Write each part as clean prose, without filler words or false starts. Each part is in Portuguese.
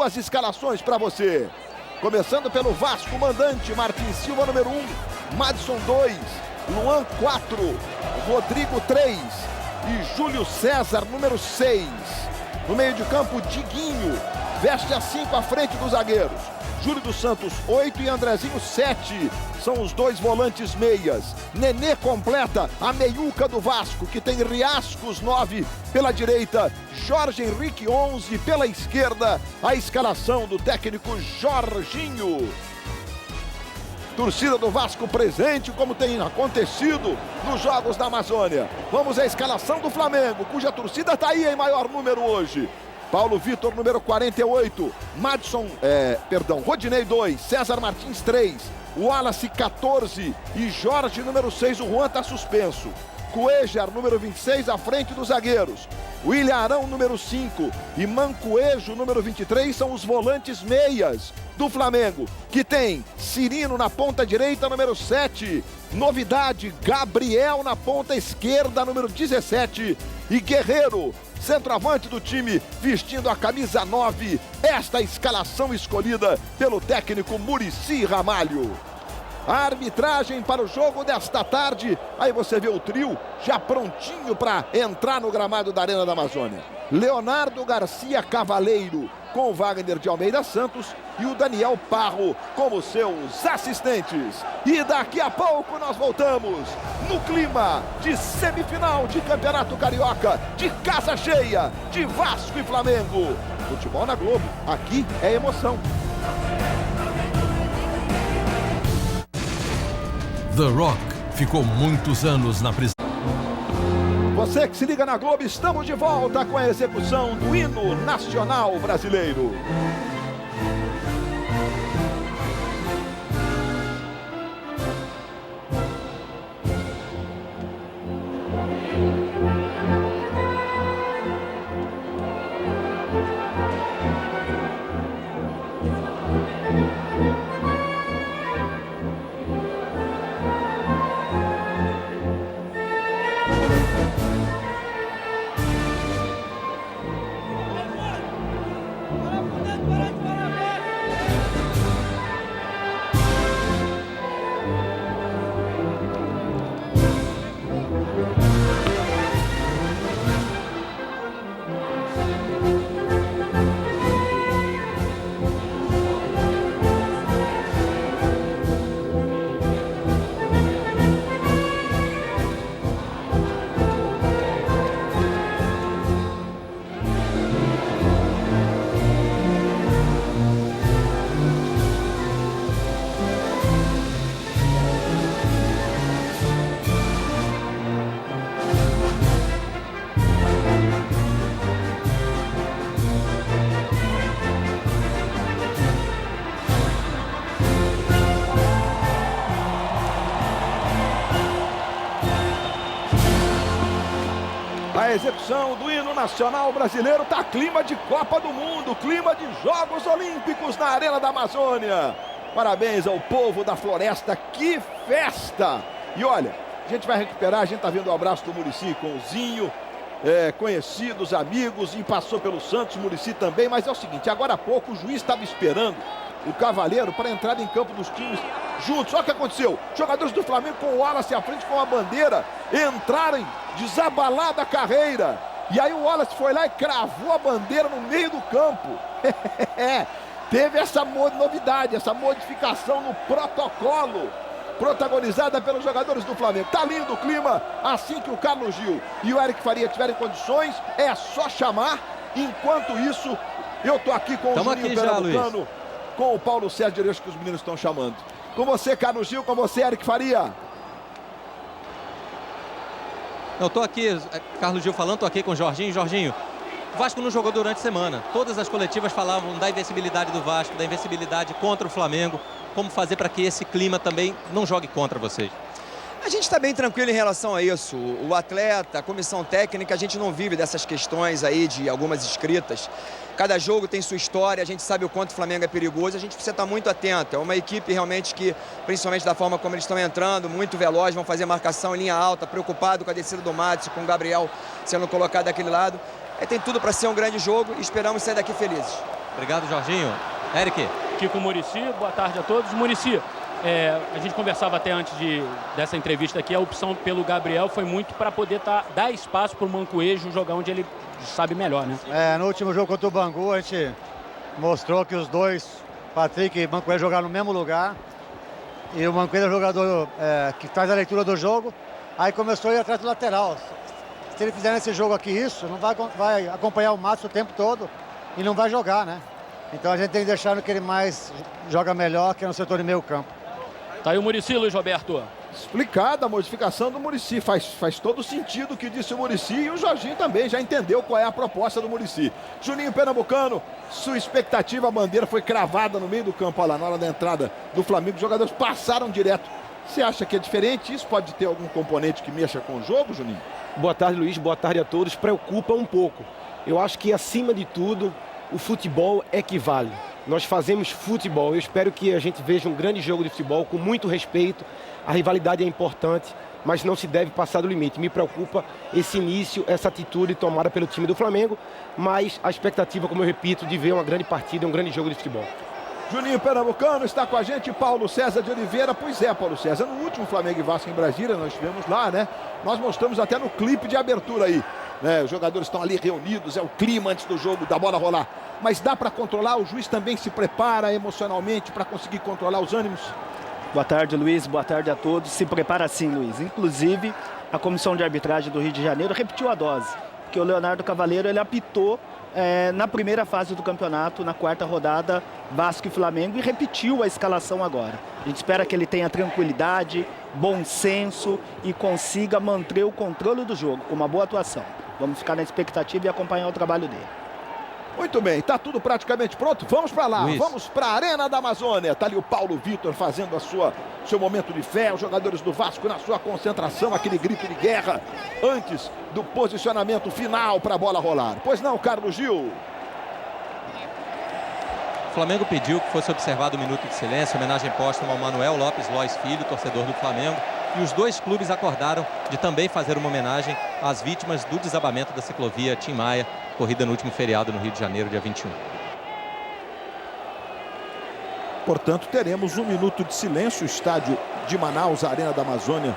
as escalações para você. Começando pelo Vasco, mandante, Martin Silva, número 1, Madison 2, Luan 4, Rodrigo 3 e Júlio César, número 6. No meio de campo, Diguinho, veste a 5 à frente dos zagueiros. Júlio dos Santos, 8 e Andrezinho, 7. São os dois volantes meias. Nenê completa a meiuca do Vasco, que tem Riascos, 9 pela direita. Jorge Henrique, 11 pela esquerda. A escalação do técnico Jorginho. Torcida do Vasco presente, como tem acontecido nos Jogos da Amazônia. Vamos à escalação do Flamengo, cuja torcida está aí em maior número hoje. Paulo Vitor, número 48, Rodinei 2, César Martins 3, Wallace 14 e Jorge, número 6, o Juan está suspenso. Cuejar, número 26, à frente dos zagueiros. William Arão, número 5 e Mancoejo, número 23, são os volantes meias do Flamengo, que tem Cirino na ponta direita, número 7. Novidade, Gabriel na ponta esquerda, número 17. E Guerreiro, centroavante do time, vestindo a camisa 9. Esta escalação escolhida pelo técnico Muricy Ramalho. A arbitragem para o jogo desta tarde. Aí você vê o trio já prontinho para entrar no gramado da Arena da Amazônia. Leonardo Garcia Cavaleiro com o Wagner de Almeida Santos e o Daniel Parro como seus assistentes. E daqui a pouco nós voltamos no clima de semifinal de Campeonato Carioca, de casa cheia, de Vasco e Flamengo. Futebol na Globo, aqui é emoção. The Rock ficou muitos anos na prisão. Você que se liga na Globo, estamos de volta com a execução do hino nacional brasileiro. A execução do hino nacional brasileiro tá clima de Copa do Mundo, clima de Jogos Olímpicos na Arena da Amazônia. Parabéns ao povo da Floresta, que festa! E olha, a gente vai recuperar, a gente tá vendo o abraço do Muricy com o Zinho, conhecidos, amigos, e passou pelo Santos, Muricy também, mas é o seguinte, agora há pouco o juiz estava esperando o Cavaleiro para entrar em campo dos times juntos. Olha o que aconteceu, jogadores do Flamengo com o Wallace à frente com a bandeira, entrarem desabalada a carreira, e aí o Wallace foi lá e cravou a bandeira no meio do campo. Teve essa novidade, essa modificação no protocolo, protagonizada pelos jogadores do Flamengo. Tá lindo o clima, assim que o Carlos Gil e o Eric Faria tiverem condições, é só chamar. Enquanto isso, eu tô aqui com o Juninho Pernambucano, com o Paulo César Direito, que os meninos estão chamando. Com você, Carlos Gil, com você, Eric Faria. Eu tô aqui, Carlos Gil falando, tô aqui com o Jorginho. Jorginho, o Vasco não jogou durante a semana. Todas as coletivas falavam da invencibilidade do Vasco, da invencibilidade contra o Flamengo. Como fazer para que esse clima também não jogue contra vocês? A gente está bem tranquilo em relação a isso. O atleta, a comissão técnica, a gente não vive dessas questões aí de algumas escritas. Cada jogo tem sua história, a gente sabe o quanto o Flamengo é perigoso, a gente precisa estar muito atento. É uma equipe realmente que, principalmente da forma como eles estão entrando, muito veloz, vão fazer marcação em linha alta, preocupado com a descida do Matos, com o Gabriel sendo colocado daquele lado. Tem tudo para ser um grande jogo e esperamos sair daqui felizes. Obrigado, Jorginho. Eric. Aqui com o Muricy, boa tarde a todos. Muricy, a gente conversava até antes dessa entrevista aqui, a opção pelo Gabriel foi muito para poder dar espaço para o Mancoejo jogar onde ele sabe melhor, né? No último jogo contra o Bangu, a gente mostrou que os dois, Patrick e Mancoejo, jogaram no mesmo lugar. E o Mancoejo é o jogador que faz a leitura do jogo. Aí começou a ir atrás do lateral. Se ele fizer nesse jogo aqui isso, não vai acompanhar o Matos o tempo todo e não vai jogar, né? Então a gente tem que deixar no que ele mais joga melhor, que é no setor de meio campo. Tá aí o Muricy, Luiz Roberto. Explicada a modificação do Muricy, faz todo sentido o que disse o Muricy, e o Jorginho também já entendeu qual é a proposta do Muricy. Juninho Pernambucano, sua expectativa, a bandeira foi cravada no meio do campo, olha lá, na hora da entrada do Flamengo, os jogadores passaram direto. Você acha que é diferente? Isso pode ter algum componente que mexa com o jogo, Juninho? Boa tarde, Luiz, boa tarde a todos. Preocupa um pouco. Eu acho que, acima de tudo, o futebol equivale. Nós fazemos futebol. Eu espero que a gente veja um grande jogo de futebol com muito respeito. A rivalidade é importante, mas não se deve passar do limite. Me preocupa esse início, essa atitude tomada pelo time do Flamengo, mas a expectativa, como eu repito, de ver uma grande partida, um grande jogo de futebol. Juninho Pernambucano está com a gente, Paulo César de Oliveira. Pois é, Paulo César, no último Flamengo e Vasco em Brasília, nós estivemos lá, né? Nós mostramos até no clipe de abertura aí, né? Os jogadores estão ali reunidos, é o clima antes do jogo, da bola rolar. Mas dá para controlar? O juiz também se prepara emocionalmente para conseguir controlar os ânimos? Boa tarde, Luiz. Boa tarde a todos. Se prepara sim, Luiz. Inclusive, a Comissão de Arbitragem do Rio de Janeiro repetiu a dose, porque o Leonardo Cavaleiro, ele apitou na primeira fase do campeonato, na quarta rodada, Vasco e Flamengo, e repetiu a escalação agora. A gente espera que ele tenha tranquilidade, bom senso e consiga manter o controle do jogo com uma boa atuação. Vamos ficar na expectativa e acompanhar o trabalho dele. Muito bem, tá tudo praticamente pronto. Vamos para lá, Luiz. Vamos para a Arena da Amazônia. Tá ali o Paulo Vitor fazendo seu momento de fé, os jogadores do Vasco na sua concentração, aquele grito de guerra antes do posicionamento final para a bola rolar. Pois não, Carlos Gil? O Flamengo pediu que fosse observado um minuto de silêncio, homenagem póstuma ao Manuel Lopes Lois Filho, torcedor do Flamengo. E os dois clubes acordaram de também fazer uma homenagem às vítimas do desabamento da ciclovia Tim Maia, corrida no último feriado no Rio de Janeiro, dia 21. Portanto, teremos um minuto de silêncio. O estádio de Manaus, a Arena da Amazônia,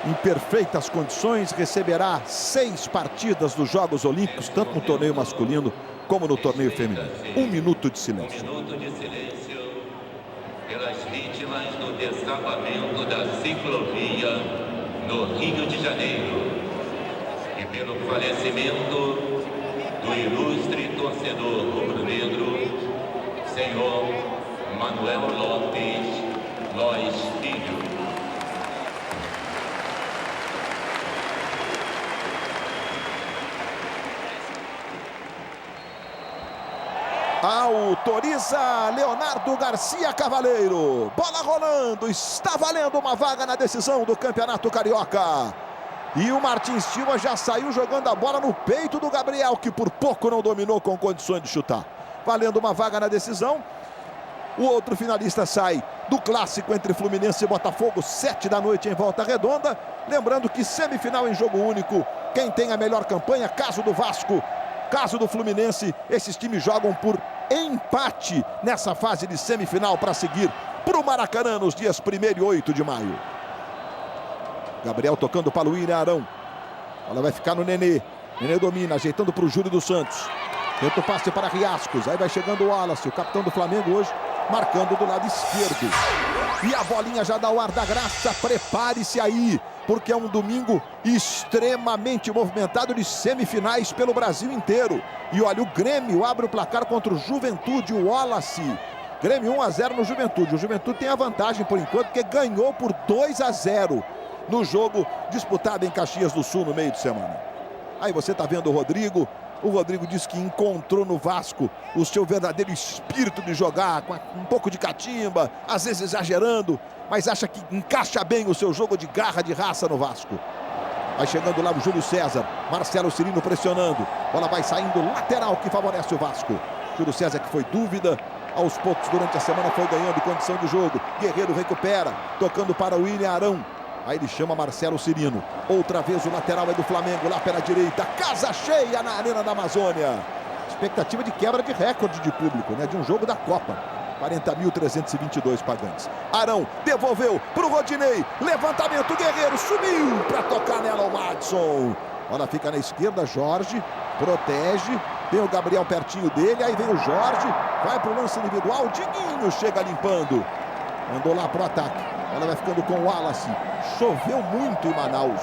em perfeitas condições, receberá 6 partidas dos Jogos Olímpicos, tanto no torneio masculino como no torneio feminino. Um minuto de silêncio. Um minuto de silêncio pelas vítimas do desabamento da ciclovia no Rio de Janeiro e pelo falecimento do ilustre torcedor rubro-negro, senhor Manuel Lopes Lois Filho. Autoriza Leonardo Garcia Cavaleiro. Bola rolando, está valendo uma vaga na decisão do Campeonato Carioca. E o Martins Silva já saiu jogando a bola no peito do Gabriel, que por pouco não dominou com condições de chutar. Valendo uma vaga na decisão. O outro finalista sai do clássico entre Fluminense e Botafogo, 7 da noite em Volta Redonda. Lembrando que semifinal em jogo único, quem tem a melhor campanha, caso do Vasco, caso do Fluminense, esses times jogam por empate nessa fase de semifinal para seguir para o Maracanã nos dias 1º e 8 de maio. Gabriel tocando para o William Arão. Ela vai ficar no Nenê. Nenê domina, ajeitando para o Júlio dos Santos. Tenta o passe para Riascos. Aí vai chegando o Wallace, o capitão do Flamengo hoje, marcando do lado esquerdo. E a bolinha já dá o ar da graça. Prepare-se aí, porque é um domingo extremamente movimentado de semifinais pelo Brasil inteiro. E olha, o Grêmio abre o placar contra o Juventude, o Wallace. Grêmio 1-0 no Juventude. O Juventude tem a vantagem por enquanto, porque ganhou por 2-0 no jogo disputado em Caxias do Sul no meio de semana. Aí você está vendo o Rodrigo. O Rodrigo disse que encontrou no Vasco o seu verdadeiro espírito de jogar, com um pouco de catimba, às vezes exagerando, mas acha que encaixa bem o seu jogo de garra, de raça no Vasco. Vai chegando lá o Júlio César, Marcelo Cirino pressionando, bola vai saindo lateral que favorece o Vasco. Júlio César, que foi dúvida, aos poucos durante a semana foi ganhando condição de jogo. Guerreiro recupera, tocando para o William Arão. Aí ele chama Marcelo Cirino. Outra vez o lateral é do Flamengo, lá pela direita. Casa cheia na Arena da Amazônia. expectativa de quebra de recorde de público, né? De um jogo da Copa. 40.322 pagantes. Arão devolveu para o Rodinei. Levantamento, Guerreiro sumiu para tocar nela o Madison. Olha, fica na esquerda, Jorge protege. Tem o Gabriel pertinho dele, aí vem o Jorge. Vai para o lance individual, Diguinho chega limpando. Mandou lá para o ataque. Ela vai ficando com o Wallace. Choveu muito em Manaus.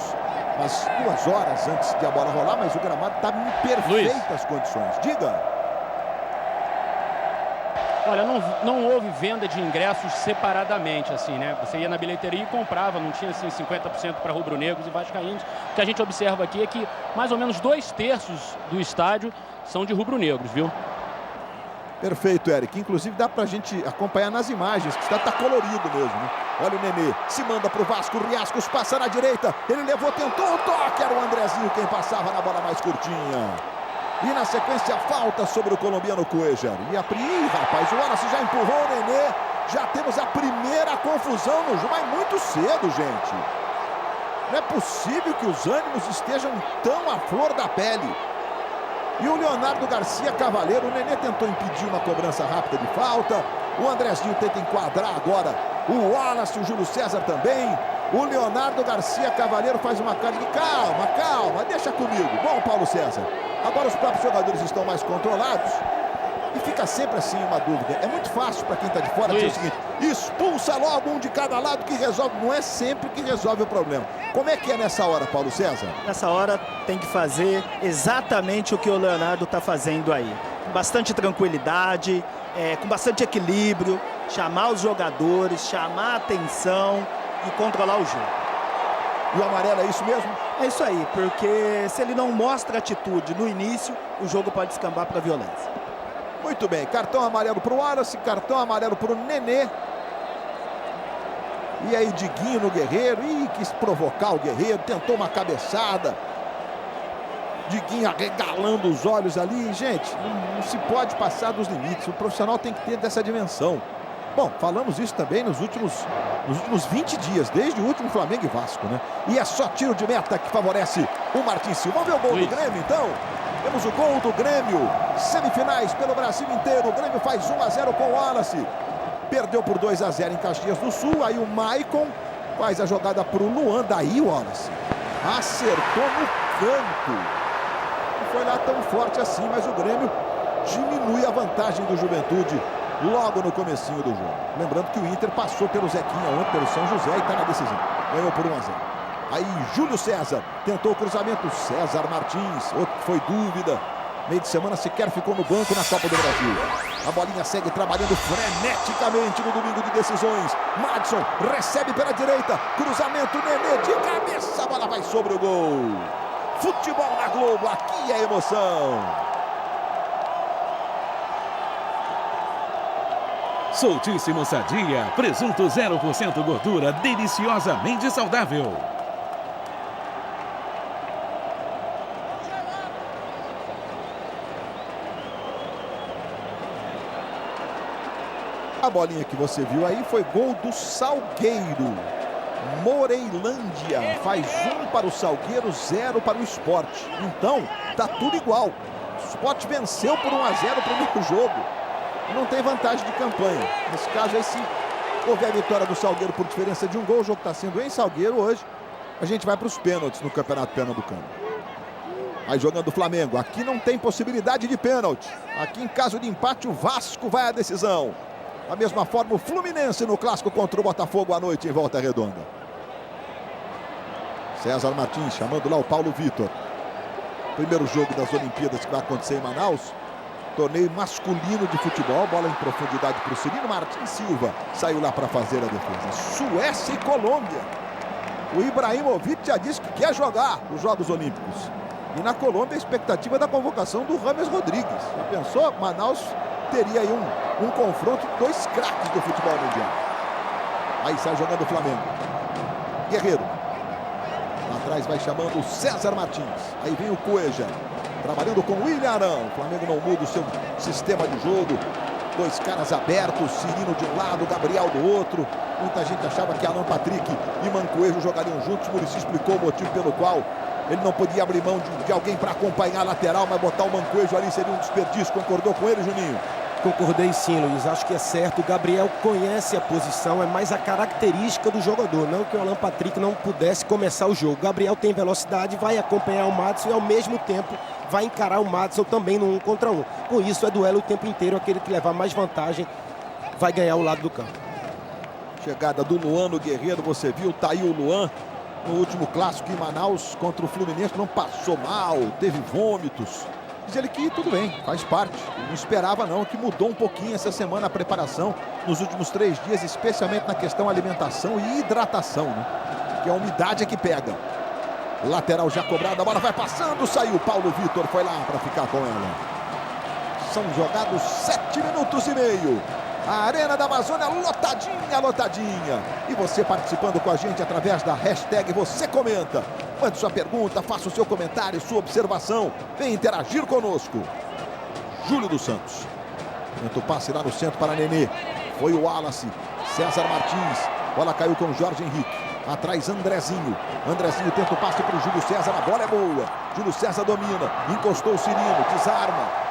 Umas 2 horas antes de a bola rolar, mas o gramado está em perfeitas condições. Diga. Olha, não houve venda de ingressos separadamente, assim, né? Você ia na bilheteria e comprava, não tinha, assim, 50% para rubro-negros e vascaínos. O que a gente observa aqui é que mais ou menos 2/3 do estádio são de rubro-negros, viu? Perfeito, Eric. Inclusive dá pra gente acompanhar nas imagens, que está colorido mesmo, né? Olha o Nenê, se manda pro Vasco, Riascos passa na direita, ele levou, tentou o toque, era o Andrezinho quem passava na bola mais curtinha. E na sequência, falta sobre o colombiano Cuéllar. E rapaz, o Wallace já empurrou o Nenê. Já temos a primeira confusão no jogo, mas muito cedo, gente. Não é possível que os ânimos estejam tão à flor da pele. E o Leonardo Garcia Cavaleiro, o Nenê tentou impedir uma cobrança rápida de falta. O Andrezinho tenta enquadrar agora o Wallace, o Júlio César também. O Leonardo Garcia Cavaleiro faz uma cara de calma, deixa comigo. Bom, Paulo César. Agora os próprios jogadores estão mais controlados. E fica sempre assim uma dúvida. É muito fácil para quem está de fora dizer o seguinte: expulsa logo um de cada lado que resolve. Não é sempre que resolve o problema. Como é que é nessa hora, Paulo César? Nessa hora tem que fazer exatamente o que o Leonardo está fazendo aí. Com bastante tranquilidade, com bastante equilíbrio, chamar os jogadores, chamar a atenção e controlar o jogo. E o amarelo é isso mesmo? É isso aí, porque se ele não mostra atitude no início, o jogo pode descambar para a violência. Muito bem, cartão amarelo para o Wallace, cartão amarelo para o Nenê. E aí Diguinho no Guerreiro, quis provocar o Guerreiro, tentou uma cabeçada. Diguinho arregalando os olhos ali. Gente, não se pode passar dos limites, o profissional tem que ter dessa dimensão. Bom, falamos isso também nos últimos 20 dias, desde o último Flamengo e Vasco, né? E é só tiro de meta que favorece o Martins Silva. Vamos ver o gol do Grêmio, então? Temos o gol do Grêmio. Semifinais pelo Brasil inteiro. O Grêmio faz 1-0 com o Wallace. Perdeu por 2-0 em Caxias do Sul. Aí o Maicon faz a jogada para o Luan. Daí o Wallace acertou no canto. Não foi lá tão forte assim, mas o Grêmio diminui a vantagem do Juventude logo no comecinho do jogo. Lembrando que o Inter passou pelo Zequinha ontem, pelo São José, e está na decisão. Ganhou por 1-0. Aí Júlio César tentou o cruzamento. César Martins, outro que foi dúvida. Meio de semana sequer ficou no banco na Copa do Brasil. A bolinha segue trabalhando freneticamente no domingo de decisões. Madison recebe pela direita. Cruzamento, Nenê de cabeça. A bola vai sobre o gol. Futebol na Globo, aqui é emoção. Soltíssimo Sadia, presunto 0% gordura, deliciosamente saudável. A bolinha que você viu aí foi gol do Salgueiro. Moreilândia faz 1 para o Salgueiro, 0 para o Sport. Então, tá tudo igual. O Sport venceu por 1-0 o primeiro jogo. Não tem vantagem de campanha. Nesse caso aí, se houver a vitória do Salgueiro por diferença de 1 gol, o jogo está sendo em Salgueiro hoje. A gente vai para os pênaltis no Campeonato Pernambucano. Aí jogando o Flamengo. Aqui não tem possibilidade de pênalti. Aqui em caso de empate, o Vasco vai à decisão. Da mesma forma, o Fluminense no clássico contra o Botafogo à noite em Volta Redonda. César Martins chamando lá o Paulo Vitor. Primeiro jogo das Olimpíadas que vai acontecer em Manaus. Torneio masculino de futebol. Bola em profundidade para o Cirino Martins Silva. Saiu lá para fazer a defesa. Suécia e Colômbia. O Ibrahimovic já disse que quer jogar os Jogos Olímpicos. E na Colômbia a expectativa da convocação do James Rodrigues. Já pensou? Manaus teria aí um confronto de 2 craques do futebol mundial. Aí sai jogando o Flamengo. Guerreiro. Lá atrás vai chamando o César Martins. Aí vem o Cuéllar. Trabalhando com o William Arão. O Flamengo não muda o seu sistema de jogo. 2 caras abertos. Cirino de um lado, Gabriel do outro. Muita gente achava que Alan Patrick e Mancoejo jogariam juntos. Muricy explicou o motivo pelo qual Ele não podia abrir mão de alguém para acompanhar a lateral, mas botar o Mancoejo ali seria um desperdício. Concordou com ele, Juninho? Concordei sim, Luiz. Acho que é certo. O Gabriel conhece a posição, é mais a característica do jogador. Não que o Alan Patrick não pudesse começar o jogo. O Gabriel tem velocidade, vai acompanhar o Madison e ao mesmo tempo vai encarar o Madison também no 1 contra 1. Com isso é duelo o tempo inteiro. Aquele que levar mais vantagem vai ganhar o lado do campo. Chegada do Luan no Guerreiro, você viu, tá aí o Luan no último clássico em Manaus contra o Fluminense, não passou mal, teve vômitos. Diz ele que tudo bem, faz parte. Não esperava não, que mudou um pouquinho essa semana a preparação nos últimos 3 dias, especialmente na questão alimentação e hidratação, né? Que a umidade é que pega. Lateral já cobrado, a bola vai passando, saiu. Paulo Vitor foi lá para ficar com ela. São jogados 7 minutos e meio. A Arena da Amazônia lotadinha, lotadinha. E você participando com a gente através da hashtag Você Comenta. Mande sua pergunta, faça o seu comentário, sua observação. Vem interagir conosco. Júlio dos Santos. Tenta o passe lá no centro para Nenê. Foi o Wallace. César Martins. Bola caiu com o Jorge Henrique. Atrás Andrezinho. Andrezinho tenta o passe para o Júlio César. A bola é boa. Júlio César domina. Encostou o Cirino. Desarma.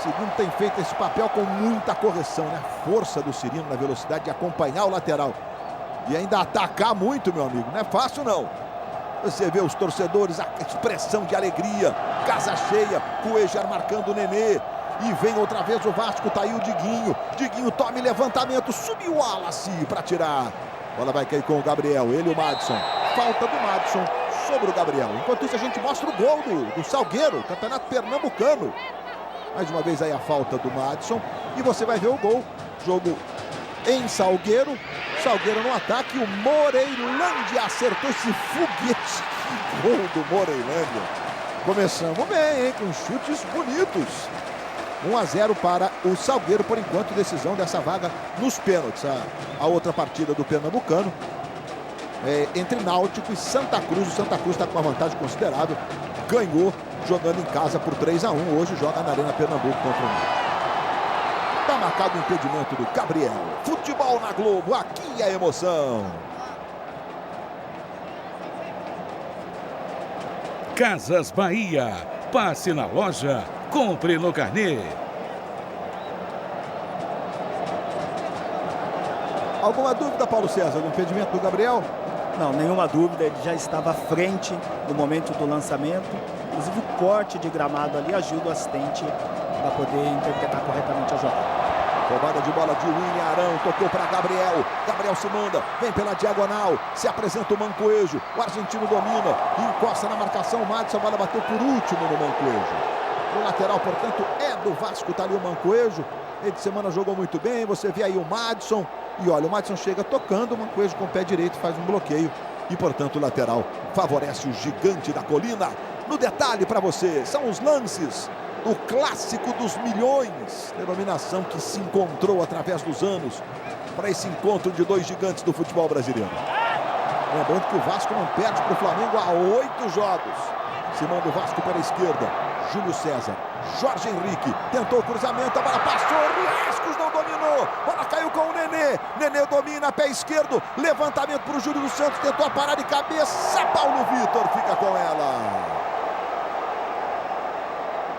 Cirino tem feito esse papel com muita correção, né? A força do Cirino na velocidade de acompanhar o lateral. E ainda atacar muito, meu amigo. Não é fácil, não. Você vê os torcedores, a expressão de alegria. Casa cheia. Cuejar marcando o Nenê. E vem outra vez o Vasco. Tá aí o Diguinho. Diguinho tome levantamento. Subiu o Wallace para tirar. A bola vai cair com o Gabriel. Ele e o Madison. Falta do Madison sobre o Gabriel. Enquanto isso, a gente mostra o gol do Salgueiro. Campeonato Pernambucano. Mais uma vez aí a falta do Madison. E você vai ver o gol. Jogo em Salgueiro. Salgueiro no ataque. O Moreilândia acertou esse foguete. Gol do Moreilândia. Começamos bem, hein? Com chutes bonitos. 1-0 para o Salgueiro. Por enquanto, decisão dessa vaga nos pênaltis. A outra partida do Pernambucano é entre Náutico e Santa Cruz. O Santa Cruz está com uma vantagem considerável. Ganhou jogando em casa por 3-1. Hoje joga na Arena Pernambuco contra o Náutico. Está marcado o impedimento do Gabriel. Futebol na Globo, aqui é emoção. Casas Bahia. Passe na loja, compre no carnê. Alguma dúvida, Paulo César, no impedimento do Gabriel? Não, nenhuma dúvida, ele já estava à frente no momento do lançamento. Inclusive o corte de gramado ali ajuda o assistente para poder interpretar corretamente a jogada. Roubada de bola de William Arão, tocou para Gabriel. Gabriel se manda, vem pela diagonal, se apresenta o Mancoejo. O argentino domina, encosta na marcação. O Madison, a bola bateu por último no Mancoejo. O lateral, portanto, é do Vasco, tá ali o Mancoejo. Ele de semana jogou muito bem, você vê aí o Madison. E olha, o Madison chega tocando, o Mancoejo com o pé direito faz um bloqueio. E, portanto, o lateral favorece o gigante da colina. No detalhe para você, são os lances do clássico dos milhões. Denominação que se encontrou através dos anos para esse encontro de 2 gigantes do futebol brasileiro. Lembrando que o Vasco não perde para o Flamengo há 8 jogos. Se manda o Vasco pela esquerda. Júlio César, Jorge Henrique, tentou o cruzamento, a bola passou, Riascos não dominou, bola caiu com o Nenê, Nenê domina, pé esquerdo, levantamento para o Júlio dos Santos, tentou a parar de cabeça, Paulo Vitor fica com ela.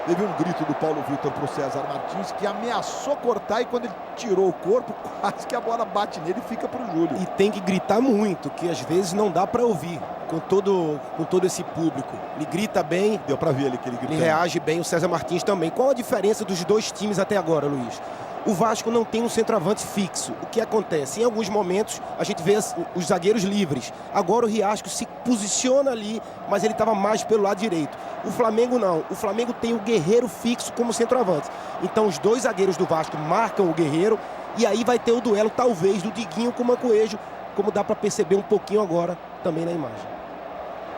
Teve um grito do Paulo Vitor para o César Martins, que ameaçou cortar e quando ele tirou o corpo, quase que a bola bate nele e fica para o Júlio. E tem que gritar muito, que às vezes não dá para ouvir com todo esse público. Ele grita bem. Deu para ver ali que ele grita. Ele reage bem, o César Martins também. Qual a diferença dos dois times até agora, Luiz? O Vasco não tem um centroavante fixo. O que acontece? Em alguns momentos a gente vê os zagueiros livres. Agora o Riascos se posiciona ali, mas ele estava mais pelo lado direito. O Flamengo não. O Flamengo tem o Guerreiro fixo como centroavante. Então os dois zagueiros do Vasco marcam o Guerreiro e aí vai ter o duelo, talvez, do Diguinho com o Mancoejo, como dá para perceber um pouquinho agora também na imagem.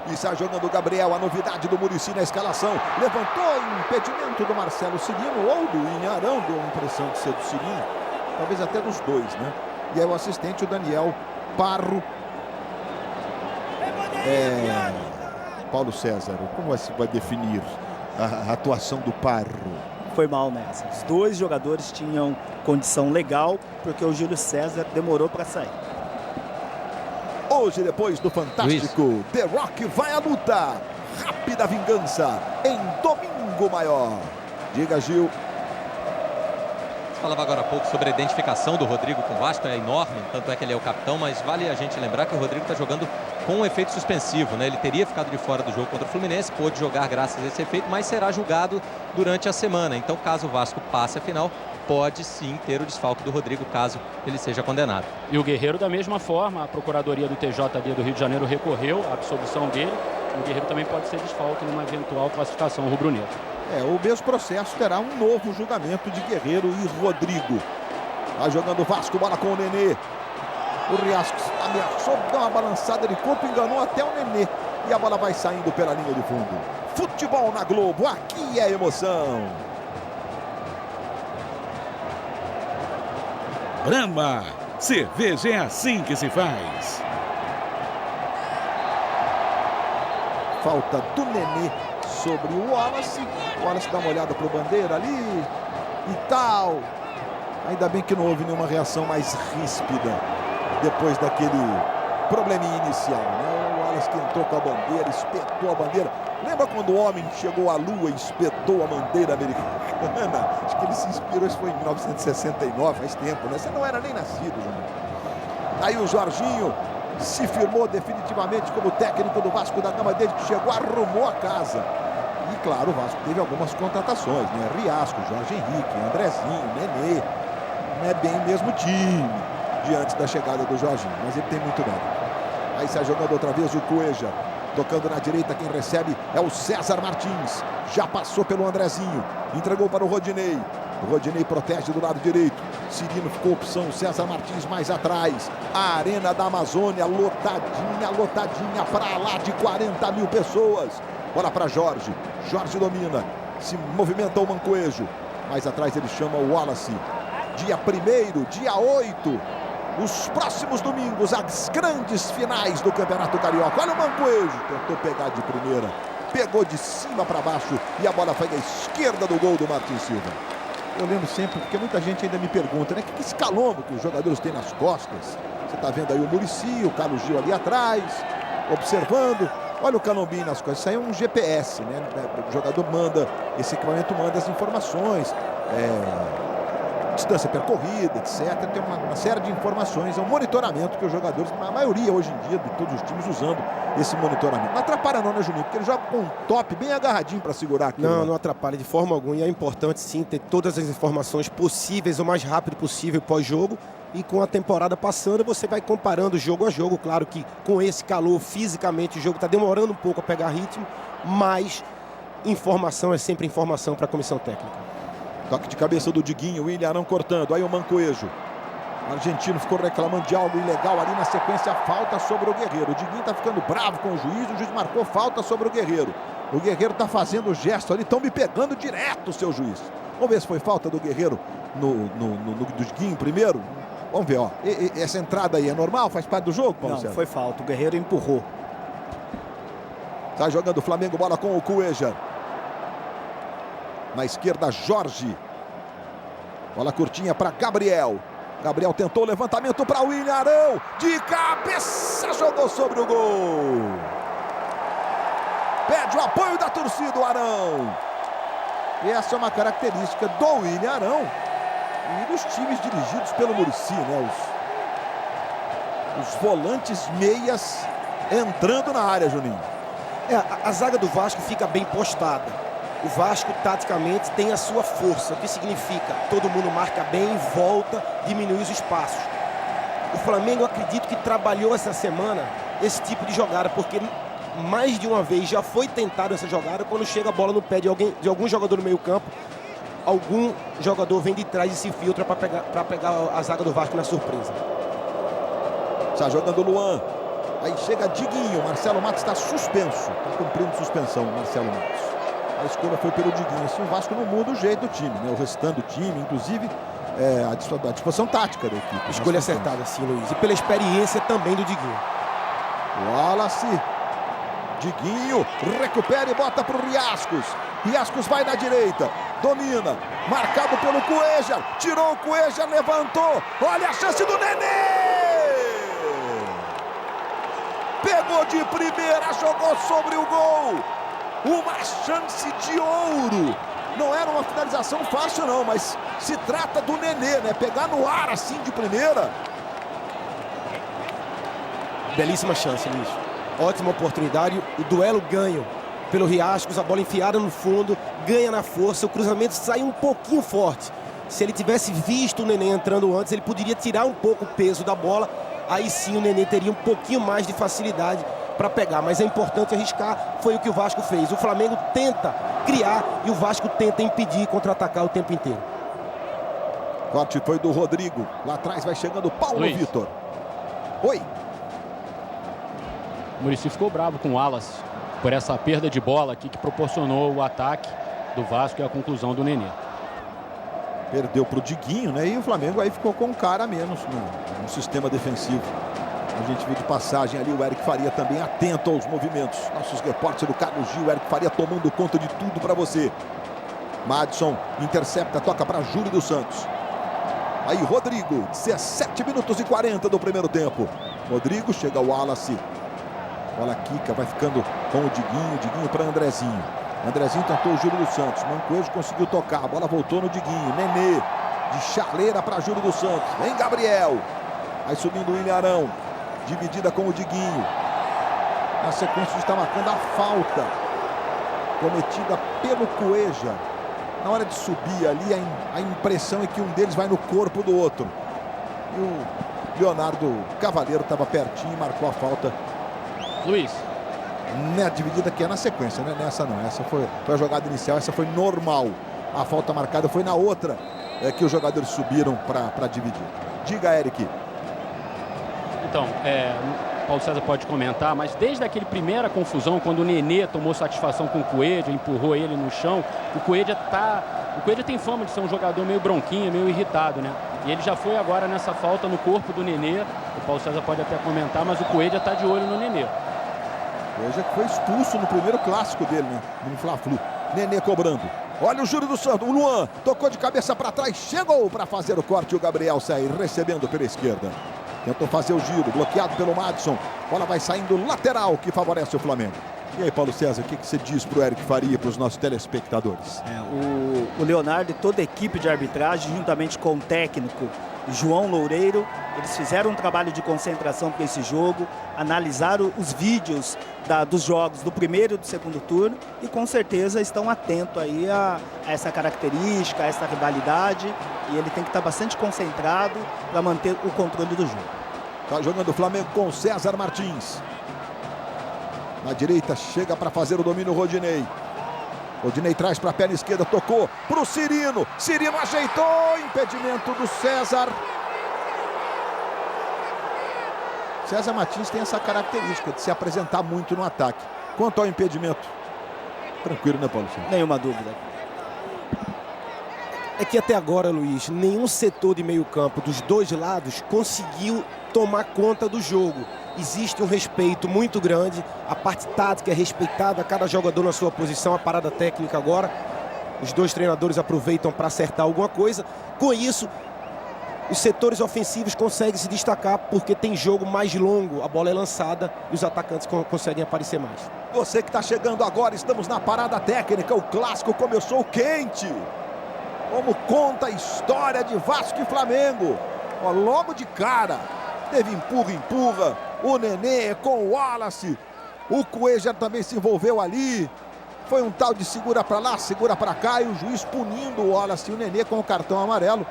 E está jogando o Gabriel, a novidade do Muricy na escalação. Levantou o impedimento do Marcelo Cirino ou do Inharão, deu a impressão de ser do Cirino. Talvez até dos dois, né? E aí o assistente, o Daniel Parro. Paulo César, como você vai definir a atuação do Parro? Foi mal nessa. Os dois jogadores tinham condição legal, porque o Júlio César demorou para sair. Hoje, depois do Fantástico, The Rock vai à luta. rápida vingança em Domingo Maior. Diga, Gil. Você falava agora há pouco sobre a identificação do Rodrigo com o Vasco, é enorme, tanto é que ele é o capitão, mas vale a gente lembrar que o Rodrigo está jogando com um efeito suspensivo, né? Ele teria ficado de fora do jogo contra o Fluminense, pôde jogar graças a esse efeito, mas será julgado durante a semana. Então, caso o Vasco passe a final, pode sim ter o desfalque do Rodrigo, caso ele seja condenado. E o Guerreiro, da mesma forma, a Procuradoria do TJD do Rio de Janeiro recorreu à absolvição dele. O Guerreiro também pode ser desfalque numa eventual classificação rubro-negra. O mesmo processo terá um novo julgamento de Guerreiro e Rodrigo. Vai jogando o Vasco, bola com o Nenê. O Riascos ameaçou, deu uma balançada de corpo, enganou até o Nenê. E a bola vai saindo pela linha de fundo. Futebol na Globo, aqui é emoção. Brahma, cerveja é assim que se faz. Falta do Nenê sobre o Wallace. O Wallace dá uma olhada pro Bandeira ali e tal. Ainda bem que não houve nenhuma reação mais ríspida depois daquele probleminha inicial, né? O Wallace que entrou com a bandeira, espetou a bandeira. Lembra quando o homem chegou à lua e espetou a bandeira americana? Acho que ele se inspirou, isso foi em 1969, faz tempo, né? Você não era nem nascido, Júnior. Aí o Jorginho se firmou definitivamente como técnico do Vasco da Gama desde que chegou, arrumou a casa. E claro, o Vasco teve algumas contratações, né? Riasco, Jorge Henrique, Andrezinho, Nenê. Não é bem o mesmo time diante da chegada do Jorginho, mas ele tem muito nome. Aí sai jogando outra vez o Cueja. Tocando na direita, quem recebe é o César Martins. Já passou pelo Andrezinho. Entregou para o Rodinei. O Rodinei protege do lado direito. Cirino ficou opção. César Martins mais atrás. A Arena da Amazônia lotadinha, lotadinha. Para lá de 40 mil pessoas. Bola para Jorge. Jorge domina. Se movimenta o Mancoejo. Mais atrás ele chama o Wallace. Dia 1º, dia 8. Os próximos domingos, as grandes finais do Campeonato Carioca. Olha o Mancoejo, tentou pegar de primeira, pegou de cima para baixo e a bola foi à esquerda do gol do Martins Silva. Eu lembro sempre, porque muita gente ainda me pergunta, né? Que escalombo que os jogadores têm nas costas. Você está vendo aí o Muricy, o Carlos Gil ali atrás, observando. Olha o calombinho nas costas, isso aí é um GPS, né? O jogador manda, esse equipamento manda as informações, distância percorrida, etc. Tem uma série de informações, é um monitoramento que os jogadores, a maioria hoje em dia, de todos os times, usando esse monitoramento. Não atrapalha não, né, Juninho? Porque ele joga com um top bem agarradinho para segurar aqui. Não atrapalha de forma alguma. E é importante, sim, ter todas as informações possíveis o mais rápido possível pós-jogo. E com a temporada passando, você vai comparando jogo a jogo. Claro que com esse calor, fisicamente, o jogo está demorando um pouco a pegar ritmo, mas informação é sempre informação para a comissão técnica. Toque de cabeça do Diguinho, o Ilharão cortando, aí o Mancoejo. O argentino ficou reclamando de algo ilegal ali na sequência, falta sobre o Guerreiro. O Diguinho tá ficando bravo com o juiz marcou falta sobre o Guerreiro. O Guerreiro tá fazendo o gesto ali, estão me pegando direto, seu juiz. Vamos ver se foi falta do Guerreiro do Diguinho primeiro. Vamos ver, ó. Essa entrada aí é normal? Faz parte do jogo, Paulo Não, César? foi falta, o Guerreiro empurrou. Tá jogando o Flamengo, bola com o Cueja. Na esquerda, Jorge. Bola curtinha para Gabriel. Gabriel tentou o levantamento para o Ilharão. De cabeça, jogou sobre o gol. Pede o apoio da torcida, o Arão. E essa é uma característica do Ilharão e dos times dirigidos pelo Muricy, né? Os volantes meias entrando na área, Juninho. A zaga do Vasco fica bem postada. O Vasco, taticamente, tem a sua força. O que significa? Todo mundo marca bem, volta, diminui os espaços. O Flamengo, acredito que trabalhou essa semana esse tipo de jogada, porque mais de uma vez já foi tentado essa jogada. Quando chega a bola no pé de algum jogador no meio campo, algum jogador vem de trás e se filtra para pegar a zaga do Vasco na surpresa. Está jogando o Luan. Aí chega Diguinho. Marcelo Matos está suspenso. Está cumprindo suspensão, Marcelo Matos. A escolha foi pelo Diguinho. Assim, o Vasco não muda o jeito do time, né? O restante do time, inclusive a disposição tática da equipe. Escolha acertada, sim, Luiz. E pela experiência também do Diguinho. Wallace. Diguinho recupera e bota para o Riascos. Riascos vai na direita. Domina. Marcado pelo Cueja. Tirou o Cueja, levantou. Olha a chance do Nenê. Pegou de primeira, jogou sobre o gol. uma chance de ouro. Não era uma finalização fácil não, mas se trata do Nenê, né? Pegar no ar assim de primeira. Belíssima chance, Luiz. Ótima oportunidade. O duelo ganho pelo Riascos, a bola enfiada no fundo, ganha na força, o cruzamento sai um pouquinho forte. Se ele tivesse visto o Nenê entrando antes, ele poderia tirar um pouco o peso da bola. Aí sim o Nenê teria um pouquinho mais de facilidade para pegar. Mas é importante arriscar, foi o que o Vasco fez. O Flamengo tenta criar e o Vasco tenta impedir e contra-atacar o tempo inteiro. Corte foi do Rodrigo. Lá atrás vai chegando Paulo Vitor. Oi. O Muricy ficou bravo com o Wallace por essa perda de bola aqui que proporcionou o ataque do Vasco e a conclusão do Nenê. Perdeu para o Diguinho, né? E o Flamengo aí ficou com um cara a menos no sistema defensivo. A gente viu de passagem ali o Eric Faria também atento aos movimentos. Nossos repórteres do Carlos Gil, o Eric Faria tomando conta de tudo para você. Madison intercepta, toca para Júlio dos Santos. Aí Rodrigo, 17 minutos e 40 do primeiro tempo. Rodrigo, chega o Wallace. Bola quica, vai ficando com o Diguinho para Andrezinho. Andrezinho tentou o Júlio dos Santos. Mancoejo conseguiu tocar, a bola voltou no Diguinho. Nenê, de chaleira para Júlio dos Santos. Vem Gabriel. Aí subindo o Ilharão. Dividida com o Diguinho. Na sequência está marcando a falta cometida pelo Cueja. Na hora de subir ali, a impressão é que um deles vai no corpo do outro. E o Leonardo Cavaleiro estava pertinho e marcou a falta. Luiz. Na dividida que é na sequência, né? Nessa não. Essa foi a jogada inicial, essa foi normal. A falta marcada foi na outra que os jogadores subiram para dividir. Diga, Eric. Então, Paulo César pode comentar, mas desde aquele primeira confusão, quando o Nenê tomou satisfação com o Cueja, empurrou ele no chão, o Cueja tem fama de ser um jogador meio bronquinho, meio irritado, né? E ele já foi agora nessa falta no corpo do Nenê. O Paulo César pode até comentar, mas o Cueja está de olho no Nenê. Cueja que foi expulso no primeiro clássico dele, né? No Fla-Flu. Nenê cobrando. Olha o Júlio dos Santos. O Luan tocou de cabeça para trás, chegou para fazer o corte. O Gabriel sai recebendo pela esquerda. Tentou fazer o giro, bloqueado pelo Madison. Bola vai saindo lateral, que favorece o Flamengo. E aí, Paulo César, o que você diz para o Eric Faria e para os nossos telespectadores? O Leonardo e toda a equipe de arbitragem, juntamente com o técnico João Loureiro, eles fizeram um trabalho de concentração para esse jogo, analisaram os vídeos dos jogos do primeiro e do segundo turno e com certeza estão atentos aí a essa característica, a essa rivalidade, e ele tem que estar bastante concentrado para manter o controle do jogo. Está jogando o Flamengo com César Martins. Na direita chega para fazer o domínio o Rodinei. Rodinei traz para a perna esquerda, tocou para o Cirino. Cirino ajeitou, impedimento do César. César Martins tem essa característica de se apresentar muito no ataque. Quanto ao impedimento, tranquilo, né, Paulo? Nenhuma dúvida. É que até agora, Luiz, nenhum setor de meio campo dos dois lados conseguiu tomar conta do jogo. Existe um respeito muito grande, a parte tática é respeitada, cada jogador na sua posição, a parada técnica agora. Os dois treinadores aproveitam para acertar alguma coisa. Com isso, os setores ofensivos conseguem se destacar porque tem jogo mais longo, a bola é lançada e os atacantes conseguem aparecer mais. Você que está chegando agora, estamos na parada técnica, o clássico começou quente. Como conta a história de Vasco e Flamengo. Ó, logo de cara, teve empurra, o Nenê com o Wallace. O Cueja também se envolveu ali. Foi um tal de segura para lá, segura para cá, e o juiz punindo o Wallace e o Nenê com o cartão amarelo.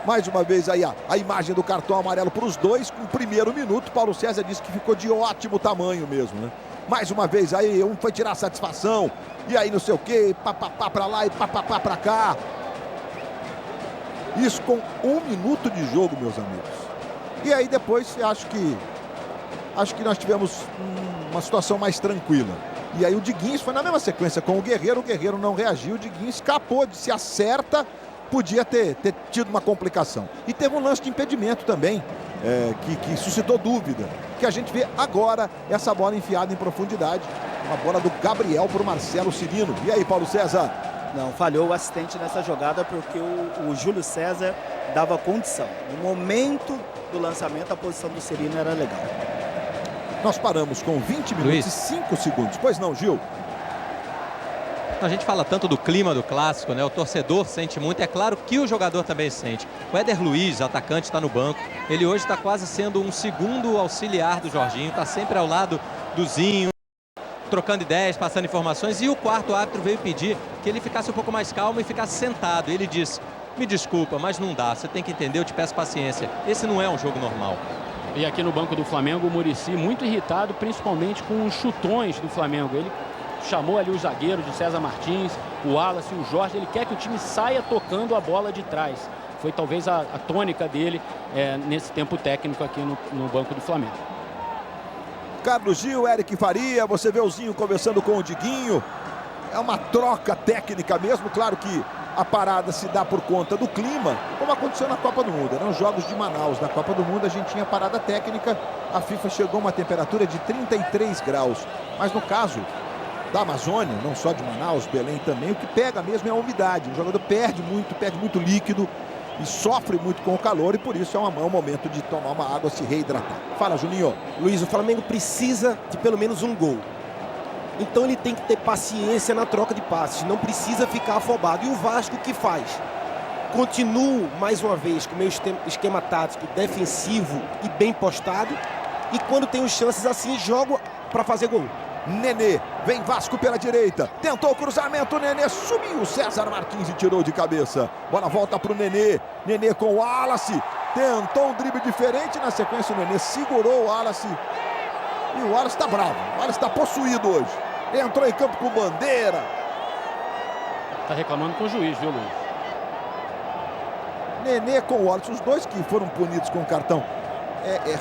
Mais uma vez aí a imagem do cartão amarelo para os dois, com o primeiro minuto. Paulo César disse que ficou de ótimo tamanho mesmo, né? Mais uma vez aí, um foi tirar satisfação, e aí não sei o que, papapá para lá e papapá para cá. Isso com 1 minuto de jogo, meus amigos. E aí depois, acho que nós tivemos uma situação mais tranquila. E aí o Diguinho foi na mesma sequência com o Guerreiro não reagiu, o Diguinho escapou, se acerta, podia ter tido uma complicação. E teve um lance de impedimento também, que suscitou dúvida, que a gente vê agora essa bola enfiada em profundidade, uma bola do Gabriel para o Marcelo Cirino. E aí, Paulo César? Não, falhou o assistente nessa jogada porque o Júlio César dava condição. No momento do lançamento, a posição do Cirino era legal. Nós paramos com 20 minutos e 5 segundos. Pois não, Gil? A gente fala tanto do clima do clássico, né? O torcedor sente muito, é claro que o jogador também sente. O Éder Luiz, atacante, está no banco. Ele hoje está quase sendo um segundo auxiliar do Jorginho, está sempre ao lado do Zinho, trocando ideias, passando informações. E o quarto árbitro veio pedir que ele ficasse um pouco mais calmo e ficasse sentado. Ele disse: me desculpa, mas não dá, você tem que entender, eu te peço paciência. Esse não é um jogo normal. E aqui no banco do Flamengo, o Muricy muito irritado, principalmente com os chutões do Flamengo. Ele chamou ali os zagueiros de César Martins, o Wallace, o Jorge. Ele quer que o time saia tocando a bola de trás. Foi talvez a tônica dele nesse tempo técnico aqui no banco do Flamengo. Carlos Gil, Eric Faria, você vê o Zinho conversando com o Diguinho. É uma troca técnica mesmo, claro que a parada se dá por conta do clima, como aconteceu na Copa do Mundo. Eram os jogos de Manaus. Na Copa do Mundo a gente tinha parada técnica, a FIFA chegou a uma temperatura de 33 graus. Mas no caso da Amazônia, não só de Manaus, Belém também, o que pega mesmo é a umidade. O jogador perde muito líquido e sofre muito com o calor, e por isso é um momento de tomar uma água, se reidratar. Fala, Juninho. Luiz, o Flamengo precisa de pelo menos um gol. Então ele tem que ter paciência na troca de passes, não precisa ficar afobado. E o Vasco, o que faz? Continuo mais uma vez com o meu esquema tático defensivo e bem postado, e quando tenho chances assim, jogo para fazer gol. Nenê, vem Vasco pela direita, tentou o cruzamento, Nenê subiu, César Martins e tirou de cabeça. Bola volta para o Nenê, Nenê com o Wallace, tentou um drible diferente, na sequência o Nenê segurou o Wallace. E o Wallace está bravo, o Wallace está possuído hoje. Entrou em campo com bandeira. Está reclamando com o juiz, viu, Luiz? Nenê com o Wallace, os dois que foram punidos com o cartão.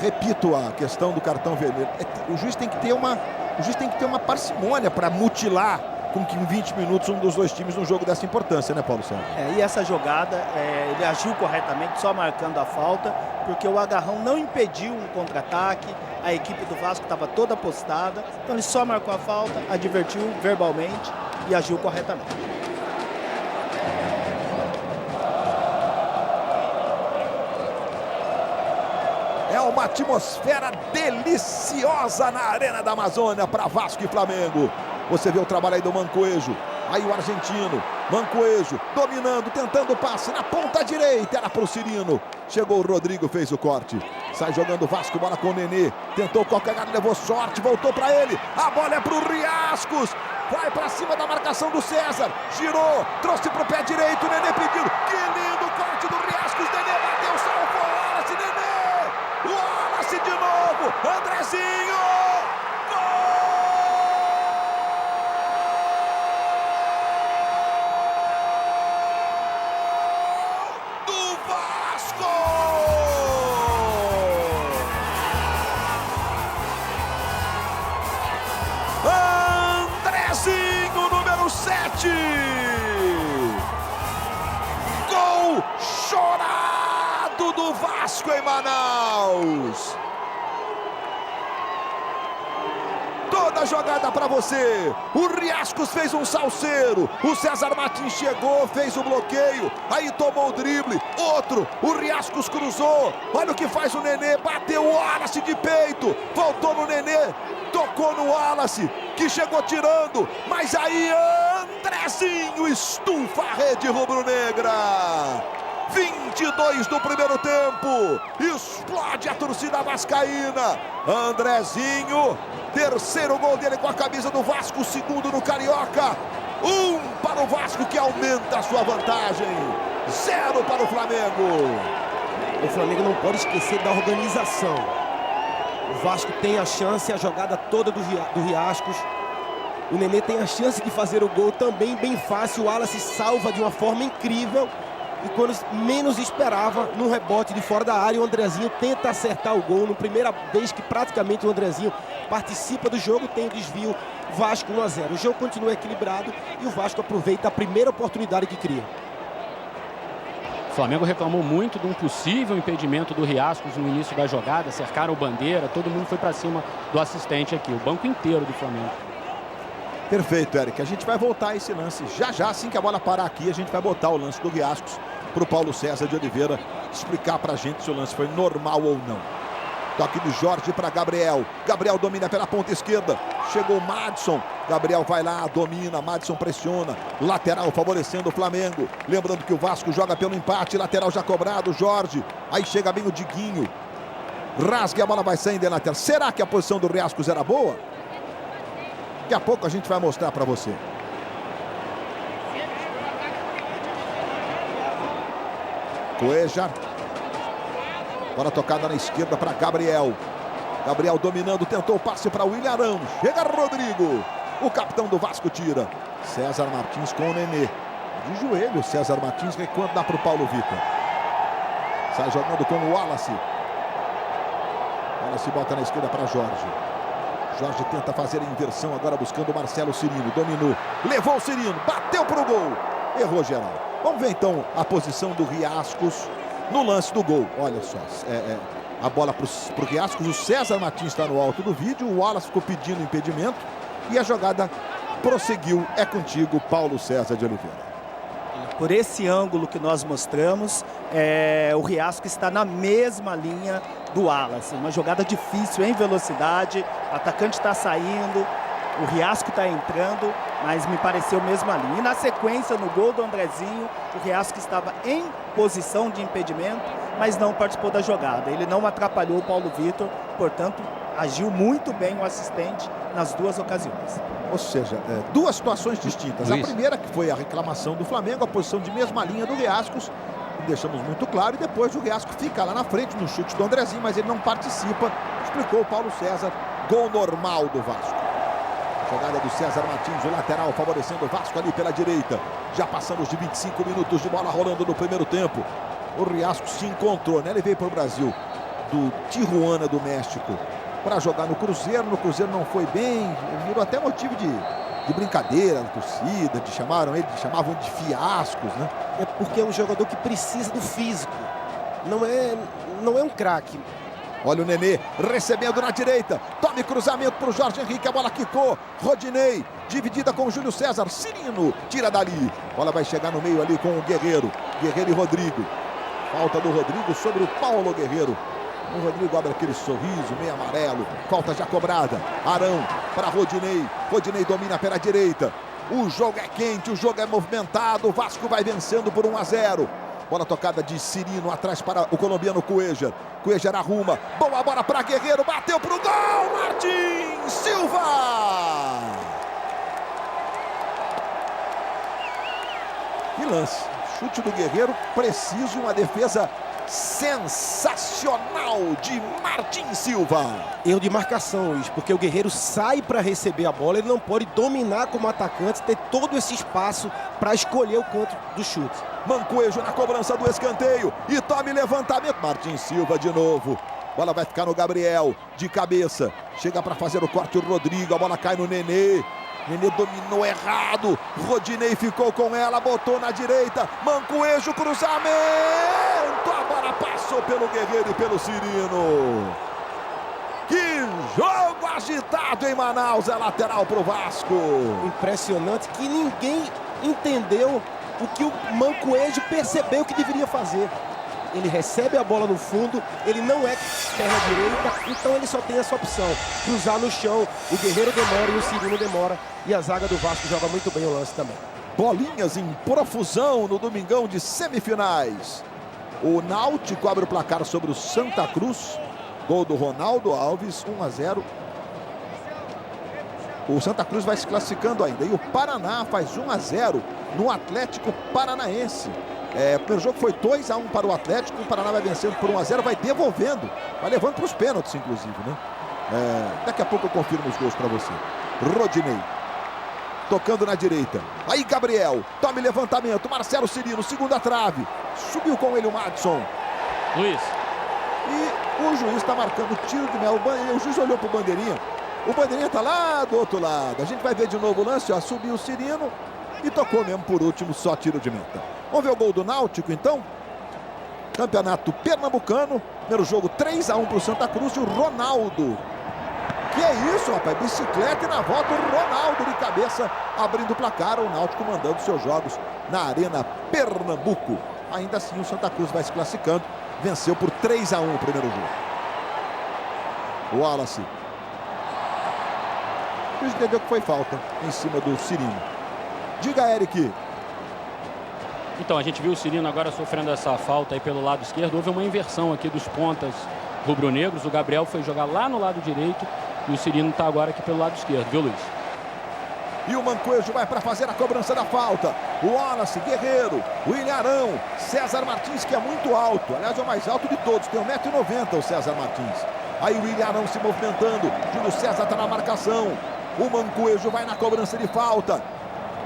Repito a questão do cartão vermelho. O juiz tem que ter uma parcimônia para mutilar com que em 20 minutos um dos dois times num jogo dessa importância, né, Paulo Santos? E essa jogada, ele agiu corretamente, só marcando a falta, porque o agarrão não impediu um contra-ataque, a equipe do Vasco estava toda postada, então ele só marcou a falta, advertiu verbalmente e agiu corretamente. É uma atmosfera deliciosa na Arena da Amazônia para Vasco e Flamengo. Você vê o trabalho aí do Mancoejo. Aí o argentino, Mancoejo, dominando, tentando o passe na ponta direita. Era para o Cirino. Chegou o Rodrigo, fez o corte. Sai jogando o Vasco, bola com o Nenê. Tentou o calcanhar, levou sorte, voltou para ele. A bola é para o Riascos. Vai para cima da marcação do César. Girou, trouxe para o pé direito. O Nenê pediu. Que lindo corte do Riascos. Nenê bateu, salvou o Wallace. Nenê. Wallace de novo. Andrezinho. Andrezinho, número 7. Gol chorado do Vasco em Manaus. Toda a jogada para você. O Riascos fez um salseiro. O César Martins chegou, fez o bloqueio. Aí tomou o drible. Outro. O Riascos cruzou. Olha o que faz o Nenê. Bateu o Wallace de peito. Voltou no Nenê. Tocou no Wallace, que chegou tirando. Mas aí Andrezinho estufa a rede rubro-negra. 22 do primeiro tempo. Explode a torcida vascaína. Andrezinho. Terceiro gol dele com a camisa do Vasco, segundo no Carioca. 1 para o Vasco, que aumenta a sua vantagem. 0 para o Flamengo. O Flamengo não pode esquecer da organização. O Vasco tem a chance, a jogada toda do Riascos. O Nenê tem a chance de fazer o gol também bem fácil. O Wallace salva de uma forma incrível. E quando menos esperava, num rebote de fora da área, o Andrezinho tenta acertar o gol. Na primeira vez que praticamente o Andrezinho participa do jogo, tem o desvio. Vasco 1-0. O jogo continua equilibrado e o Vasco aproveita a primeira oportunidade que cria. O Flamengo reclamou muito de um possível impedimento do Riascos no início da jogada. Cercaram o Bandeira, todo mundo foi para cima do assistente aqui. O banco inteiro do Flamengo. Perfeito, Eric. A gente vai voltar a esse lance. Já, assim que a bola parar aqui, a gente vai botar o lance do Riascos para o Paulo César de Oliveira explicar para a gente se o lance foi normal ou não. Toque do Jorge para Gabriel. Gabriel domina pela ponta esquerda. Chegou o Madison. Gabriel vai lá, domina. Madison pressiona. Lateral favorecendo o Flamengo. Lembrando que o Vasco joga pelo empate. Lateral já cobrado. Jorge. Aí chega bem o Diguinho. Rasga e a bola vai saindo na tela. Será que a posição do Riascos era boa? Daqui a pouco a gente vai mostrar para você. Cuéllar. Bola tocada na esquerda para Gabriel. Gabriel dominando, tentou o passe para o Ilharão. Chega Rodrigo. O capitão do Vasco tira. César Martins com o Nenê. De joelho, César Martins recuando, dá para o Paulo Vitor. Sai jogando com o Wallace. Wallace bota na esquerda para Jorge. Jorge tenta fazer a inversão, agora buscando o Marcelo Cirino. Dominou, levou o Cirino, bateu para o gol. Errou geral. Vamos ver então a posição do Riascos no lance do gol. Olha só, a bola para o Riascos. O César Martins está no alto do vídeo. O Wallace ficou pedindo impedimento. E a jogada prosseguiu. É contigo, Paulo César de Oliveira. Por esse ângulo que nós mostramos, o Riascos está na mesma linha do Wallace. Uma jogada difícil, em velocidade. O atacante está saindo. O Riasco está entrando, mas me pareceu mesma linha. E na sequência, no gol do Andrezinho, o Riasco estava em posição de impedimento, mas não participou da jogada. Ele não atrapalhou o Paulo Vitor, portanto, agiu muito bem o assistente nas duas ocasiões. Ou seja, duas situações distintas. Luiz. A primeira, que foi a reclamação do Flamengo, a posição de mesma linha do Riascos, deixamos muito claro, e depois o Riasco fica lá na frente no chute do Andrezinho, mas ele não participa, explicou o Paulo César. Gol normal do Vasco. Jogada do César Martins, o lateral favorecendo o Vasco ali pela direita. Já passamos de 25 minutos de bola rolando no primeiro tempo. O Riasco se encontrou, né? Ele veio para o Brasil do Tijuana do México para jogar no Cruzeiro. No Cruzeiro não foi bem, virou até motivo de brincadeira na torcida, chamavam de fiascos, né? É porque é um jogador que precisa do físico. Não é um craque. Olha o Nenê recebendo na direita. Tome cruzamento para o Jorge Henrique. A bola quicou. Rodinei dividida com o Júlio César. Cirino tira dali. Bola vai chegar no meio ali com o Guerreiro. Guerreiro e Rodrigo. Falta do Rodrigo sobre o Paulo Guerreiro. O Rodrigo abre aquele sorriso meio amarelo. Falta já cobrada. Arão para Rodinei. Rodinei domina pela direita. O jogo é quente, o jogo é movimentado. O Vasco vai vencendo por 1-0. Bola tocada de Cirino atrás para o colombiano Cuéllar. Cuéllar arruma. Boa bola para Guerreiro. Bateu para o gol. Martins Silva. Que lance. Chute do Guerreiro preciso. Uma defesa sensacional de Martins Silva. Erro de marcação, Luiz, porque o Guerreiro sai para receber a bola. Ele não pode dominar como atacante, ter todo esse espaço para escolher o canto do chute. Mancoejo na cobrança do escanteio e tome levantamento. Martins Silva de novo. Bola vai ficar no Gabriel, de cabeça. Chega para fazer o corte o Rodrigo. A bola cai no Nenê. Nenê dominou errado. Rodinei ficou com ela, botou na direita. Mancoejo, cruzamento. A bola passou pelo Guerreiro e pelo Cirino. Que jogo agitado em Manaus. É lateral para o Vasco. Impressionante que ninguém entendeu o que o Mancoejo percebeu que deveria fazer. Ele recebe a bola no fundo, ele não é perna direita, então ele só tem essa opção, cruzar no chão. O Guerreiro demora e o Cirino demora, e a zaga do Vasco joga muito bem o lance também. Bolinhas em profusão no domingão de semifinais. O Náutico abre o placar sobre o Santa Cruz. Gol do Ronaldo Alves, 1-0. O Santa Cruz vai se classificando ainda. E o Paraná faz 1-0 no Atlético Paranaense. O primeiro jogo foi 2-1 para o Atlético. O Paraná vai vencendo por 1-0, vai devolvendo. Vai levando para os pênaltis, inclusive, né? Daqui a pouco eu confirmo os gols para você. Rodinei. Tocando na direita. Aí Gabriel. Tome levantamento. Marcelo Cirino, segunda trave. Subiu com ele o Madison. Luiz. E o juiz está marcando tiro de mel. O juiz olhou para o Bandeirinha. O Bandeirinha está lá do outro lado. A gente vai ver de novo o lance. Ó, subiu o Cirino e tocou mesmo por último, só tiro de meta. Vamos ver o gol do Náutico, então. Campeonato Pernambucano. Primeiro jogo 3-1 para o Santa Cruz. E o Ronaldo. Que é isso, rapaz? Bicicleta e na volta o Ronaldo de cabeça abrindo o placar. O Náutico mandando seus jogos na Arena Pernambuco. Ainda assim o Santa Cruz vai se classificando. Venceu por 3-1 o primeiro jogo. O Wallace. juiz entendeu que foi falta em cima do Cirino. Diga, Eric. Então, a gente viu o Cirino agora sofrendo essa falta aí pelo lado esquerdo. Houve uma inversão aqui dos pontas rubro-negros. O Gabriel foi jogar lá no lado direito e o Cirino está agora aqui pelo lado esquerdo, viu, Luiz? E o Mancoejo vai para fazer a cobrança da falta. O Wallace, Guerreiro, William Arão, César Martins, que é muito alto. Aliás, é o mais alto de todos, tem 1,90 m o César Martins. Aí o William Arão se movimentando. Júlio César está na marcação. O Mancoejo vai na cobrança de falta.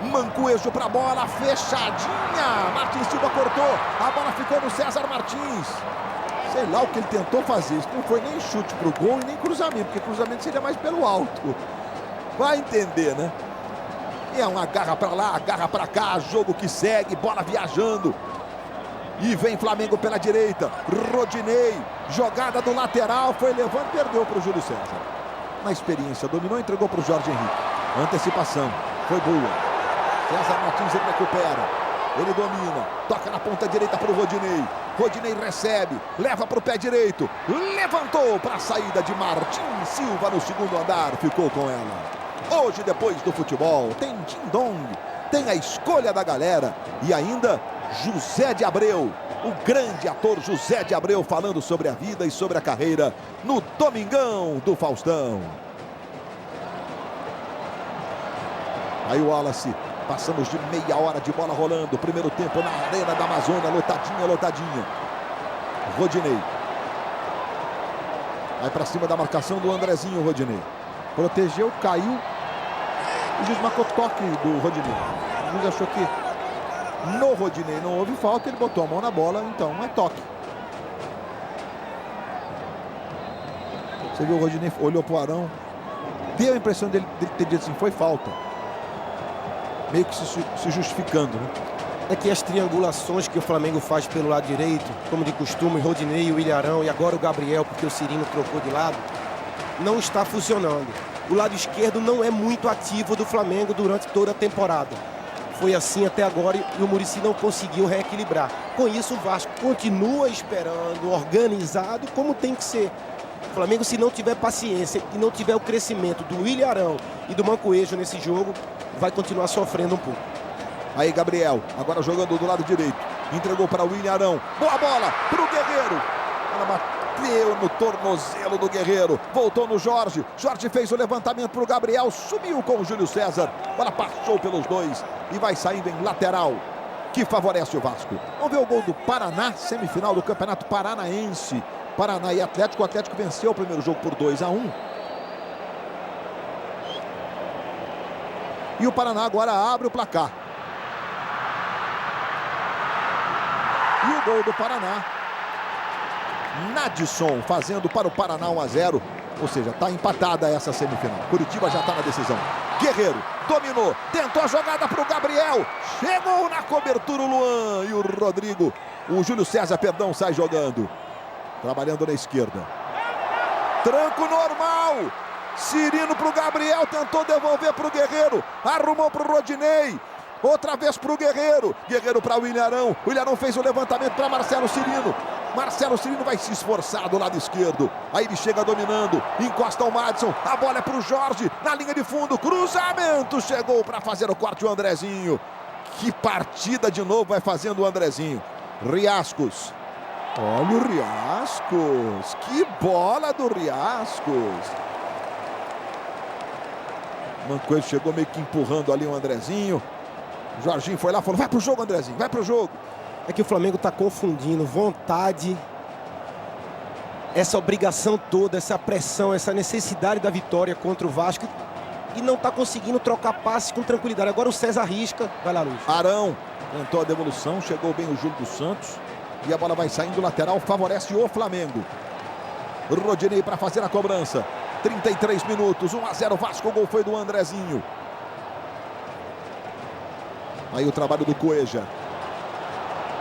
Mancoejo para a bola, fechadinha. Martins Silva cortou. A bola ficou no César Martins. Sei lá o que ele tentou fazer. Isso não foi nem chute para o gol e nem cruzamento, porque cruzamento seria mais pelo alto. Vai entender, né? É uma garra para lá, garra para cá, jogo que segue, bola viajando. E vem Flamengo pela direita. Rodinei, jogada do lateral, foi levando, perdeu para o Júlio César. Na experiência, dominou, entregou para o Jorge Henrique. Antecipação, foi boa. César Martins ele recupera, ele domina, toca na ponta direita para o Rodinei. Rodinei recebe, leva para o pé direito, levantou para a saída de Martins Silva no segundo andar, ficou com ela. Hoje, depois do futebol, tem Ding-Dong, tem a escolha da galera e ainda José de Abreu, o grande ator José de Abreu falando sobre a vida e sobre a carreira no Domingão do Faustão. Aí o Wallace, passamos de meia hora de bola rolando, primeiro tempo na Arena da Amazônia, lotadinha, lotadinha. Rodinei. Vai para cima da marcação do Andrezinho, Rodinei. Protegeu, caiu. O juiz marcou toque do Rodinei. O juiz achou que no Rodinei não houve falta, ele botou a mão na bola, então é toque. Você viu o Rodinei, olhou para o Arão, deu a impressão dele ter dito assim, foi falta. Meio que se justificando, né? É que as triangulações que o Flamengo faz pelo lado direito, como de costume, Rodinei, o Ilharão e agora o Gabriel, porque o Cirino trocou de lado, não está funcionando. O lado esquerdo não é muito ativo do Flamengo durante toda a temporada. Foi assim até agora e o Muricy não conseguiu reequilibrar. Com isso, o Vasco continua esperando, organizado, como tem que ser. O Flamengo, se não tiver paciência e não tiver o crescimento do William Arão e do Mancoejo nesse jogo, vai continuar sofrendo um pouco. Aí Gabriel, agora jogando do lado direito, entregou para o William Arão. Boa bola para o Guerreiro. Ela bateu no tornozelo do Guerreiro. Voltou no Jorge. Jorge fez o levantamento para o Gabriel. Subiu com o Júlio César. Bola passou pelos dois e vai saindo em lateral, que favorece o Vasco. Vamos ver o gol do Paraná, semifinal do Campeonato Paranaense. Paraná e Atlético. O Atlético venceu o primeiro jogo por 2-1. E o Paraná agora abre o placar. E o gol do Paraná. Nadson fazendo para o Paraná 1-0. Ou seja, está empatada essa semifinal. Curitiba já está na decisão. Guerreiro dominou, tentou a jogada para o Gabriel. Chegou na cobertura o Luan e o Rodrigo. O Júlio César, perdão, sai jogando. Trabalhando na esquerda. Tranco normal. Cirino para o Gabriel, tentou devolver para o Guerreiro. Arrumou para o Rodinei. Outra vez para o Guerreiro. Guerreiro para o William Arão. O William Arão fez o levantamento para Marcelo Cirino. Marcelo Cirino vai se esforçar do lado esquerdo. Aí ele chega dominando. Encosta o Madison. A bola é para o Jorge. Na linha de fundo. Cruzamento. Chegou para fazer o corte o Andrezinho. Que partida de novo vai fazendo o Andrezinho. Riascos. Olha o Riascos. Que bola do Riascos. Mancoejo chegou meio que empurrando ali o Andrezinho. O Jorginho foi lá e falou, vai pro jogo, Andrezinho, vai pro jogo. É que o Flamengo está confundindo vontade, essa obrigação toda, essa pressão, essa necessidade da vitória contra o Vasco e não está conseguindo trocar passes com tranquilidade. Agora o César risca, vai lá, Luiz. Arão tentou a devolução, chegou bem o Júlio dos Santos e a bola vai saindo lateral, favorece o Flamengo. Rodinei para fazer a cobrança. 33 minutos, 1-0 Vasco, o gol foi do Andrezinho. Aí o trabalho do Cueja.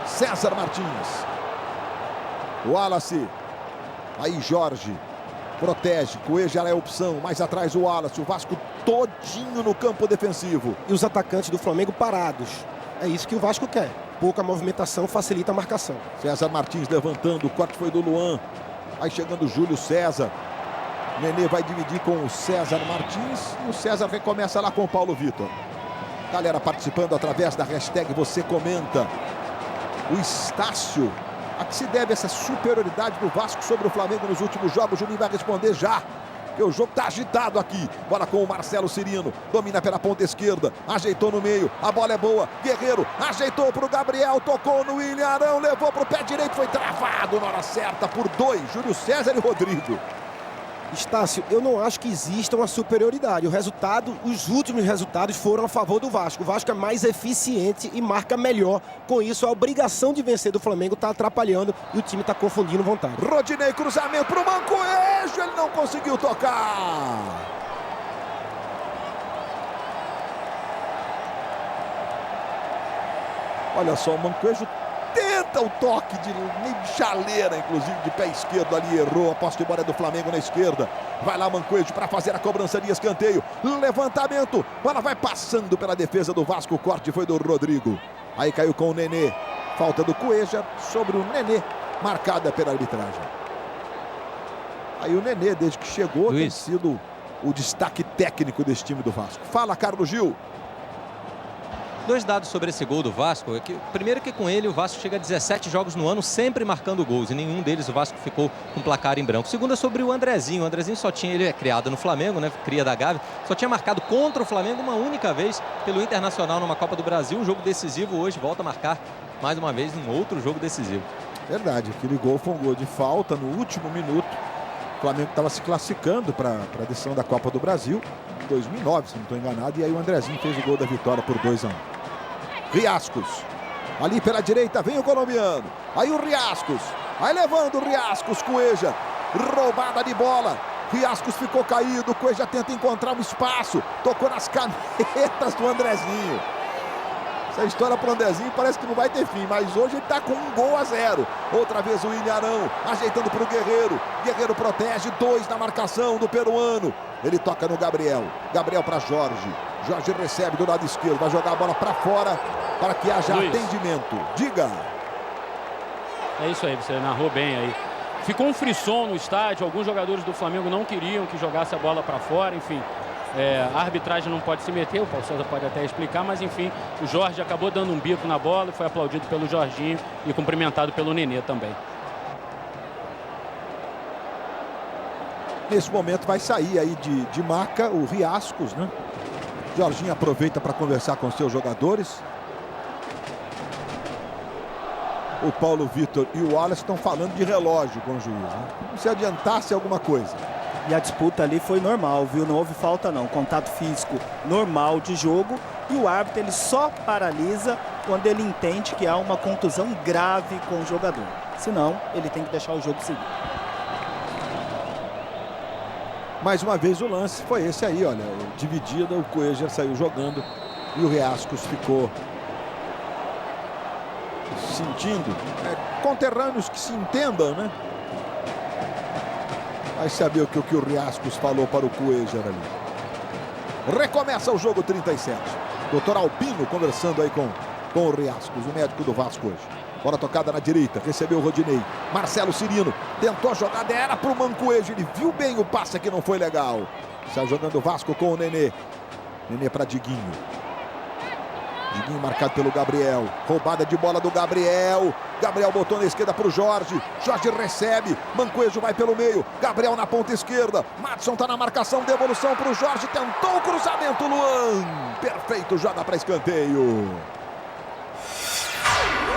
César Martins. Wallace. Aí Jorge. Protege. Cueja é a opção. Mais atrás o Wallace. O Vasco todinho no campo defensivo. E os atacantes do Flamengo parados. É isso que o Vasco quer. Pouca movimentação facilita a marcação. César Martins levantando. O corte foi do Luan. Aí chegando o Júlio César. Nenê vai dividir com o César Martins e o César recomeça lá com o Paulo Vitor. Galera participando através da hashtag Você Comenta. O Estácio, a que se deve essa superioridade do Vasco sobre o Flamengo nos últimos jogos? O Juninho vai responder já, porque o jogo está agitado aqui. Bola com o Marcelo Cirino, domina pela ponta esquerda, ajeitou no meio, a bola é boa, Guerreiro ajeitou para o Gabriel, tocou no William Arão, levou para o pé direito, foi travado na hora certa por dois, Júlio César e Rodrigo. Estácio, eu não acho que exista uma superioridade. Os últimos resultados foram a favor do Vasco. O Vasco é mais eficiente e marca melhor. Com isso, a obrigação de vencer do Flamengo está atrapalhando e o time está confundindo vontade. Rodinei, cruzamento para o Mancoejo, ele não conseguiu tocar. Olha só, o Mancoejo tenta o toque de meio de chaleira, inclusive de pé esquerdo ali, errou. A posse de bola é do Flamengo na esquerda. Vai lá Mancoejo para fazer a cobrança de escanteio. Levantamento, bola vai passando pela defesa do Vasco. O corte foi do Rodrigo. Aí caiu com o Nenê. Falta do Cueja sobre o Nenê, marcada pela arbitragem. Aí o Nenê, desde que chegou, tem sido o destaque técnico desse time do Vasco. Fala, Carlos Gil. Dois dados sobre esse gol do Vasco. Primeiro que com ele o Vasco chega a 17 jogos no ano, sempre marcando gols. E nenhum deles o Vasco ficou com placar em branco. Segundo é sobre o Andrezinho. O Andrezinho só tinha, ele é criado no Flamengo, né? Cria da Gávea. Só tinha marcado contra o Flamengo uma única vez pelo Internacional numa Copa do Brasil. Um jogo decisivo hoje, volta a marcar mais uma vez num outro jogo decisivo. Verdade, aquele gol foi um gol de falta no último minuto. O Flamengo estava se classificando para a decisão da Copa do Brasil em 2009, se não estou enganado. E aí o Andrezinho fez o gol da vitória por 2-1. Riascos, ali pela direita vem o colombiano, aí o Riascos, aí levando o Riascos, Cueja, roubada de bola, Riascos ficou caído, Cueja tenta encontrar um espaço, tocou nas canetas do Andrezinho. Essa história para o Andrezinho parece que não vai ter fim, mas hoje ele está com 1-0. Outra vez o William Arão, ajeitando para o Guerreiro, Guerreiro protege, 2 na marcação do peruano, ele toca no Gabriel, Gabriel para Jorge. Jorge recebe do lado esquerdo, vai jogar a bola para fora para que haja atendimento. Diga. É isso aí, você narrou bem aí. Ficou um frisson no estádio, alguns jogadores do Flamengo não queriam que jogasse a bola para fora, enfim. A arbitragem não pode se meter, o Paulo César pode até explicar, mas enfim, o Jorge acabou dando um bico na bola, foi aplaudido pelo Jorginho e cumprimentado pelo Nenê também. Nesse momento vai sair aí de marca o Riascos, né? Jorginho aproveita para conversar com seus jogadores. O Paulo Vitor e o Wallace estão falando de relógio com o juiz, né? Como se adiantasse alguma coisa. E a disputa ali foi normal, viu? Não houve falta não. Contato físico normal de jogo. E o árbitro ele só paralisa quando ele entende que há uma contusão grave com o jogador. Senão, ele tem que deixar o jogo seguir. Mais uma vez o lance foi esse aí, olha, dividida, o Cueja saiu jogando e o Riascos ficou sentindo. Conterrâneos que se entendam, né? Vai saber o que o Riascos falou para o Cueja ali. Recomeça o jogo 37. Doutor Albino conversando aí com o Riascos, o médico do Vasco hoje. Bola tocada na direita, recebeu o Rodinei. Marcelo Cirino tentou a jogada, era para o Mancoejo. Ele viu bem o passe que não foi legal. Está jogando o Vasco com o Nenê. Nenê para Diguinho. Diguinho marcado pelo Gabriel. Roubada de bola do Gabriel. Gabriel botou na esquerda para o Jorge. Jorge recebe. Mancoejo vai pelo meio. Gabriel na ponta esquerda. Madison está na marcação. Devolução para o Jorge. Tentou o cruzamento. Luan. Perfeito. Joga para escanteio.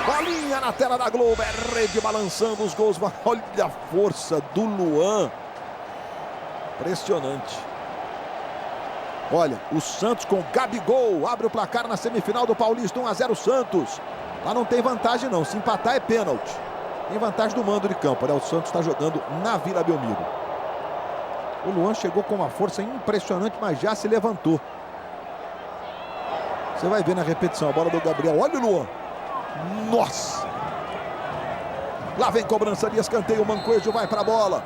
Bolinha na tela da Globo. É rede balançando os gols. Olha a força do Luan. Impressionante. Olha, o Santos com Gabigol abre o placar na semifinal do Paulista, 1-0 Santos. Lá não tem vantagem não, se empatar é pênalti. Tem vantagem do mando de campo, né? O Santos está jogando na Vila Belmiro. O Luan chegou com uma força impressionante, mas já se levantou. Você vai ver na repetição a bola do Gabriel. Olha o Luan. Nossa! Lá vem cobrança de escanteio, o Mancoejo vai para a bola.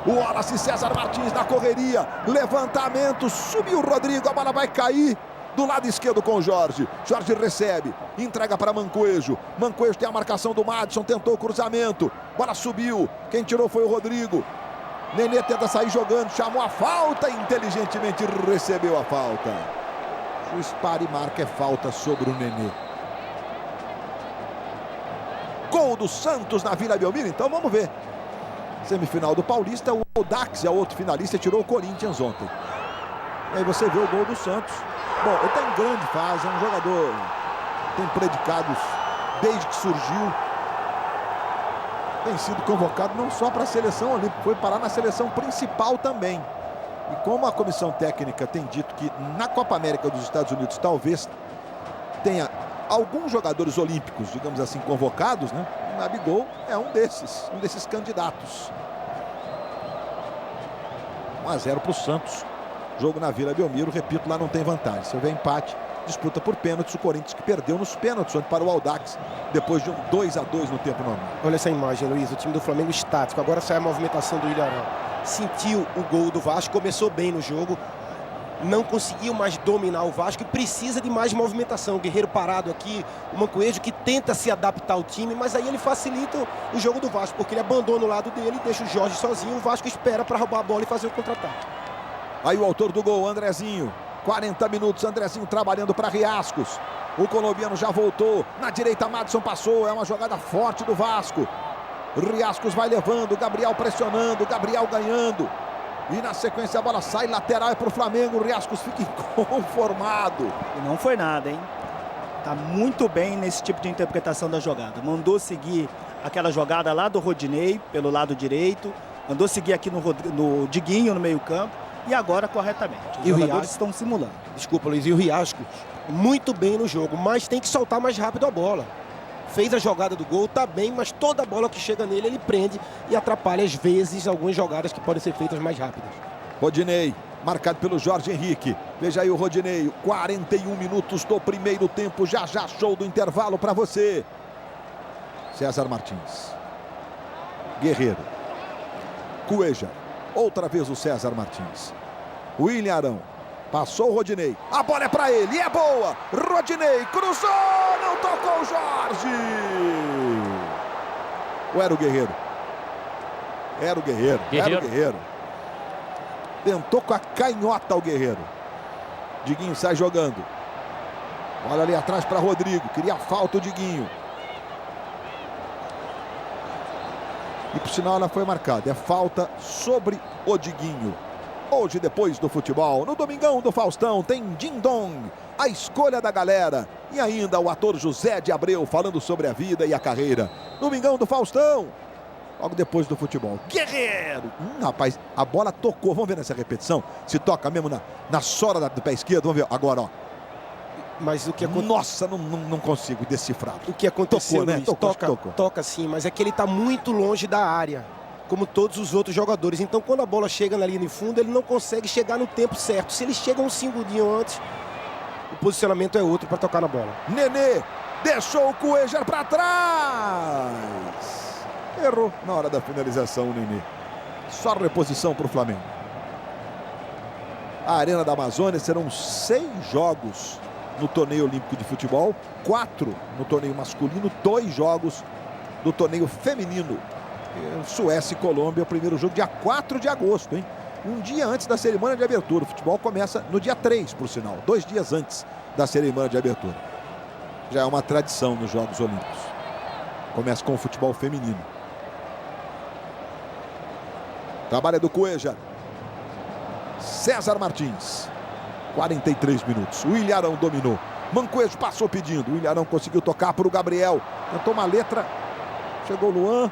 O Wallace César Martins na correria. Levantamento, subiu o Rodrigo, a bola vai cair do lado esquerdo com o Jorge. Jorge recebe, entrega para Mancoejo. Mancoejo tem a marcação do Madison, tentou o cruzamento. Bola subiu, quem tirou foi o Rodrigo. Nenê tenta sair jogando, chamou a falta, inteligentemente recebeu a falta. O juiz para e marca, é falta sobre o Nenê. Gol do Santos na Vila Belmiro, então vamos ver. Semifinal do Paulista, o Audax é o outro finalista, tirou o Corinthians ontem. E aí você vê o gol do Santos. Bom, ele está em grande fase, é um jogador, tem predicados desde que surgiu. Tem sido convocado não só para a seleção olímpica, foi parar na seleção principal também. E como a comissão técnica tem dito que na Copa América dos Estados Unidos talvez tenha alguns jogadores olímpicos, digamos assim, convocados, né? O Gabigol é um desses candidatos. 1-0 para o Santos. Jogo na Vila Belmiro, repito, lá não tem vantagem. Se houver empate, disputa por pênaltis. O Corinthians que perdeu nos pênaltis ontem para o Audax, depois de um 2-2 no tempo normal. Olha essa imagem, Luiz, o time do Flamengo estático. Agora sai a movimentação do Ilharão. Sentiu o gol do Vasco, começou bem no jogo. Não conseguiu mais dominar o Vasco e precisa de mais movimentação. O Guerreiro parado aqui, o Mancoejo que tenta se adaptar ao time, mas aí ele facilita o jogo do Vasco, porque ele abandona o lado dele, deixa o Jorge sozinho, o Vasco espera para roubar a bola e fazer o contra-ataque. Aí o autor do gol, Andrezinho. 40 minutos, Andrezinho trabalhando para Riascos. O colombiano já voltou. Na direita, Madison passou. É uma jogada forte do Vasco. Riascos vai levando, Gabriel pressionando, Gabriel ganhando. E na sequência a bola sai lateral, é para o Flamengo. O Riascos fica inconformado. E não foi nada, hein? Tá muito bem nesse tipo de interpretação da jogada. Mandou seguir aquela jogada lá do Rodinei, pelo lado direito. Mandou seguir aqui no Diguinho, no meio campo. E agora corretamente. Os jogadores estão simulando. Desculpa, Luiz. E o Riascos muito bem no jogo, mas tem que soltar mais rápido a bola. Fez a jogada do gol, tá bem, mas toda bola que chega nele, ele prende e atrapalha, às vezes, algumas jogadas que podem ser feitas mais rápidas. Rodinei, marcado pelo Jorge Henrique. Veja aí o Rodinei, 41 minutos do primeiro tempo. Já show do intervalo para você. César Martins. Guerreiro. Cueja. Outra vez o César Martins. William Arão. Passou o Rodinei. A bola é para ele. E é boa. Rodinei cruzou. Não tocou o Jorge. Ou era o Guerreiro? Era o Guerreiro. Era o Guerreiro. Tentou com a canhota o Guerreiro. Diguinho sai jogando. Bola ali atrás para Rodrigo. Queria falta o Diguinho. E por sinal ela foi marcada. É falta sobre o Diguinho. Hoje, depois do futebol, no Domingão do Faustão, tem Din Dong, a escolha da galera. E ainda o ator José de Abreu falando sobre a vida e a carreira. Domingão do Faustão, logo depois do futebol. Guerreiro! Rapaz, a bola tocou. Vamos ver nessa repetição. Se toca mesmo na sola do pé esquerdo. Vamos ver agora, ó. Mas o que aconteceu... Nossa, não consigo decifrar. O que aconteceu, tocou, né? Luiz, toca sim, mas é que ele está muito longe da área, como todos os outros jogadores. Então, quando a bola chega na linha de fundo, ele não consegue chegar no tempo certo. Se ele chega um segundinho antes, o posicionamento é outro para tocar na bola. Nenê deixou o Cuejar para trás. Errou na hora da finalização o Nenê. Só reposição para o Flamengo. A Arena da Amazônia serão 6 jogos no torneio olímpico de futebol, 4 no torneio masculino, 2 jogos do torneio feminino. Suécia e Colômbia, o primeiro jogo dia 4 de agosto, hein? Um dia antes da cerimônia de abertura. O futebol começa no dia 3, por sinal, 2 dias antes da cerimônia de abertura. Já é uma tradição nos Jogos Olímpicos. Começa com o futebol feminino. Trabalho do Cuejar. César Martins. 43 minutos. O Ilharão dominou. Mancoejo passou pedindo. O Ilharão conseguiu tocar para o Gabriel. Tentou uma letra. Chegou o Luan.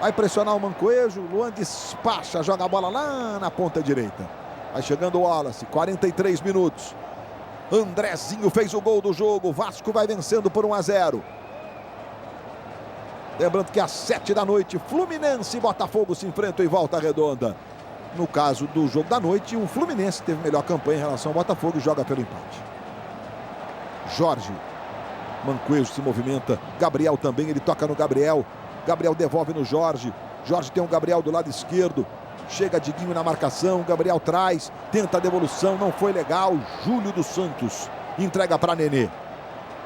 Vai pressionar o Mancoejo. Luan despacha. Joga a bola lá na ponta direita. Vai chegando o Wallace. 43 minutos. Andrezinho fez o gol do jogo. O Vasco vai vencendo por 1-0. Lembrando que às 7 da noite, Fluminense e Botafogo se enfrentam em Volta Redonda. No caso do jogo da noite, o Fluminense teve melhor campanha em relação ao Botafogo e joga pelo empate. Jorge. Mancoejo se movimenta. Gabriel também, ele toca no Gabriel. Gabriel devolve no Jorge. Jorge tem o Gabriel do lado esquerdo. Chega Diguinho na marcação. Gabriel traz. Tenta a devolução. Não foi legal. Júlio dos Santos entrega para Nenê.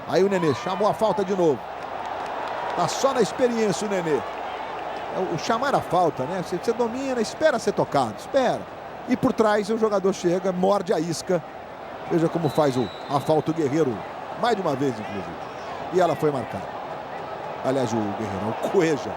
Aí o Nenê chamou a falta de novo. Tá só na experiência o Nenê. o chamar a falta, né? Você domina, espera ser tocado, espera. E por trás o jogador chega, morde a isca. Veja como faz a falta o Guerreiro, mais de uma vez, inclusive. E ela foi marcada. Aliás, o Guerreiro, o Cueja.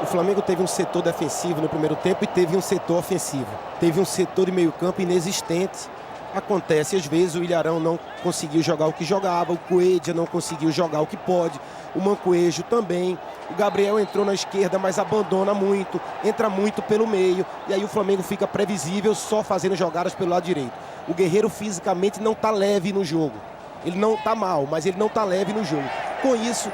O Flamengo teve um setor defensivo no primeiro tempo e teve um setor ofensivo. Teve um setor de meio campo inexistente. Acontece, às vezes, o Ilharão não conseguiu jogar o que jogava, o Cueja não conseguiu jogar o que pode, o Mancoejo também. O Gabriel entrou na esquerda, mas abandona muito, entra muito pelo meio, e aí o Flamengo fica previsível só fazendo jogadas pelo lado direito. O Guerreiro fisicamente não está leve no jogo. Ele não está mal, mas ele não está leve no jogo. Com isso,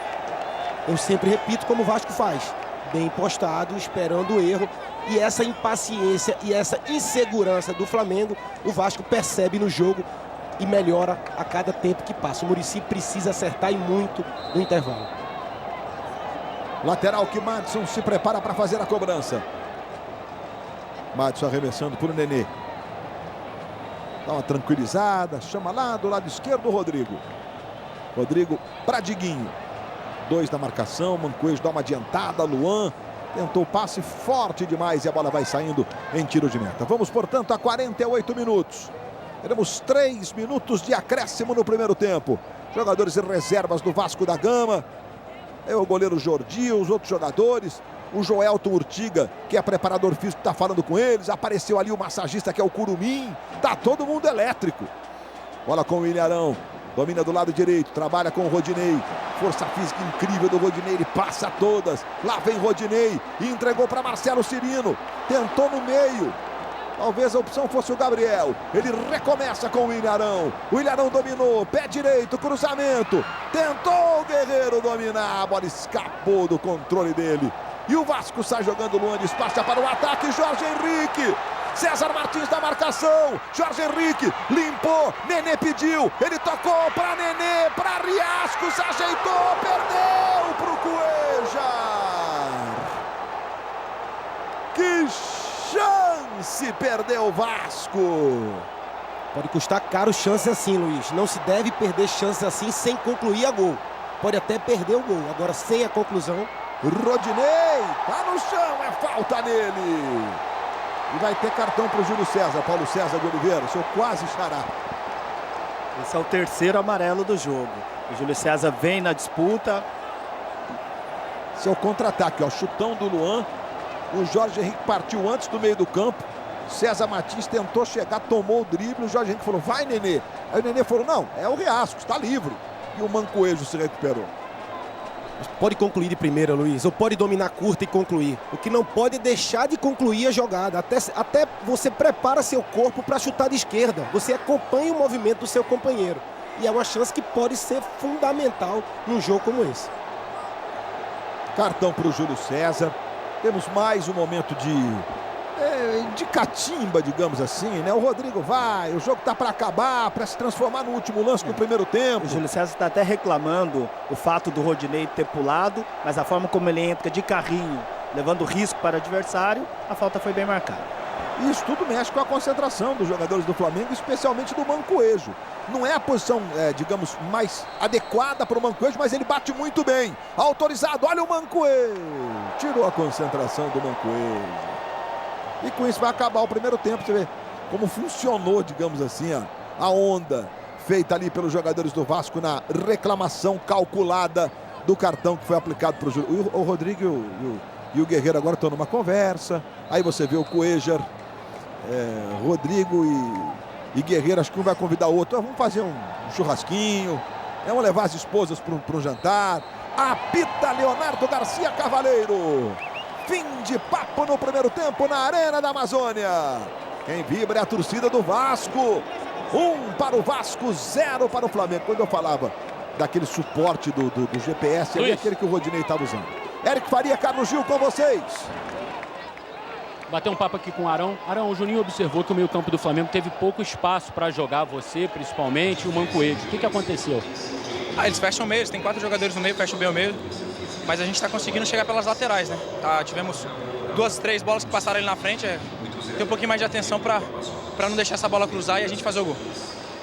eu sempre repito como o Vasco faz. Bem postado, esperando o erro. E essa impaciência e essa insegurança do Flamengo, o Vasco percebe no jogo e melhora a cada tempo que passa. O Muricy precisa acertar e muito no intervalo. Lateral que Madison se prepara para fazer a cobrança. Madison arremessando para o Nenê. Dá uma tranquilizada, chama lá do lado esquerdo o Rodrigo. Rodrigo para Diguinho. 2 na marcação, Mancoejo dá uma adiantada, Luan tentou o passe forte demais e a bola vai saindo em tiro de meta. Vamos, portanto, a 48 minutos. Teremos 3 minutos de acréscimo no primeiro tempo. Jogadores e reservas do Vasco da Gama. É o goleiro Jordi, os outros jogadores. O Joelton Urtiga, que é preparador físico, está falando com eles. Apareceu ali o massagista, que é o Curumim. Tá todo mundo elétrico. Bola com o Ilharão. Domina do lado direito, trabalha com o Rodinei. Força física incrível do Rodinei, ele passa todas. Lá vem Rodinei e entregou para Marcelo Cirino. Tentou no meio. Talvez a opção fosse o Gabriel. Ele recomeça com o Ilharão. O Ilharão dominou, pé direito, cruzamento. Tentou o Guerreiro dominar. A bola escapou do controle dele. E o Vasco sai jogando, Luan despacha para o ataque. Jorge Henrique. César Martins da marcação. Jorge Henrique limpou. Nenê pediu. Ele tocou para Nenê. Para Riasco. Se ajeitou. Perdeu para o Cuejar. Que chance perdeu o Vasco. Pode custar caro chance assim, Luiz. Não se deve perder chance assim sem concluir a gol. Pode até perder o gol. Agora, sem a conclusão. Rodinei. Tá no chão. É falta nele. E vai ter cartão para o Júlio César, Paulo César de Oliveira, seu quase xará. Esse é o terceiro amarelo do jogo. O Júlio César vem na disputa. Seu contra-ataque, ó, chutão do Luan. O Jorge Henrique partiu antes do meio do campo. César Martins tentou chegar, tomou o drible. O Jorge Henrique falou, vai Nenê. Aí o Nenê falou, não, é o Riasco, está livre. E o Mancoejo se recuperou. Pode concluir de primeira, Luiz, ou pode dominar curta e concluir. O que não pode é deixar de concluir a jogada. Até você prepara seu corpo para chutar de esquerda. Você acompanha o movimento do seu companheiro. E é uma chance que pode ser fundamental num jogo como esse. Cartão para o Júlio César. Temos mais um momento de catimba, digamos assim, né? O Rodrigo vai, o jogo tá para acabar, para se transformar no último lance do primeiro tempo. O Júlio César está até reclamando o fato do Rodinei ter pulado, mas a forma como ele entra de carrinho, levando risco para o adversário, a falta foi bem marcada. Isso tudo mexe com a concentração dos jogadores do Flamengo, especialmente do Mancoejo. Não é a posição, digamos, mais adequada para o Mancoejo, mas ele bate muito bem. Autorizado, olha o Mancoejo. Tirou a concentração do Mancoejo. E com isso vai acabar o primeiro tempo. Você vê como funcionou, digamos assim, a onda feita ali pelos jogadores do Vasco na reclamação calculada do cartão que foi aplicado para o Júlio. O Rodrigo e o Guerreiro agora estão numa conversa. Aí você vê o Cuejar, Rodrigo e Guerreiro, acho que um vai convidar o outro. Vamos fazer um churrasquinho, vamos levar as esposas para um jantar. Apita Leonardo Garcia Cavaleiro. Fim de papo no primeiro tempo na Arena da Amazônia. Quem vibra é a torcida do Vasco. 1 para o Vasco, 0 para o Flamengo. Quando eu falava daquele suporte do GPS, ali, aquele que o Rodinei estava usando. Eric Faria, Carlos Gil com vocês. Bater um papo aqui com o Arão. Arão, o Juninho observou que o meio-campo do Flamengo teve pouco espaço para jogar, você principalmente, e o Mancoejo. O que aconteceu? Eles fecham o meio, tem 4 jogadores no meio, fecham bem o meio. Mas a gente está conseguindo chegar pelas laterais, né? Tivemos 2, 3 bolas que passaram ali na frente. Ter um pouquinho mais de atenção para não deixar essa bola cruzar e a gente fazer o gol.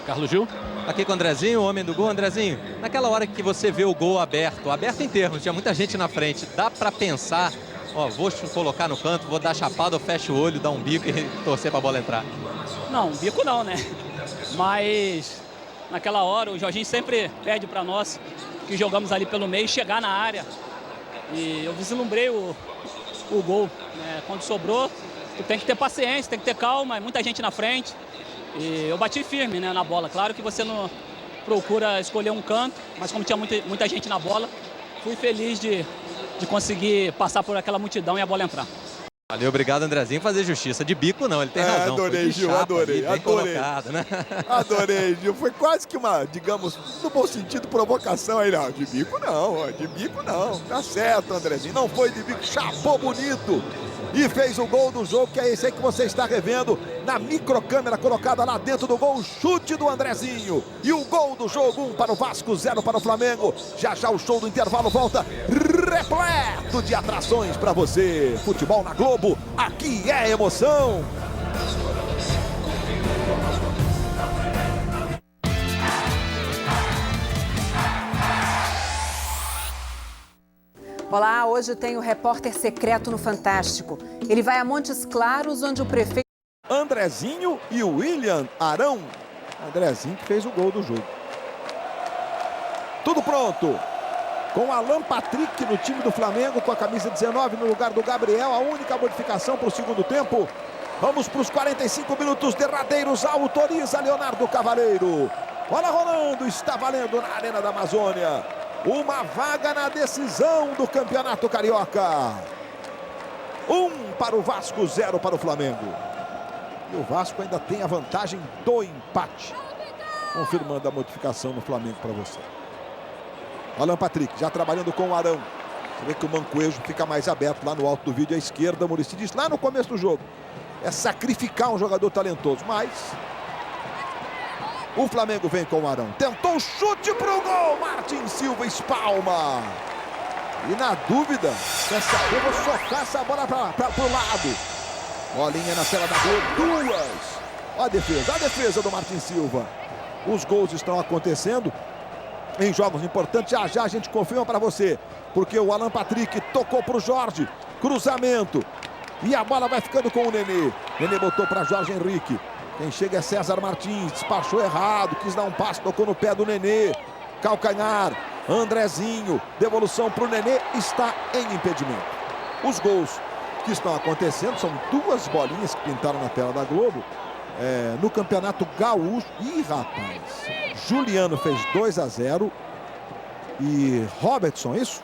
Carlos Gil? Aqui com o Andrezinho, o homem do gol. Andrezinho, naquela hora que você vê o gol aberto em termos, tinha muita gente na frente, dá para pensar, ó, vou colocar no canto, vou dar chapada, eu fecho o olho, dar um bico e torcer para a bola entrar? Não, bico não, né? Mas naquela hora o Jorginho sempre pede para nós que jogamos ali pelo meio chegar na área. E eu vislumbrei o gol, né? Quando sobrou, tu tem que ter paciência, tem que ter calma, muita gente na frente. E eu bati firme, né, na bola. Claro que você não procura escolher um canto, mas como tinha muita gente na bola, fui feliz de conseguir passar por aquela multidão e a bola entrar. Valeu, obrigado, Andrezinho. Fazer justiça. De bico não, ele tem razão. Adorei, Gil, adorei. Colocado, né? Adorei, Gil. Foi quase que uma, digamos, no bom sentido, provocação aí. Não, de bico não, de bico não. Tá certo, Andrezinho. Não foi de bico, chapou bonito. E fez o gol do jogo, que é esse aí que você está revendo na microcâmera colocada lá dentro do gol. O chute do Andrezinho. E o gol do jogo, 1 para o Vasco, 0 para o Flamengo. Já já o show do intervalo volta repleto de atrações para você. Futebol na Globo, aqui é emoção. Olá, hoje tem o repórter secreto no Fantástico. Ele vai a Montes Claros, onde o prefeito... Andrezinho e o William Arão. Andrezinho que fez o gol do jogo. Tudo pronto. Com Alan Patrick no time do Flamengo, com a camisa 19 no lugar do Gabriel. A única modificação para o segundo tempo. Vamos para os 45 minutos derradeiros. Autoriza Leonardo Cavaleiro. Bola rolando, está valendo na Arena da Amazônia. Uma vaga na decisão do Campeonato Carioca. 1 para o Vasco, 0 para o Flamengo. E o Vasco ainda tem a vantagem do empate. Confirmando a modificação no Flamengo para você. Alan Patrick já trabalhando com o Arão. Você vê que o Mancoejo fica mais aberto lá no alto do vídeo à esquerda. Muricy disse lá no começo do jogo. É sacrificar um jogador talentoso, mas... o Flamengo vem com o Arão. Tentou o chute pro gol. Martin Silva espalma. E na dúvida, eu vou socar essa bola pro lado. Bolinha na tela da Globo. 2. Olha a defesa do Martin Silva. Os gols estão acontecendo em jogos importantes. Já já a gente confirma para você. Porque o Alan Patrick tocou pro Jorge. Cruzamento. E a bola vai ficando com o Nenê. Nenê botou para Jorge Henrique. Quem chega é César Martins, despachou errado, quis dar um passo, tocou no pé do Nenê. Calcanhar, Andrezinho, devolução para o Nenê, está em impedimento. Os gols que estão acontecendo são 2 bolinhas que pintaram na tela da Globo no Campeonato Gaúcho. Ih, rapaz, Juliano fez 2-0 e Robertson, isso?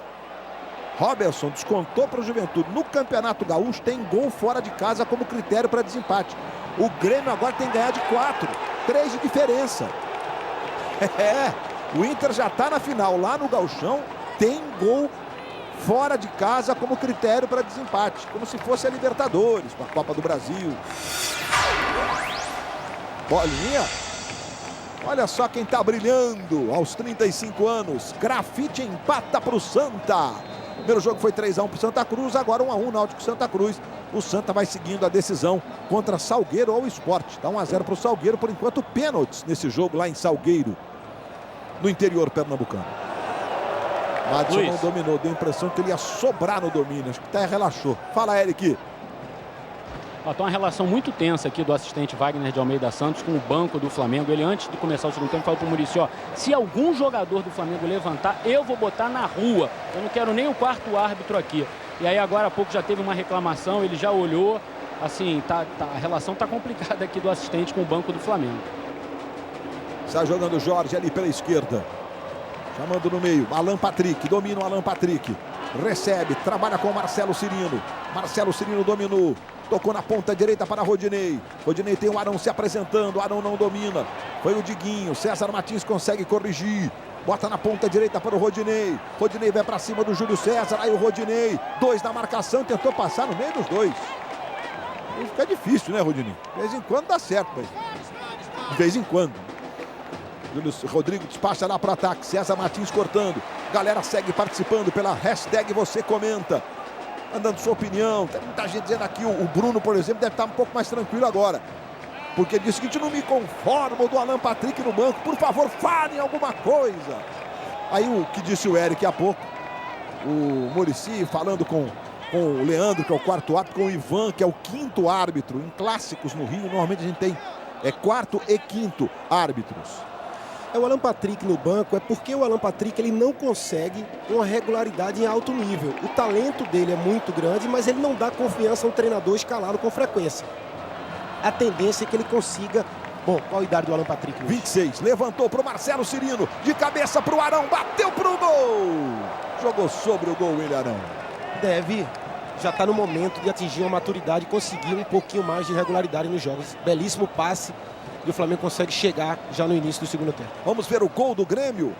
Robertson descontou para o Juventude. No Campeonato Gaúcho tem gol fora de casa como critério para desempate. O Grêmio agora tem que ganhar de 4. 3 de diferença. O Inter já está na final. Lá no Gauchão tem gol fora de casa como critério para desempate. Como se fosse a Libertadores, com a Copa do Brasil. Bolinha. Olha só quem está brilhando aos 35 anos. Grafite empata para o Santa. O primeiro jogo foi 3-1 para o Santa Cruz, agora 1-1 Náutico Santa Cruz. O Santa vai seguindo a decisão contra Salgueiro ou Sport. Dá 1-0 para o Salgueiro, por enquanto pênaltis nesse jogo lá em Salgueiro, no interior pernambucano. Madison não dominou, deu a impressão que ele ia sobrar no domínio, acho que até relaxou. Fala, Eric. Tem uma relação muito tensa aqui do assistente Wagner de Almeida Santos com o banco do Flamengo. Ele, antes de começar o segundo tempo, falou para o Muricy, se algum jogador do Flamengo levantar, eu vou botar na rua. Eu não quero nem o quarto árbitro aqui. E aí agora há pouco já teve uma reclamação, ele já olhou. Assim, a relação tá complicada aqui do assistente com o banco do Flamengo. Está jogando o Jorge ali pela esquerda. Chamando no meio, Alan Patrick, domina o Alan Patrick. Recebe, trabalha com o Marcelo Cirino. Marcelo Cirino dominou. Tocou na ponta direita para Rodinei. Rodinei tem o Arão se apresentando. O Arão não domina. Foi o Diguinho. César Martins consegue corrigir. Bota na ponta direita para o Rodinei. Rodinei vai para cima do Júlio César. Aí o Rodinei. 2 na marcação. Tentou passar no meio dos 2. Fica difícil, né, Rodinei? De vez em quando dá certo, mas... de vez em quando. Rodrigo despacha lá para o ataque. César Martins cortando. Galera segue participando pela hashtag Você Comenta. Mandando sua opinião. Tem muita gente dizendo aqui. O Bruno, por exemplo, deve estar um pouco mais tranquilo agora. porque disse o seguinte: não me conformo do Alan Patrick no banco, por favor, falem alguma coisa. Aí o que disse o Eric há pouco, o Muricy falando com o Leandro, que é o quarto árbitro, com o Ivan, que é o quinto árbitro. Em clássicos no Rio, normalmente a gente tem quarto e quinto árbitros. O Alan Patrick no banco é porque o Alan Patrick ele não consegue uma regularidade em alto nível. O talento dele é muito grande, mas ele não dá confiança a um treinador escalado com frequência. A tendência é que ele consiga... Bom, qual a idade do Alan Patrick? 26, levantou para o Marcelo Cirino, de cabeça para o Arão, bateu para o gol! Jogou sobre o gol, William Arão. Já está no momento de atingir uma maturidade e conseguir um pouquinho mais de regularidade nos jogos. Belíssimo passe e o Flamengo consegue chegar já no início do segundo tempo. Vamos ver o gol do Grêmio.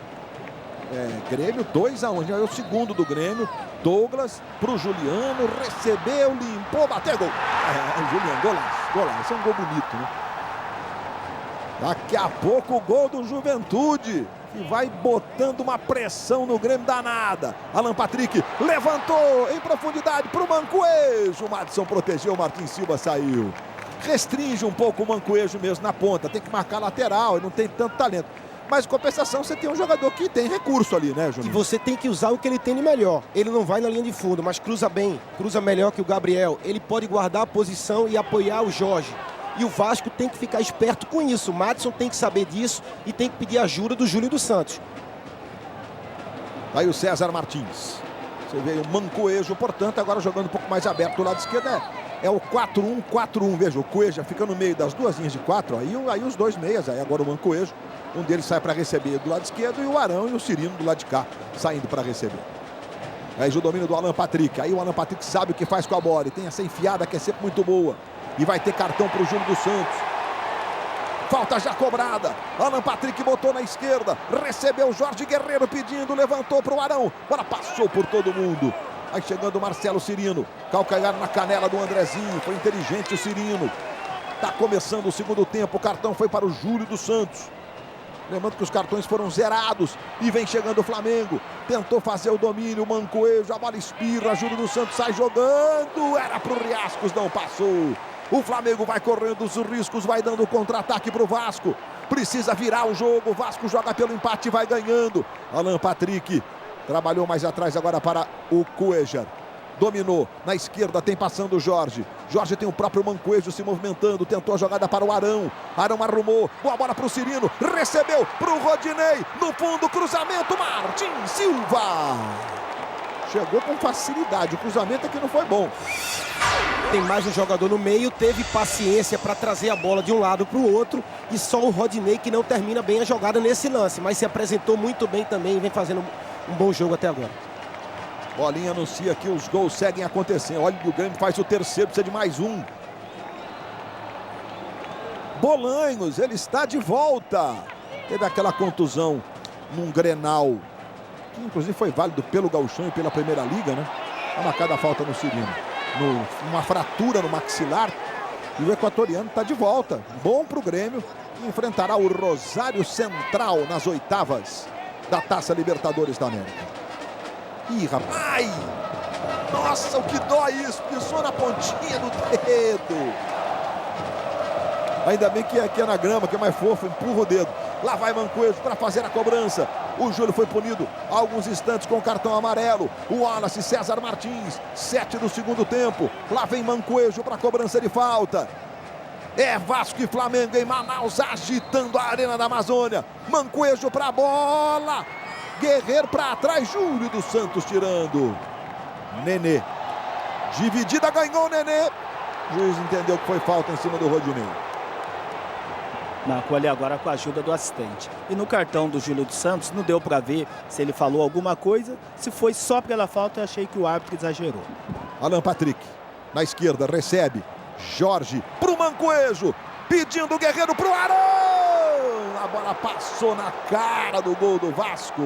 Grêmio 2-1, já é o segundo do Grêmio. Douglas para o Juliano, recebeu, limpou, bateu, gol. Juliano, golaço, esse é um gol bonito, né? Daqui a pouco o gol do Juventude, que vai botando uma pressão no Grêmio danada. Alan Patrick levantou em profundidade para o Mancoejo. O Madison protegeu, o Martins Silva saiu. Restringe um pouco o Mancoejo mesmo na ponta. Tem que marcar lateral, ele não tem tanto talento. Mas em compensação você tem um jogador que tem recurso ali, né, Júnior? E você tem que usar o que ele tem de melhor. Ele não vai na linha de fundo, mas cruza bem. Cruza melhor que o Gabriel. Ele pode guardar a posição e apoiar o Jorge. E o Vasco tem que ficar esperto com isso. O Madison tem que saber disso e tem que pedir ajuda do Júlio dos Santos. Aí o César Martins. Você vê o Mancoejo, portanto, agora jogando um pouco mais aberto do lado esquerdo. É o 4-1-4-1. Veja, o Cueja fica no meio das duas linhas de quatro. Aí os dois meias. Aí agora o Mancoejo. Um deles sai para receber do lado esquerdo e o Arão e o Cirino do lado de cá, saindo para receber. Aí o domínio do Alan Patrick. Aí o Alan Patrick sabe o que faz com a bola. E tem essa enfiada que é sempre muito boa. E vai ter cartão para o Júlio dos Santos. Falta já cobrada. Alan Patrick botou na esquerda. Recebeu o Jorge Guerreiro pedindo. Levantou para o Arão. Agora passou por todo mundo. Aí chegando o Marcelo Cirino. Calcanhar na canela do Andrezinho. Foi inteligente o Cirino. Está começando o segundo tempo. O cartão foi para o Júlio dos Santos. Lembrando que os cartões foram zerados. E vem chegando o Flamengo. Tentou fazer o domínio. Mancoejo. A bola espirra. Júlio dos Santos sai jogando. Era para o Riascos. Não passou. O Flamengo vai correndo os riscos, vai dando contra-ataque para o Vasco. Precisa virar o jogo, o Vasco joga pelo empate e vai ganhando. Alan Patrick trabalhou mais atrás agora para o Cuejar. Dominou, na esquerda tem passando o Jorge. Jorge tem o próprio Mancoejo se movimentando, tentou a jogada para o Arão. Arão arrumou, boa bola para o Cirino, recebeu para o Rodinei. No fundo, cruzamento, Martins Silva. Chegou com facilidade, o cruzamento aqui não foi bom. Tem mais um jogador no meio, teve paciência para trazer a bola de um lado para o outro. E só o Rodinei que não termina bem a jogada nesse lance. Mas se apresentou muito bem também e vem fazendo um bom jogo até agora. Bolinha anuncia que os gols seguem acontecendo. Olha que o Grêmio faz o terceiro, precisa de mais um. Bolanhos, ele está de volta. Teve aquela contusão num Grenal, que inclusive foi válido pelo Gauchão e pela Primeira Liga, né? A marcada falta no Cirino. Uma fratura no maxilar. E o equatoriano está de volta. Bom para o Grêmio. Enfrentará o Rosário Central nas oitavas da Taça Libertadores da América. Ih, rapaz! Nossa, o que dói isso! Pisou na pontinha do dedo. Ainda bem que aqui é na grama, que é mais fofo, empurra o dedo. Lá vai Mancoejo para fazer a cobrança. O Júlio foi punido há alguns instantes com cartão amarelo. O Wallace, César Martins, 7 do segundo tempo. Lá vem Mancoejo para a cobrança de falta. É Vasco e Flamengo em Manaus, agitando a Arena da Amazônia. Mancoejo para a bola. Guerreiro para trás, Júlio dos Santos tirando. Nenê. Dividida, ganhou o Nenê. O juiz entendeu que foi falta em cima do Rodinei. Marcou ali agora com a ajuda do assistente. E no cartão do Júlio dos Santos não deu para ver se ele falou alguma coisa. Se foi só pela falta, eu achei que o árbitro exagerou. Alan Patrick na esquerda recebe. Jorge para o Mancoejo. Pedindo o Guerreiro para o Arão. A bola passou na cara do gol do Vasco.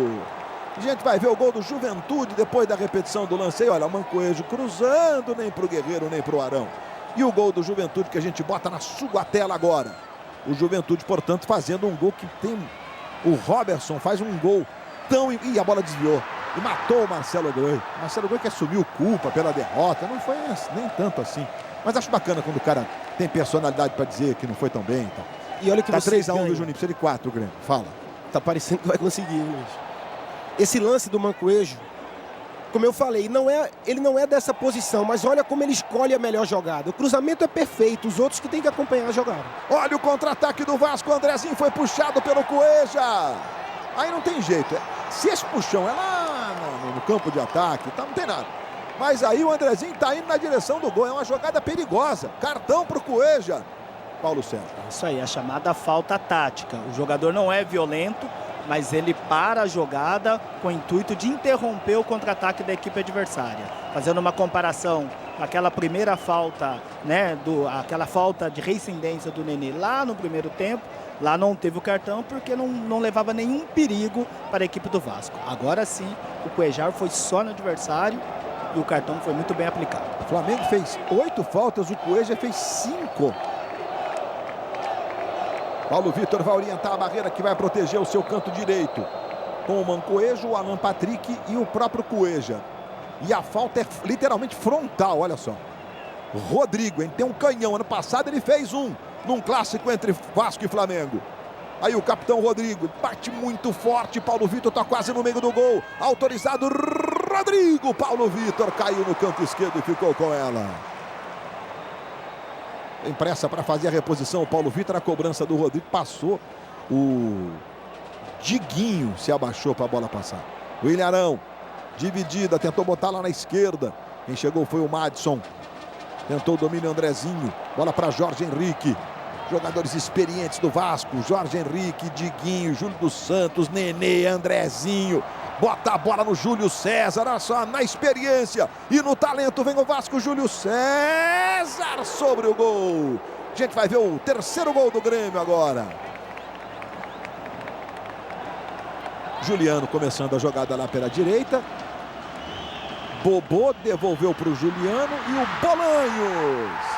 A gente vai ver o gol do Juventude depois da repetição do lance. Olha, o Mancoejo cruzando, nem para o Guerreiro, nem para o Arão. E o gol do Juventude que a gente bota na sua tela agora. O Juventude, portanto, fazendo um gol que tem... O Robertson faz um gol tão... Ih, a bola desviou. e matou o Marcelo Groi. Marcelo Groi que assumiu culpa pela derrota, não foi nem tanto assim. Mas acho bacana quando o cara tem personalidade para dizer que não foi tão bem. Então. E olha que tá você 3-1, viu, Juninho? Precisa de 4, Grêmio. Fala. Tá parecendo que vai conseguir, Luiz. Esse lance do Mancoejo, como eu falei, ele não é dessa posição, mas olha como ele escolhe a melhor jogada. O cruzamento é perfeito, os outros que tem que acompanhar a jogada. Olha o contra-ataque do Vasco, o Andrezinho foi puxado pelo Cueja. Aí não tem jeito. Se esse puxão é lá no campo de ataque, tá, não tem nada. Mas aí o Andrezinho tá indo na direção do gol. É uma jogada perigosa. Cartão pro Cueja. Paulo Sérgio. Isso aí, a chamada falta tática. O jogador não é violento, mas ele para a jogada com o intuito de interromper o contra-ataque da equipe adversária. Fazendo uma comparação com aquela primeira falta, né, aquela falta de reincidência do Nenê lá no primeiro tempo. Lá não teve o cartão porque não levava nenhum perigo para a equipe do Vasco. Agora sim, o Cuejar foi só no adversário e o cartão foi muito bem aplicado. O Flamengo fez 8 faltas, o Cuejar fez 5. Paulo Vitor vai orientar a barreira que vai proteger o seu canto direito. Com o Mancoejo, o Alan Patrick e o próprio Cuejar. E a falta é literalmente frontal, olha só. Rodrigo, ele tem um canhão. Ano passado ele fez um num clássico entre Vasco e Flamengo. Aí o capitão Rodrigo bate muito forte. Paulo Vitor está quase no meio do gol. Autorizado Rodrigo. Paulo Vitor caiu no canto esquerdo e ficou com ela. Tem pressa para fazer a reposição. O Paulo Vitor, a cobrança do Rodrigo passou. O Diguinho se abaixou para a bola passar. O Ilharão, dividida, tentou botar lá na esquerda. Quem chegou foi o Madison. Tentou o domínio Andrezinho. Bola para Jorge Henrique. Jogadores experientes do Vasco. Jorge Henrique, Diguinho, Júlio dos Santos, Nenê, Andrezinho. Bota a bola no Júlio César. Olha só, na experiência e no talento vem o Vasco. Júlio César sobre o gol. A gente vai ver o terceiro gol do Grêmio agora. Juliano começando a jogada lá pela direita. Bobô devolveu para o Juliano e o Bolanhos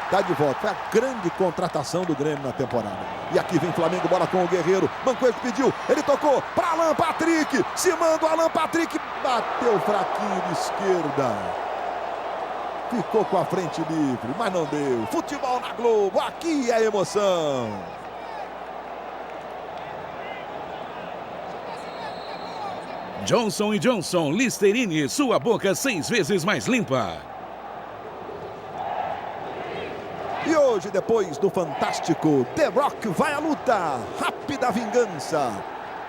está de volta. Foi a grande contratação do Grêmio na temporada. E aqui vem Flamengo, bola com o Guerreiro. Mancoejo pediu, ele tocou para Alan Patrick. Se manda o Alan Patrick, bateu fraquinho de esquerda. Ficou com a frente livre, mas não deu. Futebol na Globo, aqui é emoção. Johnson & Johnson, Listerine, sua boca 6 vezes mais limpa. E hoje, depois do fantástico, The Rock vai à luta. Rápida vingança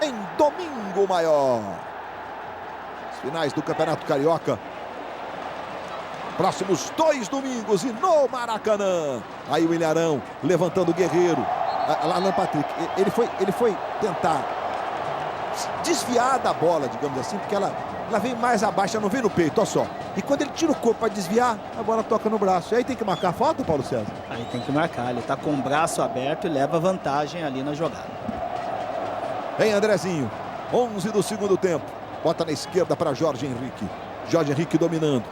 em Domingo Maior. As finais do Campeonato Carioca. Próximos 2 domingos e no Maracanã. Aí o Ilharão levantando o Guerreiro. Alan Patrick, ele foi tentar desviar da bola, digamos assim, porque ela veio mais abaixo, ela não veio no peito, olha só. E quando ele tira o corpo para desviar, a bola toca no braço. E aí tem que marcar a falta, Paulo César? Aí tem que marcar, ele está com o braço aberto e leva vantagem ali na jogada. Vem Andrezinho, 11 do segundo tempo. Bota na esquerda para Jorge Henrique. Jorge Henrique dominando.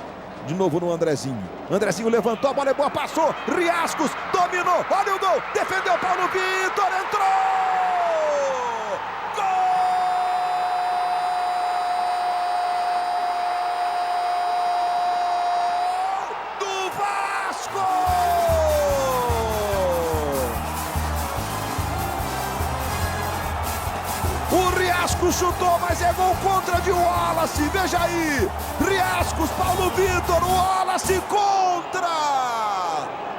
De novo no Andrezinho. Andrezinho levantou, a bola é boa, passou. Riascos, dominou, olha o gol. Defendeu Paulo Vitor, entrou! Chutou, mas é gol contra de Wallace. Veja aí, Riascos, Paulo Vitor, Wallace contra.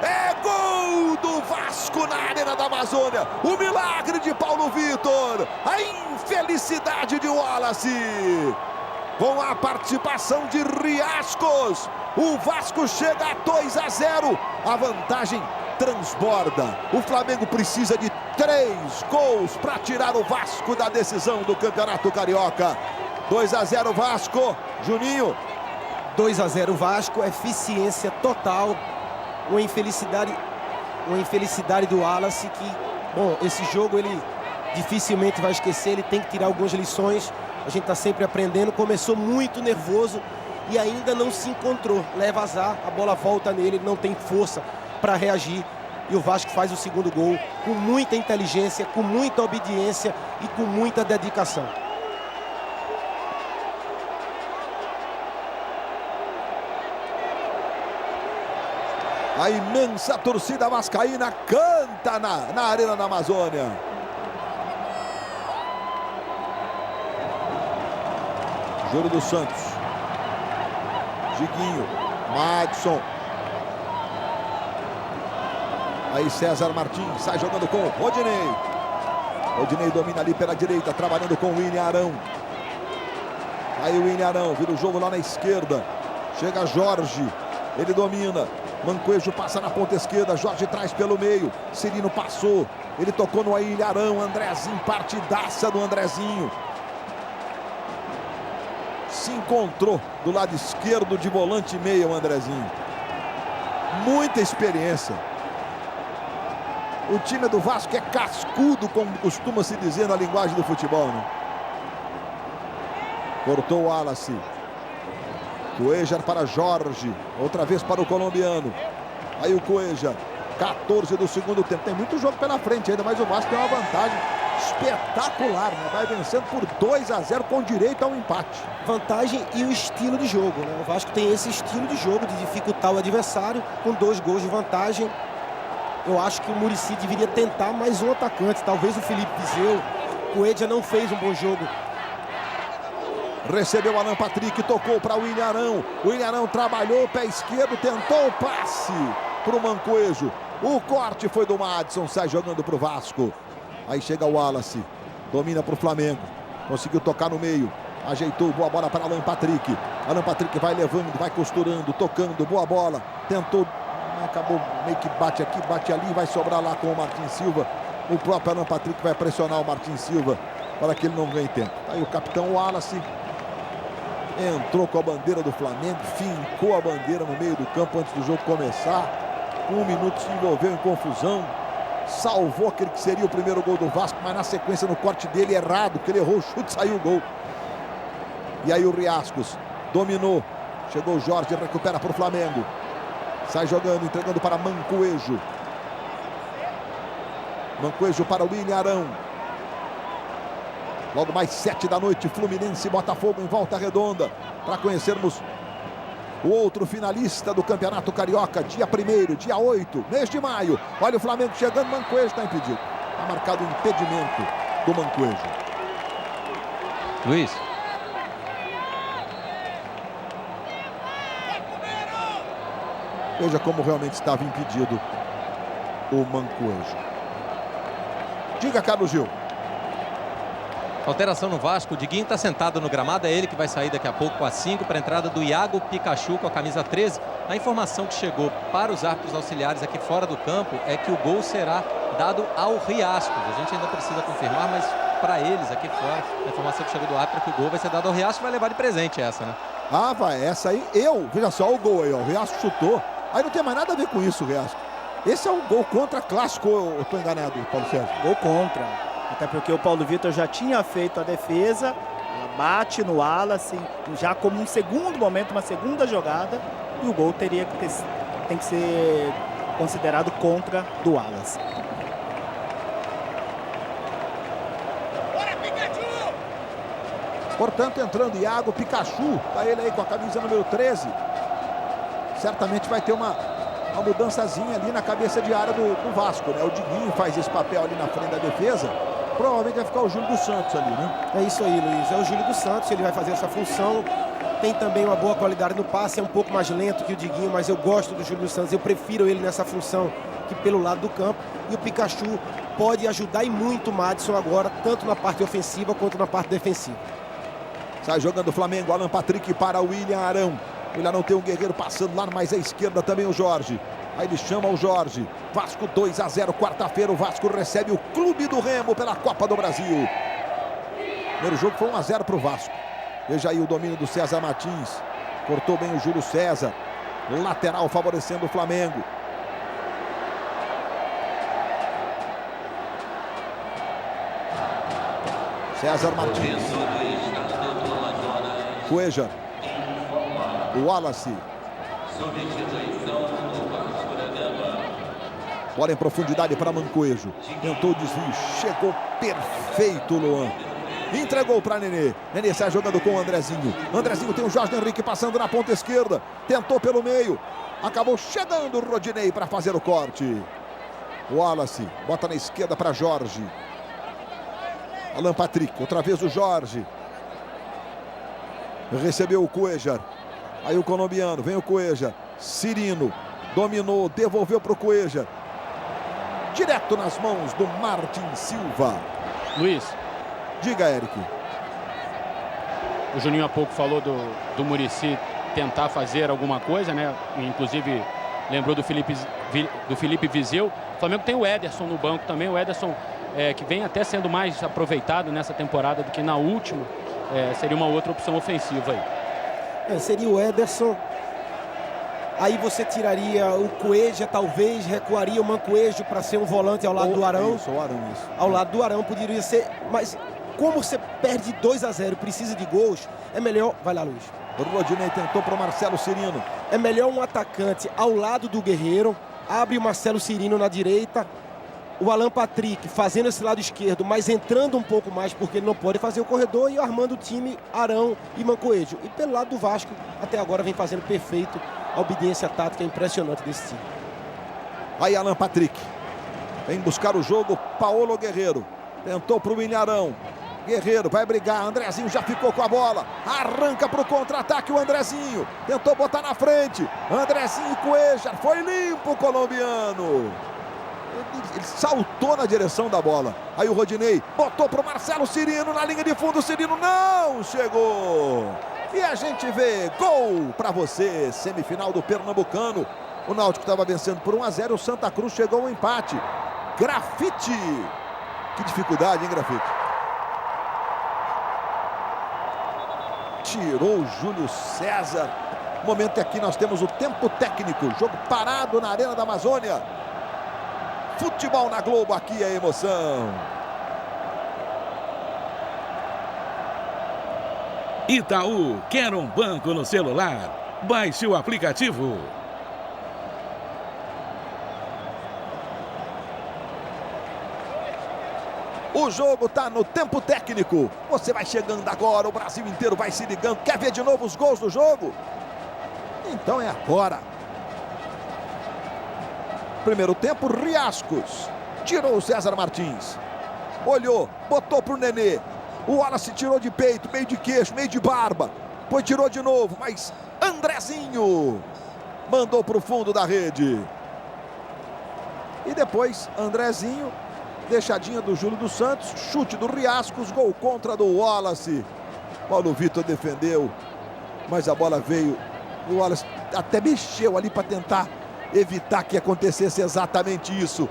É gol do Vasco na Arena da Amazônia. O milagre de Paulo Vitor, a infelicidade de Wallace. Com a participação de Riascos, o Vasco chega a 2-0. A vantagem transborda. O Flamengo precisa de 3 gols para tirar o Vasco da decisão do Campeonato Carioca. 2-0 Vasco. Juninho. 2-0 Vasco, eficiência total. Uma infelicidade do Wallace que, bom, esse jogo ele dificilmente vai esquecer, ele tem que tirar algumas lições. A gente está sempre aprendendo. Começou muito nervoso e ainda não se encontrou. Leva azar, a bola volta nele, ele não tem força para reagir. E o Vasco faz o segundo gol com muita inteligência, com muita obediência e com muita dedicação. A imensa torcida vascaína canta na Arena da Amazônia. Júlio dos Santos. Diguinho. Madison. Aí César Martins sai jogando com o Rodinei. Rodinei domina ali pela direita, trabalhando com o William Arão. Aí o William Arão vira o jogo lá na esquerda. Chega Jorge. Ele domina. Mancoejo passa na ponta esquerda. Jorge traz pelo meio. Cirino passou. Ele tocou no William Arão. Andrezinho, partidaça do Andrezinho. Se encontrou do lado esquerdo de volante e meia o Andrezinho. Muita experiência. O time do Vasco é cascudo, como costuma se dizer na linguagem do futebol, né? Cortou o Wallace. Cuéllar para Jorge. Outra vez para o colombiano. Aí o Cuéllar. 14 do segundo tempo. Tem muito jogo pela frente ainda, mas o Vasco tem uma vantagem espetacular, né? Vai vencendo por 2-0 com direito a um empate. Vantagem e o estilo de jogo, né? O Vasco tem esse estilo de jogo de dificultar o adversário com 2 gols de vantagem. Eu acho que o Muricy deveria tentar mais um atacante, talvez o Felipe Viseu. O Cuéllar não fez um bom jogo. Recebeu o Alan Patrick, tocou para o William Arão. O William Arão trabalhou, pé esquerdo, tentou o passe para o Mancoejo. O corte foi do Madison, sai jogando para o Vasco. Aí chega o Wallace, domina para o Flamengo. Conseguiu tocar no meio, ajeitou, boa bola para Alan Patrick. Alan Patrick vai levando, vai costurando, tocando, boa bola. Tentou, acabou meio que bate aqui, bate ali, vai sobrar lá com o Martin Silva. O próprio Alan Patrick vai pressionar o Martin Silva para que ele não ganhe tempo. Aí o capitão Wallace entrou com a bandeira do Flamengo, fincou a bandeira no meio do campo antes do jogo começar. 1 minuto se envolveu em confusão, salvou aquele que seria o primeiro gol do Vasco, mas na sequência no corte dele errado, porque ele errou o chute, saiu o gol. E aí o Riascos dominou, chegou o Jorge, recupera para o Flamengo, sai jogando, entregando para Mancoejo. Mancoejo para o William Arão. Logo mais 7 da noite, Fluminense e Botafogo em Volta Redonda, para conhecermos o outro finalista do Campeonato Carioca, dia 1º, dia 8, mês de maio. Olha o Flamengo chegando, Mancoejo está impedido. Está marcado o impedimento do Mancoejo. Luiz. Veja como realmente estava impedido o Mancoejo. Diga, Carlos Gil. Alteração no Vasco, o Diguinho está sentado no gramado, é ele que vai sair daqui a pouco com a 5 para a entrada do Iago Pikachu com a camisa 13. A informação que chegou para os árbitros auxiliares aqui fora do campo é que o gol será dado ao Riascos. A gente ainda precisa confirmar, mas para eles aqui fora, a informação que chegou do árbitro é que o gol vai ser dado ao Riascos, vai levar de presente essa, né? Ah, vai, essa aí, veja só o gol aí, ó, o Riascos chutou. Aí não tem mais nada a ver com isso, Riascos. Esse é um gol contra clássico, eu estou enganado, Paulo Sérgio? Gol contra. Até porque o Paulo Vitor já tinha feito a defesa, ela bate no Wallace, já como um segundo momento, uma segunda jogada, e o gol tem que ser considerado contra do Wallace. Portanto, entrando Iago Pikachu, tá ele aí com a camisa número 13. Certamente vai ter uma mudançazinha ali na cabeça de área do Vasco, né? O Diguinho faz esse papel ali na frente da defesa. Provavelmente vai ficar o Júlio dos Santos ali, né? É isso aí, Luiz. É o Júlio dos Santos, ele vai fazer essa função. Tem também uma boa qualidade no passe, é um pouco mais lento que o Diguinho, mas eu gosto do Júlio dos Santos. Eu prefiro ele nessa função que pelo lado do campo. E o Pikachu pode ajudar e muito o Madison agora, tanto na parte ofensiva quanto na parte defensiva. Sai jogando o Flamengo, Alan Patrick para o William Arão. O William Arão tem um guerreiro passando lá mais à esquerda também o Jorge. Aí ele chama o Jorge. Vasco 2-0, quarta-feira o Vasco recebe o Clube do Remo pela Copa do Brasil. Primeiro jogo foi 1-0 para o Vasco. Veja aí o domínio do César Martins. Cortou bem o Júlio César. Lateral favorecendo o Flamengo. César Martins. Cuéllar. O Wallace. Bola em profundidade para Mancoejo. Tentou o desvio. Chegou perfeito, Luan. Entregou para Nenê. Nenê sai jogando com o Andrezinho. Andrezinho tem o Jorge Henrique passando na ponta esquerda. Tentou pelo meio. Acabou chegando o Rodinei para fazer o corte. Wallace bota na esquerda para Jorge. Alan Patrick, outra vez o Jorge. Recebeu o Cuéllar. Aí o colombiano, vem o Cuéllar. Cirino, dominou, devolveu para o Cuéllar. Direto nas mãos do Martin Silva. Luiz. Diga, Eric. O Juninho há pouco falou do Muricy tentar fazer alguma coisa, né? Inclusive lembrou do Felipe Viseu. O Flamengo tem o Ederson no banco também. O Ederson que vem até sendo mais aproveitado nessa temporada do que na última. Seria uma outra opção ofensiva aí. Seria o Ederson. Aí você tiraria o Cuéllar, talvez recuaria o Mancoejo para ser um volante ao lado do Arão. Isso, o Arão, isso. Ao lado do Arão poderia ser, mas como você perde 2-0 e precisa de gols, é melhor... Vai lá, Luiz. O Rodinei tentou para o Marcelo Cirino. É melhor um atacante ao lado do Guerreiro, abre o Marcelo Cirino na direita, o Alan Patrick fazendo esse lado esquerdo, mas entrando um pouco mais porque ele não pode fazer o corredor e armando o time Arão e Mancoejo. E pelo lado do Vasco, até agora vem fazendo perfeito. A obediência tática impressionante desse time. Aí Alan Patrick vem buscar o jogo. Paulo Guerreiro tentou para o Ilharão. Guerreiro vai brigar. Andrezinho já ficou com a bola. Arranca para o contra-ataque o Andrezinho. Tentou botar na frente. Andrezinho e Cuéllar. Foi limpo o colombiano. Ele saltou na direção da bola. Aí o Rodinei botou para o Marcelo Cirino na linha de fundo. O Cirino não chegou. E a gente vê gol para você, semifinal do Pernambucano. O Náutico estava vencendo por 1-0, o Santa Cruz chegou ao empate. Grafite. Que dificuldade, hein, Grafite? Tirou o Júlio César. Momento que aqui nós temos o tempo técnico. Jogo parado na Arena da Amazônia. Futebol na Globo, aqui é emoção. Itaú quer um banco no celular? Baixe o aplicativo. O jogo está no tempo técnico. Você vai chegando agora, o Brasil inteiro vai se ligando. Quer ver de novo os gols do jogo? Então é agora. Primeiro tempo, Riascos. Tirou o César Martins. Olhou, botou para o Nenê. O Wallace tirou de peito, meio de queixo, meio de barba. Depois tirou de novo, mas Andrezinho mandou para o fundo da rede. E depois, Andrezinho, deixadinha do Júlio dos Santos, chute do Riascos, gol contra do Wallace. Paulo Vitor defendeu, mas a bola veio. O Wallace até mexeu ali para tentar evitar que acontecesse exatamente isso.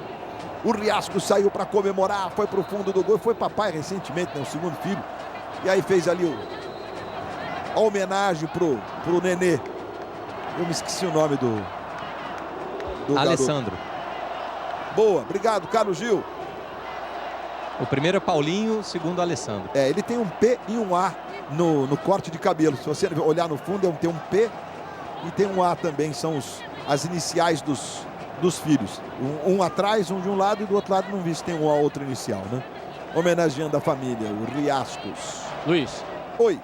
O Riascos saiu para comemorar, foi para o fundo do gol. Foi papai recentemente, né, o segundo filho. E aí fez ali a homenagem pro Nenê. Eu me esqueci o nome do Alessandro. Garoto. Boa, obrigado, Carlos Gil. O primeiro é Paulinho, o segundo Alessandro. Ele tem um P e um A no corte de cabelo. Se você olhar no fundo, tem um P e tem um A também. São as iniciais dos filhos. Um atrás, um de um lado e do outro lado não vi se tem uma outra inicial, né? Homenageando a família, o Riascos. Luiz. Oi.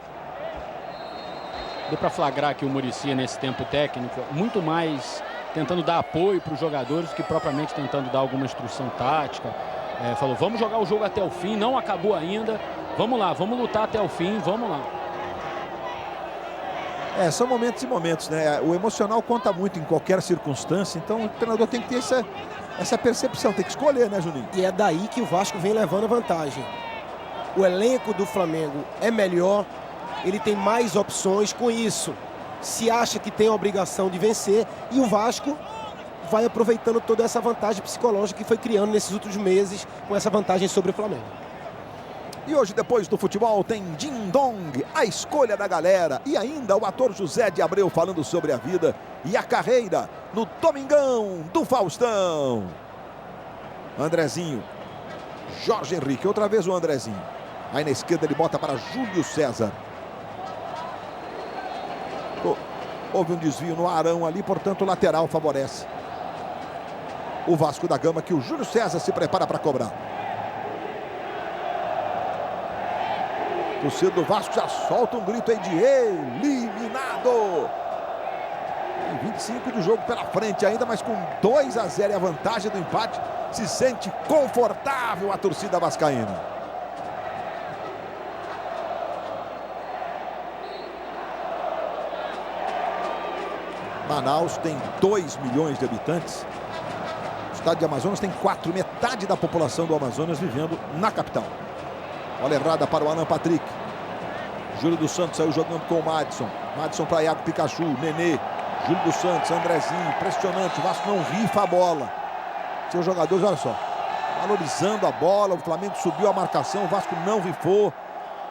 Deu para flagrar que o Muricy nesse tempo técnico, muito mais tentando dar apoio para os jogadores que propriamente tentando dar alguma instrução tática. Falou, vamos jogar o jogo até o fim, não acabou ainda. Vamos lá, vamos lutar até o fim, vamos lá. São momentos e momentos, né? O emocional conta muito em qualquer circunstância, então o treinador tem que ter essa percepção, tem que escolher, né, Juninho? E é daí que o Vasco vem levando a vantagem. O elenco do Flamengo é melhor, ele tem mais opções, com isso se acha que tem a obrigação de vencer e o Vasco vai aproveitando toda essa vantagem psicológica que foi criando nesses últimos meses com essa vantagem sobre o Flamengo. E hoje, depois do futebol, tem Ding Dong, a escolha da galera. E ainda o ator José de Abreu falando sobre a vida e a carreira no Domingão do Faustão. Andrezinho, Jorge Henrique, outra vez o Andrezinho. Aí na esquerda ele bota para Júlio César. Houve um desvio no Arão ali, portanto o lateral favorece o Vasco da Gama, que o Júlio César se prepara para cobrar. O torcedor do Vasco já solta um grito aí de eliminado. Tem 25 de jogo pela frente ainda, mas com 2-0 e a vantagem do empate, se sente confortável a torcida vascaína. Manaus tem 2 milhões de habitantes. O estado de Amazonas tem 4, metade da população do Amazonas vivendo na capital. Bola errada para o Alan Patrick. Júlio dos Santos saiu jogando com o Madison. Madison para Iago Pikachu, Nenê. Júlio dos Santos, Andrezinho, impressionante. O Vasco não rifa a bola. Seus jogadores, olha só, valorizando a bola. O Flamengo subiu a marcação, o Vasco não rifou.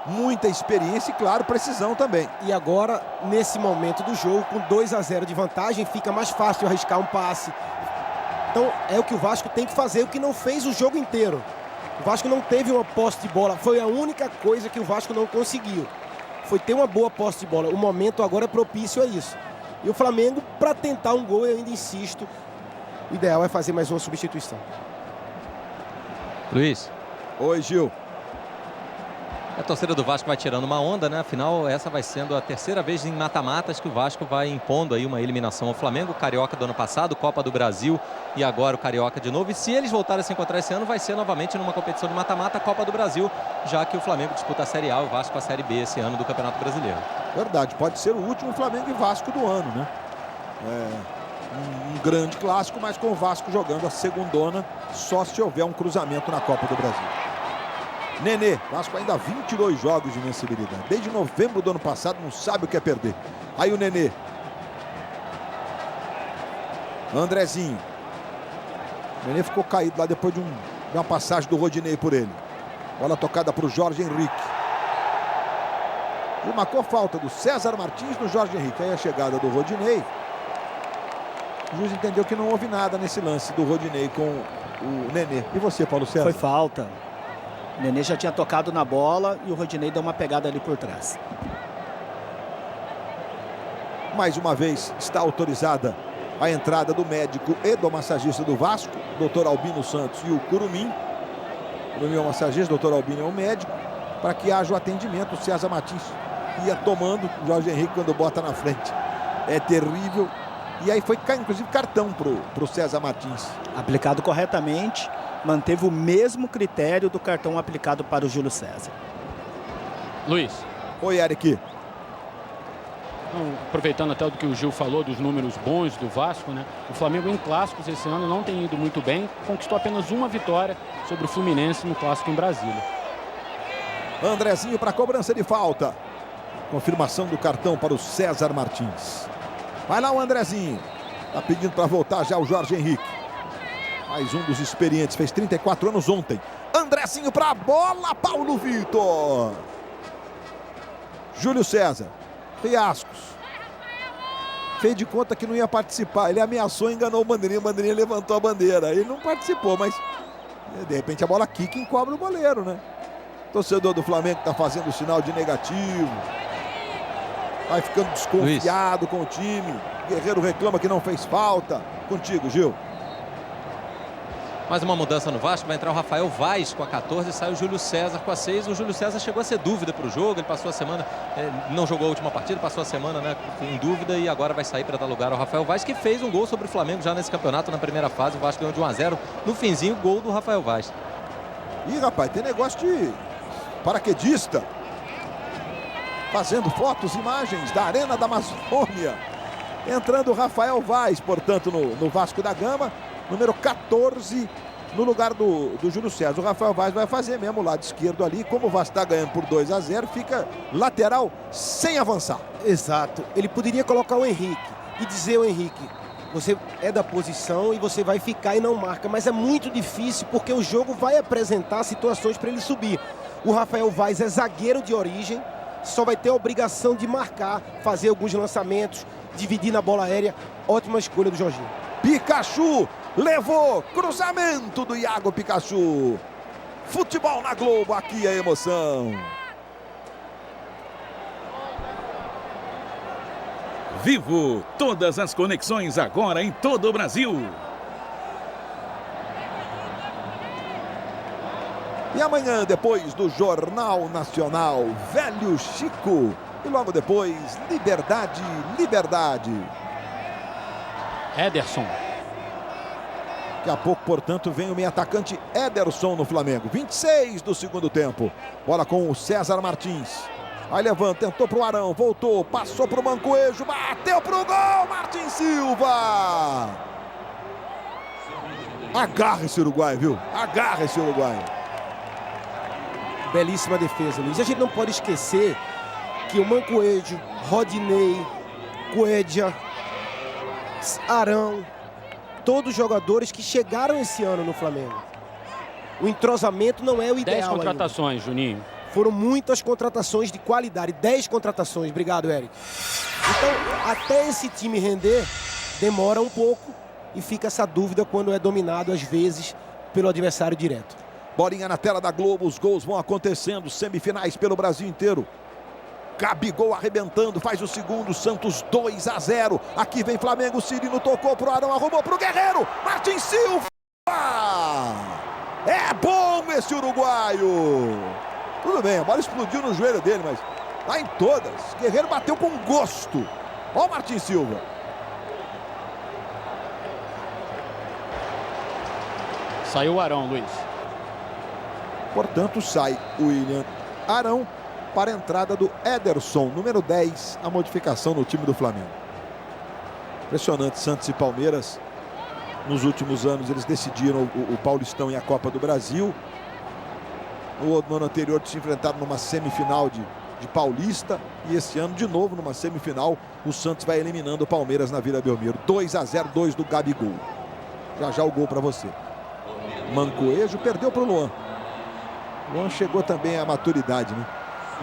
Muita experiência e, claro, precisão também. E agora, nesse momento do jogo, com 2-0 de vantagem, fica mais fácil arriscar um passe. Então, é o que o Vasco tem que fazer, o que não fez o jogo inteiro. O Vasco não teve uma posse de bola, foi a única coisa que o Vasco não conseguiu. Foi ter uma boa posse de bola. O momento agora é propício a isso. E o Flamengo, para tentar um gol, eu ainda insisto, o ideal é fazer mais uma substituição. Luiz. Oi, Gil. A torcida do Vasco vai tirando uma onda, né? Afinal, essa vai sendo a terceira vez em mata-matas que o Vasco vai impondo aí uma eliminação ao Flamengo. Carioca do ano passado, Copa do Brasil e agora o Carioca de novo. E se eles voltarem a se encontrar esse ano, vai ser novamente numa competição de mata-mata, Copa do Brasil, já que o Flamengo disputa a Série A e o Vasco a Série B esse ano do Campeonato Brasileiro. Verdade, pode ser o último Flamengo e Vasco do ano, né? Um grande clássico, mas com o Vasco jogando a segundona, só se houver um cruzamento na Copa do Brasil. Nenê, Vasco ainda 22 jogos de invencibilidade. Desde novembro do ano passado não sabe o que é perder. Aí o Nenê. Andrezinho. O Nenê ficou caído lá depois de uma passagem do Rodinei por ele. Bola tocada para o Jorge Henrique. E marcou falta do César Martins no Jorge Henrique. Aí a chegada do Rodinei. O juiz entendeu que não houve nada nesse lance do Rodinei com o Nenê. E você, Paulo César? Foi falta. O Nenê já tinha tocado na bola e o Rodinei deu uma pegada ali por trás. Mais uma vez está autorizada a entrada do médico e do massagista do Vasco, Dr. Albino Santos e o Curumim. O Curumim é o massagista, o Dr. Albino é o médico, para que haja o atendimento. O César Martins ia tomando, o Jorge Henrique quando bota na frente. É terrível. E aí foi, inclusive, cartão pro César Martins. Aplicado corretamente, manteve o mesmo critério do cartão aplicado para o Júlio César. Luiz. Oi, Eric. Aproveitando até do que o Gil falou, dos números bons do Vasco, né? O Flamengo em clássicos esse ano não tem ido muito bem. Conquistou apenas uma vitória sobre o Fluminense no clássico em Brasília. Andrezinho para cobrança de falta. Confirmação do cartão para o César Martins. Vai lá o Andrezinho. Tá pedindo para voltar já o Jorge Henrique. Mais um dos experientes. Fez 34 anos ontem. Andrezinho para a bola. Paulo Vitor. Júlio César. Fiascos. Fez de conta que não ia participar. Ele ameaçou e enganou o Bandeirinha. O Bandeirinha levantou a bandeira. Ele não participou, mas de repente a bola quica e encobre o goleiro, né? O torcedor do Flamengo está fazendo o sinal de negativo. Vai ficando desconfiado com o time. Guerreiro reclama que não fez falta. Contigo, Gil. Mais uma mudança no Vasco. Vai entrar o Rafael Vaz com a 14 e sai o Júlio César com a 6. O Júlio César chegou a ser dúvida para o jogo. Ele passou a semana, não jogou a última partida, passou a semana, né, em dúvida e agora vai sair para dar lugar ao Rafael Vaz, que fez um gol sobre o Flamengo já nesse campeonato na primeira fase. O Vasco ganhou de 1-0. No finzinho, gol do Rafael Vaz. Ih, rapaz, tem negócio de paraquedista. Fazendo fotos, imagens da Arena da Amazônia. Entrando o Rafael Vaz, portanto, no Vasco da Gama. Número 14 no lugar do Júlio César. O Rafael Vaz vai fazer mesmo o lado esquerdo ali. Como o Vasco está ganhando por 2-0, fica lateral sem avançar. Exato. Ele poderia colocar o Henrique e dizer ao Henrique, você é da posição e você vai ficar e não marca. Mas é muito difícil porque o jogo vai apresentar situações para ele subir. O Rafael Vaz é zagueiro de origem. Só vai ter a obrigação de marcar, fazer alguns lançamentos, dividir na bola aérea. Ótima escolha do Jorginho. Pikachu levou, cruzamento do Iago Pikachu. Futebol na Globo, aqui é emoção. Vivo, todas as conexões agora em todo o Brasil. E amanhã, depois do Jornal Nacional, Velho Chico. E logo depois, Liberdade, Liberdade. Ederson. Daqui a pouco, portanto, vem o meio atacante Ederson no Flamengo. 26 do segundo tempo. Bola com o César Martins. Aí levanta, tentou pro Arão, voltou, passou pro Mancoejo, bateu pro gol, Martin Silva! Agarra esse uruguaio, viu? Agarra esse uruguaio. Belíssima defesa, Luiz. A gente não pode esquecer que o Mancoejo, Rodinei, Cuedia, Arão, todos jogadores que chegaram esse ano no Flamengo. O entrosamento não é o ideal. 10 contratações, ainda. Juninho. Foram muitas contratações de qualidade. 10 contratações. Obrigado, Eric. Então, até esse time render, demora um pouco e fica essa dúvida quando é dominado, às vezes, pelo adversário direto. Bolinha na tela da Globo, os gols vão acontecendo, semifinais pelo Brasil inteiro. Gabigol arrebentando, faz o segundo, Santos 2-0. Aqui vem Flamengo, Cirino tocou pro Arão, arrumou pro Guerreiro, Martin Silva! É bom esse uruguaio! Tudo bem, a bola explodiu no joelho dele, mas tá em todas. Guerreiro bateu com gosto. Ó o Martin Silva. Saiu o Arão, Luiz. Portanto, sai o William Arão para a entrada do Ederson, número 10, a modificação no time do Flamengo. Impressionante, Santos e Palmeiras. Nos últimos anos, eles decidiram o Paulistão e a Copa do Brasil. No ano anterior se enfrentaram numa semifinal de Paulista. E esse ano, de novo, numa semifinal, o Santos vai eliminando o Palmeiras na Vila Belmiro. 2-0, 2 do Gabigol. Já o gol para você. Mancoejo perdeu para o Luan. Luan chegou também à maturidade, né?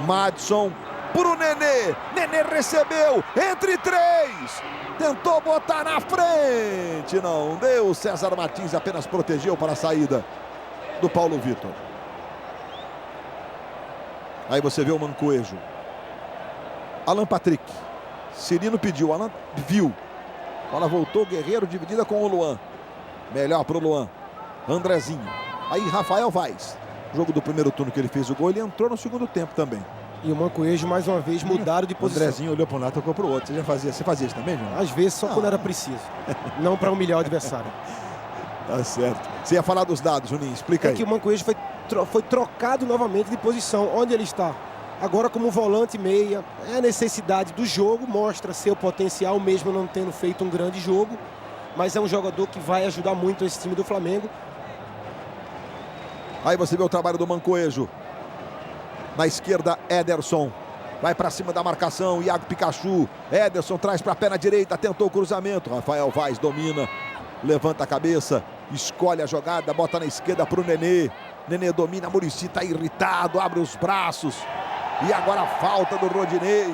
Madison pro Nenê. Nenê recebeu. Entre três. Tentou botar na frente. Não deu. César Martins apenas protegeu para a saída do Paulo Vitor. Aí você vê o Mancoejo. Alan Patrick. Cirino pediu. Alan viu. A bola voltou. Guerreiro dividida com o Luan. Melhor para o Luan. Andrezinho. Aí Rafael Vaz. Jogo do primeiro turno que ele fez o gol. Ele entrou no segundo tempo também. E o Mancoejo, mais uma vez, mudaram de posição. O Andrezinho olhou para um lado e tocou para o outro. Você fazia isso também, João? Às vezes, só quando era preciso. Não para humilhar o adversário. Tá certo. Você ia falar dos dados, Juninho. Explica aí. É que o Mancoejo foi trocado novamente de posição. Onde ele está? Agora como volante meia. É a necessidade do jogo. Mostra seu potencial, mesmo não tendo feito um grande jogo. Mas é um jogador que vai ajudar muito esse time do Flamengo. Aí você vê o trabalho do Mancoejo. Na esquerda, Ederson. Vai para cima da marcação. Iago Pikachu. Ederson traz para a perna direita. Tentou o cruzamento. Rafael Vaz domina. Levanta a cabeça. Escolhe a jogada. Bota na esquerda para o Nenê. Nenê domina. Muricy está irritado. Abre os braços. E agora a falta do Rodinei.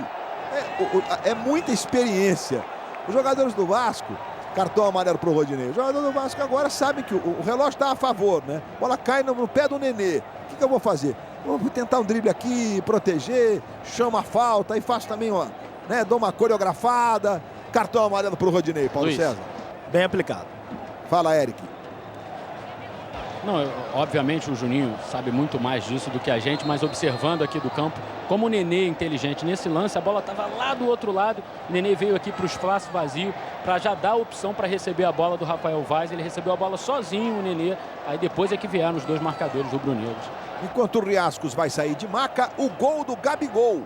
É muita experiência. Os jogadores do Vasco. Cartão amarelo para o Rodinei. O jogador do Vasco agora sabe que o relógio está a favor, né? A bola cai no pé do Nenê. O que eu vou fazer? Vou tentar um drible aqui, proteger, chama a falta, aí faço também uma, né? Dou uma coreografada. Cartão amarelo para o Rodinei, Paulo Luiz, César. bem aplicado. Fala, Eric. Não, obviamente o Juninho sabe muito mais disso do que a gente, mas observando aqui do campo, como o Nenê é inteligente nesse lance, a bola estava lá do outro lado, o Nenê veio aqui para o espaço vazio, para já dar a opção para receber a bola do Rafael Vaz, ele recebeu a bola sozinho, o Nenê, aí depois é que vieram os dois marcadores rubro-negros. Enquanto o Riascos vai sair de maca, o gol do Gabigol.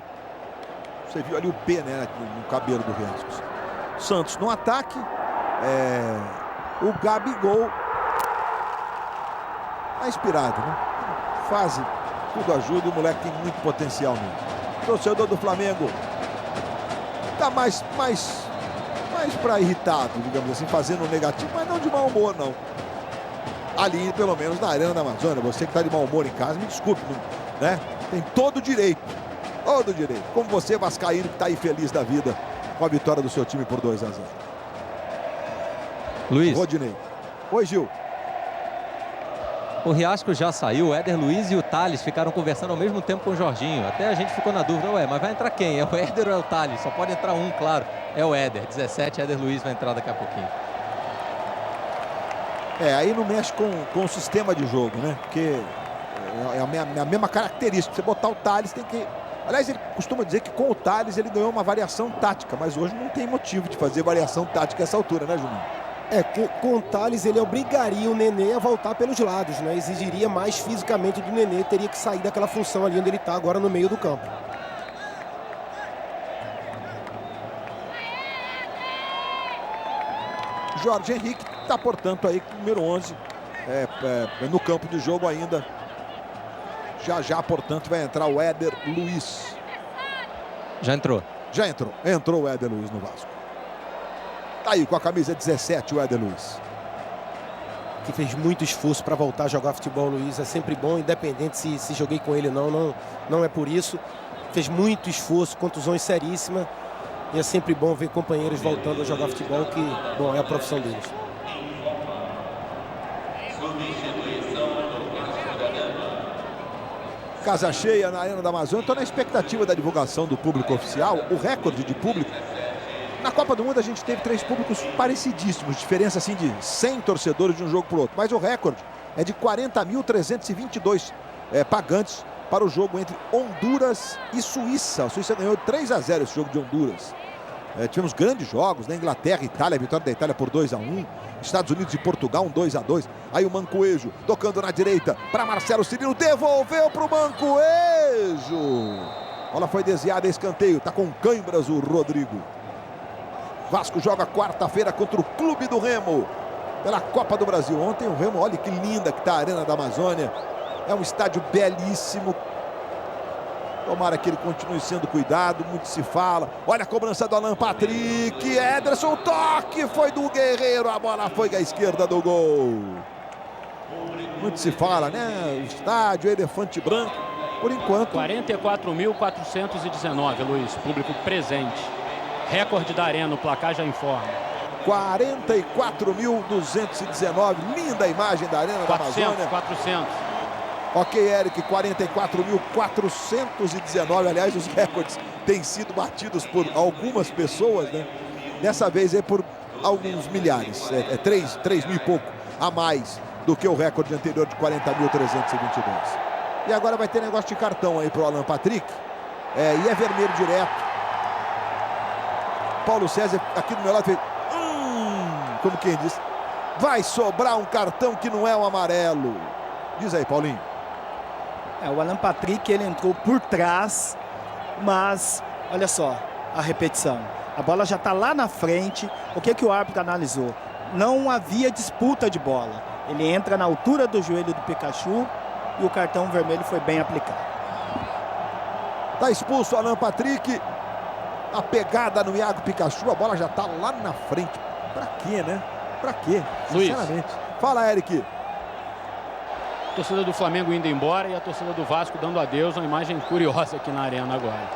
Você viu ali o P, né, no cabelo do Riascos. Santos no ataque, o Gabigol tá inspirado, né? Fase, tudo ajuda, o moleque tem muito potencial mesmo. O torcedor do Flamengo tá mais para irritado, digamos assim, fazendo um negativo, mas não de mau humor, não. Ali, pelo menos na Arena da Amazônia, você que tá de mau humor em casa, me desculpe, né? Tem todo o direito, como você, vascaíno, que tá aí feliz da vida com a vitória do seu time por 2-0. Luiz. Rodinei. Oi, Gil. O Riasco já saiu, o Éder Luiz e o Thales ficaram conversando ao mesmo tempo com o Jorginho. Até a gente ficou na dúvida, mas vai entrar quem? É o Éder ou é o Thales? Só pode entrar um, claro. É o Éder, 17, Éder Luiz vai entrar daqui a pouquinho. Aí não mexe com o sistema de jogo, né? Porque é a mesma característica. Você botar o Thales, tem que Aliás, ele costuma dizer que com o Tales ele ganhou uma variação tática, mas hoje não tem motivo de fazer variação tática a essa altura, né, Juninho? Com o Tales ele obrigaria o Nenê a voltar pelos lados, né? Exigiria mais fisicamente do Nenê, teria que sair daquela função ali onde ele está agora no meio do campo. Jorge Henrique está, portanto, aí com o número 11 no campo de jogo ainda. Já, portanto, vai entrar o Éder Luiz. Já entrou. Já entrou. Entrou o Éder Luiz no Vasco. Tá aí com a camisa 17 o Éder Luiz. Que fez muito esforço para voltar a jogar futebol, Luiz. É sempre bom, independente se joguei com ele ou não é por isso. Fez muito esforço, contusões seríssimas. E é sempre bom ver companheiros voltando a jogar futebol, que, bom, é a profissão deles. Casa cheia na Arena da Amazônia. Estou na expectativa da divulgação do público oficial. O recorde de público. Na Copa do Mundo a gente teve 3 públicos parecidíssimos. Diferença assim de 100 torcedores de um jogo para o outro. Mas o recorde é de 40.322 pagantes para o jogo entre Honduras e Suíça. A Suíça ganhou 3-0 esse jogo de Honduras. Tivemos grandes jogos, né? Inglaterra e Itália, a vitória da Itália por 2-1. Estados Unidos e Portugal, 2-2. Aí o Mancoejo tocando na direita para Marcelo Cirino, devolveu para o Mancoejo. Bola foi desviada, escanteio, tá com câimbras o Rodrigo. Vasco joga quarta-feira contra o Clube do Remo pela Copa do Brasil. Ontem o Remo, olha que linda que tá a Arena da Amazônia. É um estádio belíssimo. Tomara que ele continue sendo cuidado, muito se fala. Olha a cobrança do Alan Patrick. Ederson, toque, foi do Guerreiro. A bola foi à esquerda do gol. Muito se fala, né? O estádio, Elefante Branco, por enquanto. 44.419, Luiz, público presente. Recorde da Arena, o placar já informa. 44.219, linda imagem da Arena da Amazônia. 400. Ok, Eric, 44.419. Aliás, os recordes têm sido batidos por algumas pessoas, né? Dessa vez é por alguns milhares. 3 mil e pouco a mais do que o recorde anterior de 40.322. E agora vai ter negócio de cartão aí pro Alan Patrick. E é vermelho direto. Paulo César aqui do meu lado fez... como quem diz, vai sobrar um cartão que não é um amarelo. Diz aí, Paulinho. O Alan Patrick, ele entrou por trás, mas olha só a repetição. A bola já está lá na frente. O que o árbitro analisou? Não havia disputa de bola. Ele entra na altura do joelho do Pikachu e o cartão vermelho foi bem aplicado. Está expulso o Alan Patrick. A pegada no Iago Pikachu, a bola já está lá na frente. Pra quê, né? Pra quê? Sinceramente. Fala, Eric. A torcida do Flamengo indo embora e a torcida do Vasco dando adeus. Uma imagem curiosa aqui na Arena agora.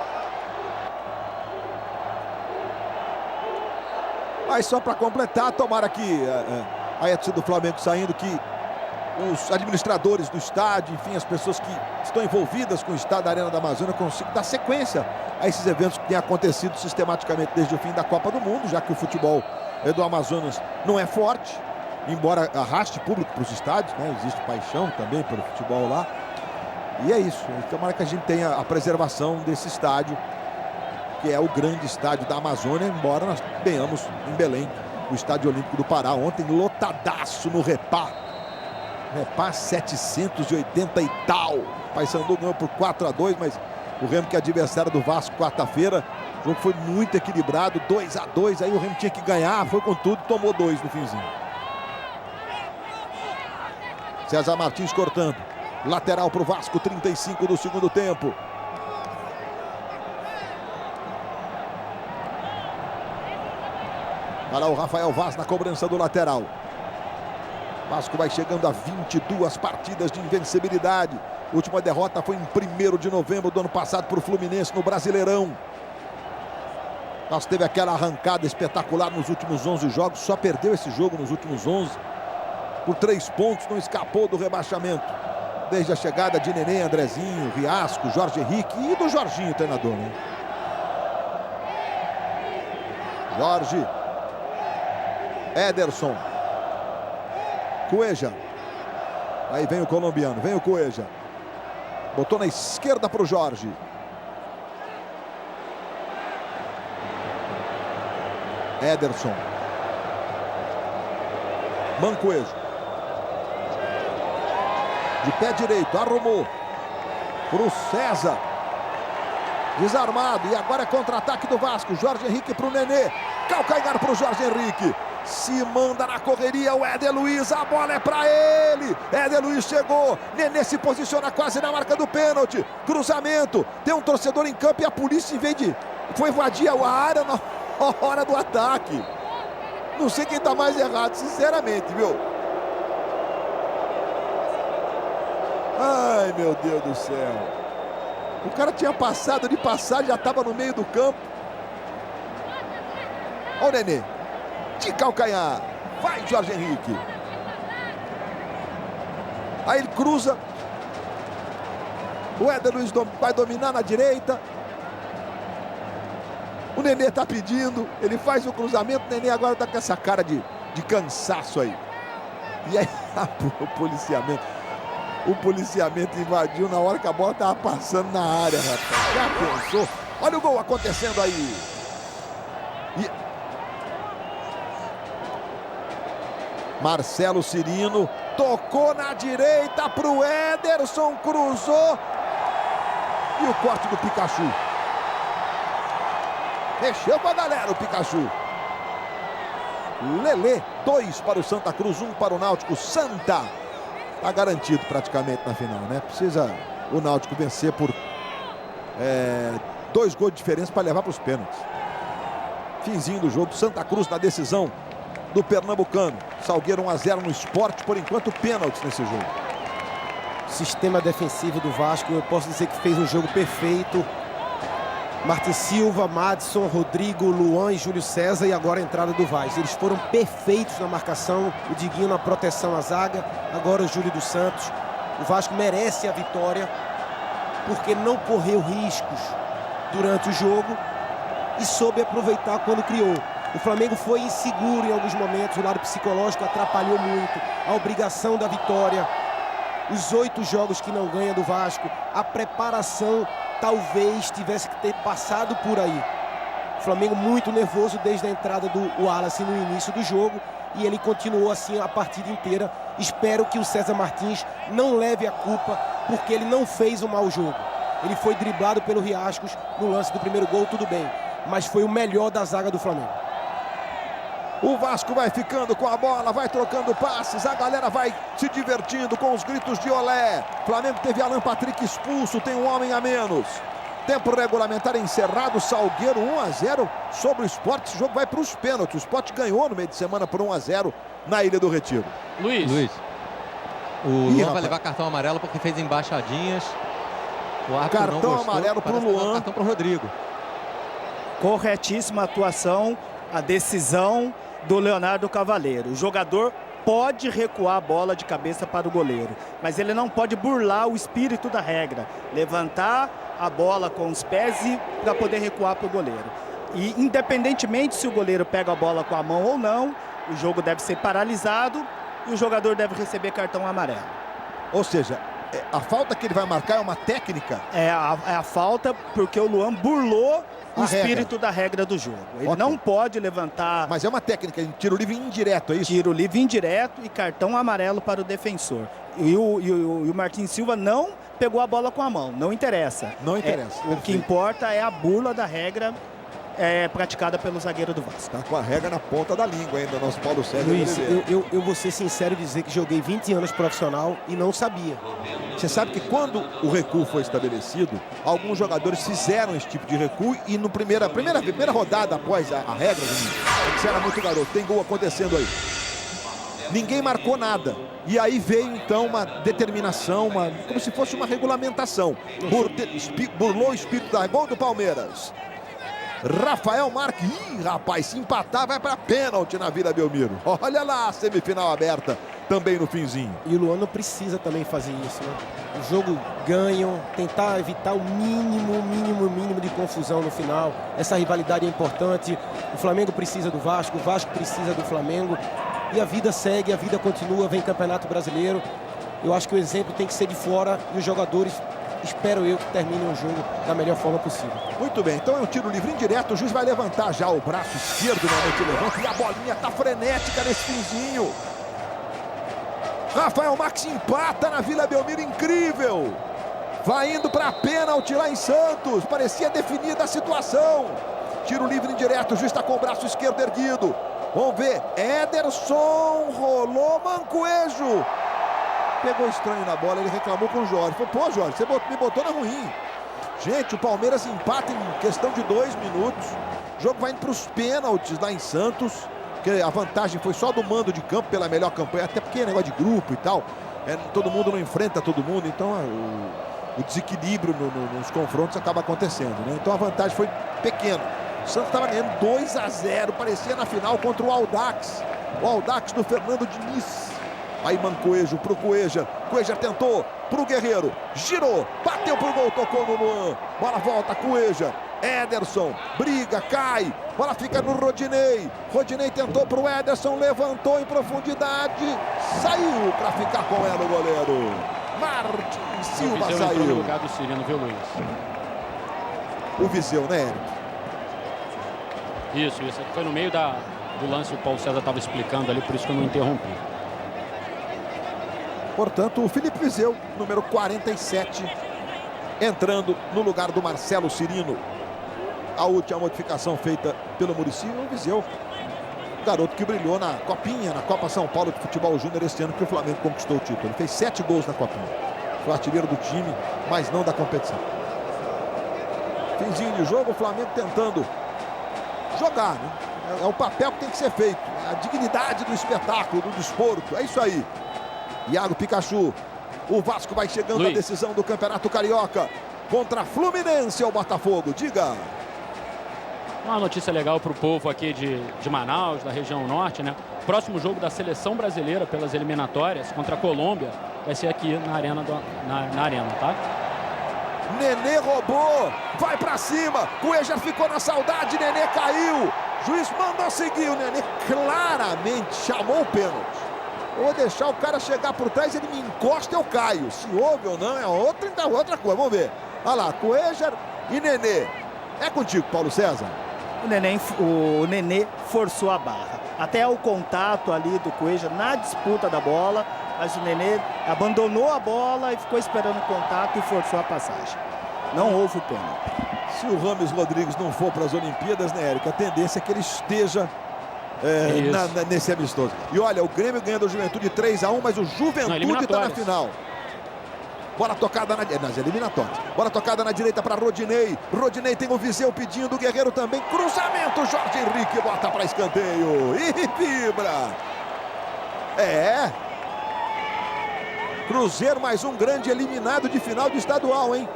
Mas só para completar, tomara que a torcida do Flamengo saindo, que os administradores do estádio, enfim, as pessoas que estão envolvidas com o estádio da Arena da Amazônia consigam dar sequência a esses eventos que têm acontecido sistematicamente desde o fim da Copa do Mundo, já que o futebol do Amazonas não é forte, embora arraste público para os estádios, né? Existe paixão também pelo futebol lá. E é isso. Tomara que a gente tenha a preservação desse estádio, que é o grande estádio da Amazônia, embora nós tenhamos em Belém o Estádio Olímpico do Pará. Ontem lotadaço no Repá. Repá 780 e tal. Paysandu ganhou por 4-2, mas o Remo, que é adversário do Vasco quarta-feira, o jogo foi muito equilibrado, 2-2, aí o Remo tinha que ganhar, foi com tudo, tomou 2 no finzinho. César Martins cortando, lateral para o Vasco, 35 do segundo tempo. Para o Rafael Vaz na cobrança do lateral. Vasco vai chegando a 22 partidas de invencibilidade. Última derrota foi em 1º de novembro do ano passado para o Fluminense no Brasileirão. Vasco teve aquela arrancada espetacular nos últimos 11 jogos, só perdeu esse jogo nos últimos 11. Por 3 pontos, não escapou do rebaixamento. Desde a chegada de Nenê, Andrezinho, Riasco, Jorge Henrique e do Jorginho, treinador, né? Jorge. Ederson. Cueja. Aí vem o colombiano, vem o Cueja. Botou na esquerda para o Jorge. Ederson. Mancoejo. De pé direito, arrumou. Pro César. Desarmado. E agora é contra-ataque do Vasco. Jorge Henrique pro Nenê. Calcanhar pro Jorge Henrique. Se manda na correria o Éder Luiz. A bola é pra ele. Éder Luiz chegou. Nenê se posiciona quase na marca do pênalti. Cruzamento. Tem um torcedor em campo e a polícia, em vez de... foi invadir a área na hora do ataque. Não sei quem tá mais errado, sinceramente, viu? Ai, meu Deus do céu. O cara tinha passado de passagem, já estava no meio do campo. Olha o Nenê. De calcanhar. Vai, Jorge Henrique. Aí ele cruza. O Éder Luiz vai dominar na direita. O Nenê tá pedindo. Ele faz o cruzamento. O Nenê agora tá com essa cara de cansaço aí. E aí, o policiamento. O policiamento invadiu na hora que a bola tava passando na área, rapaz. Já pensou? Olha o gol acontecendo aí. E... Marcelo Cirino tocou na direita pro Ederson, cruzou. E o corte do Pikachu. Mexeu com a galera o Pikachu. Lelê, 2 para o Santa Cruz, 1 para o Náutico. Santa está garantido praticamente na final, né? Precisa o Náutico vencer por 2 gols de diferença para levar para os pênaltis. Finzinho do jogo, Santa Cruz na decisão do Pernambucano. Salgueiro 1 a 0 no Sport, por enquanto pênaltis nesse jogo. Sistema defensivo do Vasco, eu posso dizer que fez um jogo perfeito. Martin Silva, Madison, Rodrigo, Luan e Júlio César, e agora a entrada do Vaz. Eles foram perfeitos na marcação, o Diguinho na proteção à zaga, agora o Júlio dos Santos. O Vasco merece a vitória porque não correu riscos durante o jogo e soube aproveitar quando criou. O Flamengo foi inseguro em alguns momentos, o lado psicológico atrapalhou muito, a obrigação da vitória, os 8 jogos que não ganha do Vasco, a preparação talvez tivesse que ter passado por aí. O Flamengo muito nervoso desde a entrada do Wallace no início do jogo e ele continuou assim a partida inteira. Espero que o César Martins não leve a culpa porque ele não fez um mau jogo. Ele foi driblado pelo Riascos no lance do primeiro gol, tudo bem, mas foi o melhor da zaga do Flamengo. O Vasco vai ficando com a bola, vai trocando passes, a galera vai se divertindo com os gritos de olé. Flamengo teve Alan Patrick expulso, tem um homem a menos. Tempo regulamentar encerrado, Salgueiro 1 a 0 sobre o Sport. Esse jogo vai para os pênaltis. O Sport ganhou no meio de semana por 1 a 0 na Ilha do Retiro. Luiz. O Luan vai levar cartão amarelo porque fez embaixadinhas. O árbitro cartão não gostou, amarelo para o Luan. Cartão para o Rodrigo. Corretíssima atuação, a decisão do Leonardo Cavaleiro. O jogador pode recuar a bola de cabeça para o goleiro, mas ele não pode burlar o espírito da regra, levantar a bola com os pés para poder recuar para o goleiro. E independentemente se o goleiro pega a bola com a mão ou não, o jogo deve ser paralisado e o jogador deve receber cartão amarelo. Ou seja, a falta que ele vai marcar é uma técnica? É a falta porque o Luan burlou o espírito da regra do jogo. Ele não pode levantar... Mas é uma técnica, tiro livre indireto, é isso? Tiro livre indireto e cartão amarelo para o defensor. E o Martin Silva não pegou a bola com a mão, não interessa. Não interessa. O que importa é a burla da regra praticada pelo zagueiro do Vasco. Tá com a regra na ponta da língua ainda, nosso Paulo César. Luiz, eu vou ser sincero e dizer que joguei 20 anos profissional e não sabia. Você sabe que quando o recuo foi estabelecido, alguns jogadores fizeram esse tipo de recuo e no primeira rodada após a regra, você era muito garoto, tem gol acontecendo aí. Ninguém marcou nada. E aí veio então uma determinação, como se fosse uma regulamentação. Burlou o espírito da gol do Palmeiras. Rafael Marques, rapaz, se empatar vai para pênalti na Vila Belmiro. Olha lá, semifinal aberta também no finzinho. E o Luan não precisa também fazer isso, né? O jogo ganham, tentar evitar o mínimo de confusão no final. Essa rivalidade é importante. O Flamengo precisa do Vasco, o Vasco precisa do Flamengo. E a vida segue, a vida continua, vem Campeonato Brasileiro. Eu acho que o exemplo tem que ser de fora e os jogadores espero eu que termine o jogo da melhor forma possível. Muito bem, então é um tiro livre indireto, o juiz vai levantar já o braço esquerdo, normalmente levanta, e a bolinha tá frenética nesse finzinho. Rafael Marques empata na Vila Belmiro, incrível. Vai indo para pênalti lá em Santos, parecia definida a situação. Tiro livre indireto, o juiz está com o braço esquerdo erguido. Vamos ver, Ederson rolou, Mancoejo. Pegou estranho na bola, ele reclamou com o Jorge. Falou, pô Jorge, você me botou na ruim. Gente, o Palmeiras empata em questão de 2 minutos. O jogo vai indo para os pênaltis lá em Santos. Que a vantagem foi só do mando de campo pela melhor campanha. Até porque é negócio de grupo e tal. Todo mundo não enfrenta todo mundo. Então o desequilíbrio nos confrontos acaba acontecendo, né? Então a vantagem foi pequena. O Santos estava ganhando 2-0. Parecia na final contra o Audax. O Audax do Fernando Diniz. Aí Mancoejo pro Cueja. Cueja tentou pro Guerreiro. Girou. Bateu pro gol. Tocou no Luan. Bola volta. Cueja. Ederson. Briga. Cai. Bola fica no Rodinei. Rodinei tentou pro Ederson. Levantou em profundidade. Saiu para ficar com ela o goleiro. Martin Silva Viseu saiu. Entrou no lugar do Cirino, viu, Luiz? O Viseu, né, Eric? Isso. Foi no meio do lance, o Paulo César estava explicando ali, por isso que eu não interrompi. Portanto, o Felipe Viseu, número 47, entrando no lugar do Marcelo Cirino. A última modificação feita pelo Muricy, o Viseu, garoto que brilhou na Copinha, na Copa São Paulo de Futebol Júnior este ano que o Flamengo conquistou o título. Ele fez 7 gols na Copinha. Foi artilheiro do time, mas não da competição. Finzinho de jogo, o Flamengo tentando jogar, né? É o papel que tem que ser feito. A dignidade do espetáculo, do desporto. É isso aí. Iago Pikachu. O Vasco vai chegando à decisão do Campeonato Carioca contra Fluminense ao Botafogo. Diga. Uma notícia legal para o povo aqui de Manaus, da região norte, né? Próximo jogo da seleção brasileira pelas eliminatórias contra a Colômbia vai ser aqui na arena, na arena, tá? Nenê roubou, vai pra cima, Cuejar ficou na saudade, Nenê caiu, juiz mandou seguir, o Nenê claramente chamou o pênalti. Eu vou deixar o cara chegar por trás, ele me encosta, eu caio. Se houve ou não é outra coisa, vamos ver. Olha lá, Cuejar e Nenê. É contigo, Paulo César. O Nenê forçou a barra. Até o contato ali do Cuejar na disputa da bola, mas o Nenê abandonou a bola e ficou esperando o contato e forçou a passagem. Não houve o pênalti. Se o Rames Rodrigues não for para as Olimpíadas, né, Érica? A tendência é que ele esteja nesse amistoso. E olha, o Grêmio ganha do Juventude 3-1, mas o Juventude está na final. Bola tocada nas eliminatórias. Bola tocada na direita para Rodinei. Rodinei tem o Viseu pedindo, o Guerreiro também. Cruzamento, Jorge Henrique bota para escanteio. E vibra. Cruzeiro, mais um grande eliminado de final de estadual, hein?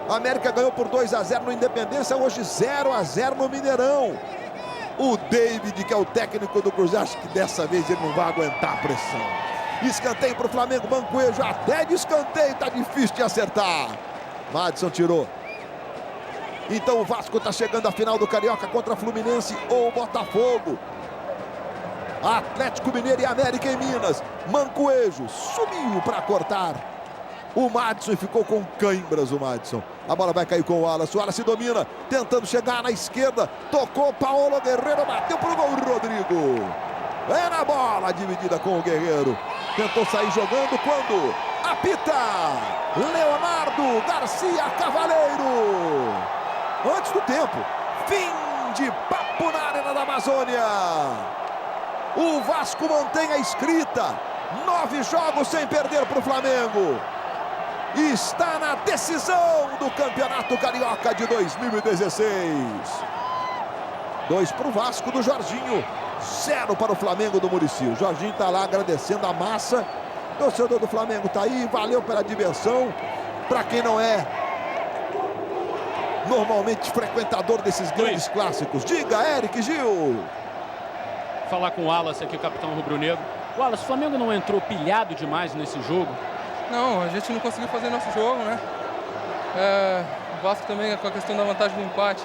A América ganhou por 2-0 no Independência, hoje 0-0 no Mineirão. O David, que é o técnico do Cruzeiro, acho que dessa vez ele não vai aguentar a pressão. Escanteio para o Flamengo, Mancoejo, até de escanteio, tá difícil de acertar. Madison tirou. Então o Vasco está chegando à final do Carioca contra Fluminense ou Botafogo. Atlético Mineiro e América em Minas. Mancoejo subiu para cortar. O Madison ficou com cãibras, o Madison. A bola vai cair com o Wallace. O Wallace domina, tentando chegar na esquerda. Tocou, Paulo Guerreiro, bateu pro gol, Rodrigo. É na bola, dividida com o Guerreiro. Tentou sair jogando quando apita Leonardo Garcia Cavaleiro. Antes do tempo. Fim de papo na Arena da Amazônia. O Vasco mantém a escrita. 9 jogos sem perder para o Flamengo. Está na decisão do Campeonato Carioca de 2016. 2 para o Vasco do Jorginho. 0 para o Flamengo do Muricy. O Jorginho está lá agradecendo a massa. O torcedor do Flamengo está aí. Valeu pela diversão. Para quem não é normalmente frequentador desses grandes clássicos. Diga, Eric Gil. Falar com o Wallace aqui, o capitão rubro-negro. Wallace, o Flamengo não entrou pilhado demais nesse jogo? Não, a gente não conseguiu fazer nosso jogo, né? O Vasco também, com a questão da vantagem do empate,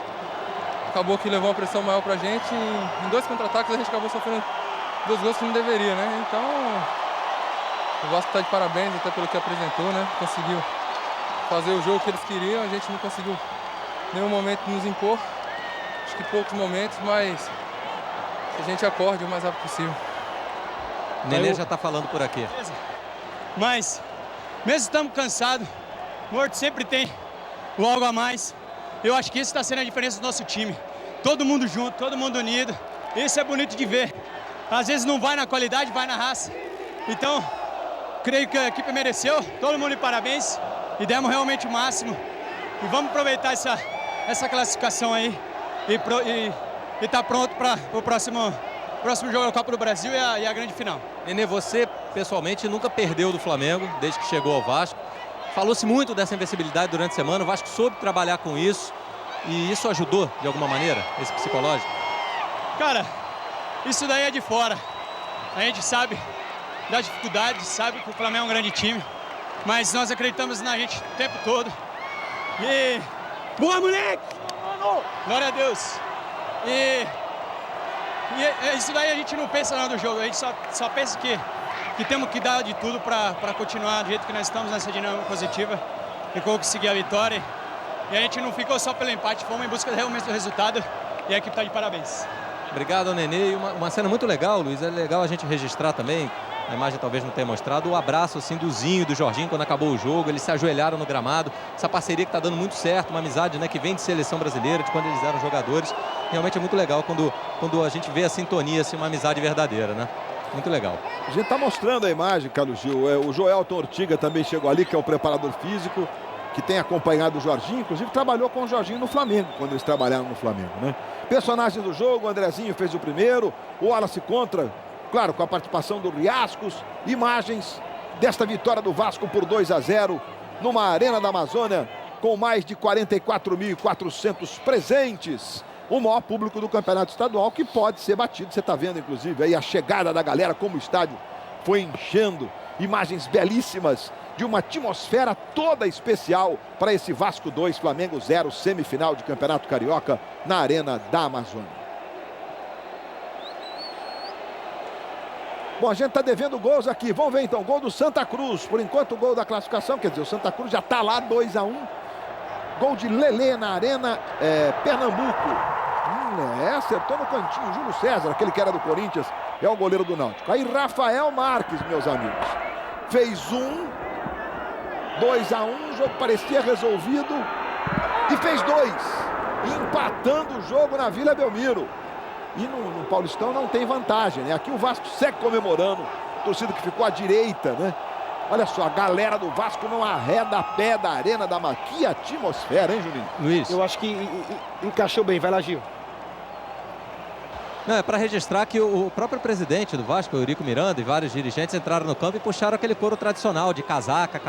acabou que levou uma pressão maior pra gente. Em 2 contra-ataques a gente acabou sofrendo 2 gols que não deveria, né? Então, o Vasco tá de parabéns até pelo que apresentou, né? Conseguiu fazer o jogo que eles queriam. A gente não conseguiu em nenhum momento nos impor. Acho que poucos momentos, mas que a gente acorde o mais rápido possível. Nenê já está falando por aqui. Mas, mesmo estamos cansados, morto sempre tem o algo a mais. Eu acho que isso está sendo a diferença do nosso time. Todo mundo junto, todo mundo unido. Isso é bonito de ver. Às vezes não vai na qualidade, vai na raça. Então, creio que a equipe mereceu. Todo mundo de parabéns. E demos realmente o máximo. E vamos aproveitar essa classificação aí. E tá pronto para o próximo jogo da Copa do Brasil e a grande final. Nenê, você pessoalmente nunca perdeu do Flamengo desde que chegou ao Vasco. Falou-se muito dessa invencibilidade durante a semana. O Vasco soube trabalhar com isso. E isso ajudou de alguma maneira, esse psicológico? Cara, isso daí é de fora. A gente sabe das dificuldades, sabe que o Flamengo é um grande time. Mas nós acreditamos na gente o tempo todo. E... Boa, moleque! Glória a Deus! E isso daí a gente não pensa nada do jogo. A gente só pensa que temos que dar de tudo para continuar do jeito que nós estamos nessa dinâmica positiva e conseguir a vitória. E a gente não ficou só pelo empate, fomos em busca realmente do resultado e a equipe está de parabéns. Obrigado, Nenê. E uma cena muito legal, Luiz, é legal a gente registrar também, a imagem talvez não tenha mostrado, o abraço assim do Zinho e do Jorginho quando acabou o jogo, eles se ajoelharam no gramado, essa parceria que está dando muito certo, uma amizade, né, que vem de seleção brasileira, de quando eles eram jogadores. Realmente é muito legal quando a gente vê a sintonia, assim, uma amizade verdadeira, né? Muito legal. A gente está mostrando a imagem, Carlos Gil. O Joelton Ortiga também chegou ali, que é o preparador físico, que tem acompanhado o Jorginho, inclusive trabalhou com o Jorginho no Flamengo, quando eles trabalharam no Flamengo, né? Personagens do jogo, o Andrezinho fez o primeiro, o Wallace contra, claro, com a participação do Riascos. Imagens desta vitória do Vasco por 2-0, numa arena da Amazônia, com mais de 44.400 presentes. O maior público do campeonato estadual, que pode ser batido. Você está vendo, inclusive, aí a chegada da galera, como o estádio foi enchendo. Imagens belíssimas de uma atmosfera toda especial para esse Vasco 2, Flamengo 0, semifinal de Campeonato Carioca na Arena da Amazônia. Bom, a gente está devendo gols aqui. Vamos ver então, gol do Santa Cruz. Por enquanto, o gol da classificação, quer dizer, o Santa Cruz já está lá 2-1. Gol de Lelê na Arena Pernambuco. Acertou no cantinho. Júlio César, aquele que era do Corinthians, é o goleiro do Náutico. Aí Rafael Marques, meus amigos, fez 2-1, o jogo parecia resolvido e fez 2, empatando o jogo na Vila Belmiro. E no Paulistão não tem vantagem, né? Aqui o Vasco segue comemorando, torcida que ficou à direita, né? Olha só, a galera do Vasco não arreda a pé da Arena da Amazônia. Que atmosfera, hein, Juninho? Luiz, eu acho que encaixou bem. Vai lá, Gil. Não, é para registrar que o próprio presidente do Vasco, Eurico Miranda, e vários dirigentes entraram no campo e puxaram aquele coro tradicional de casaca,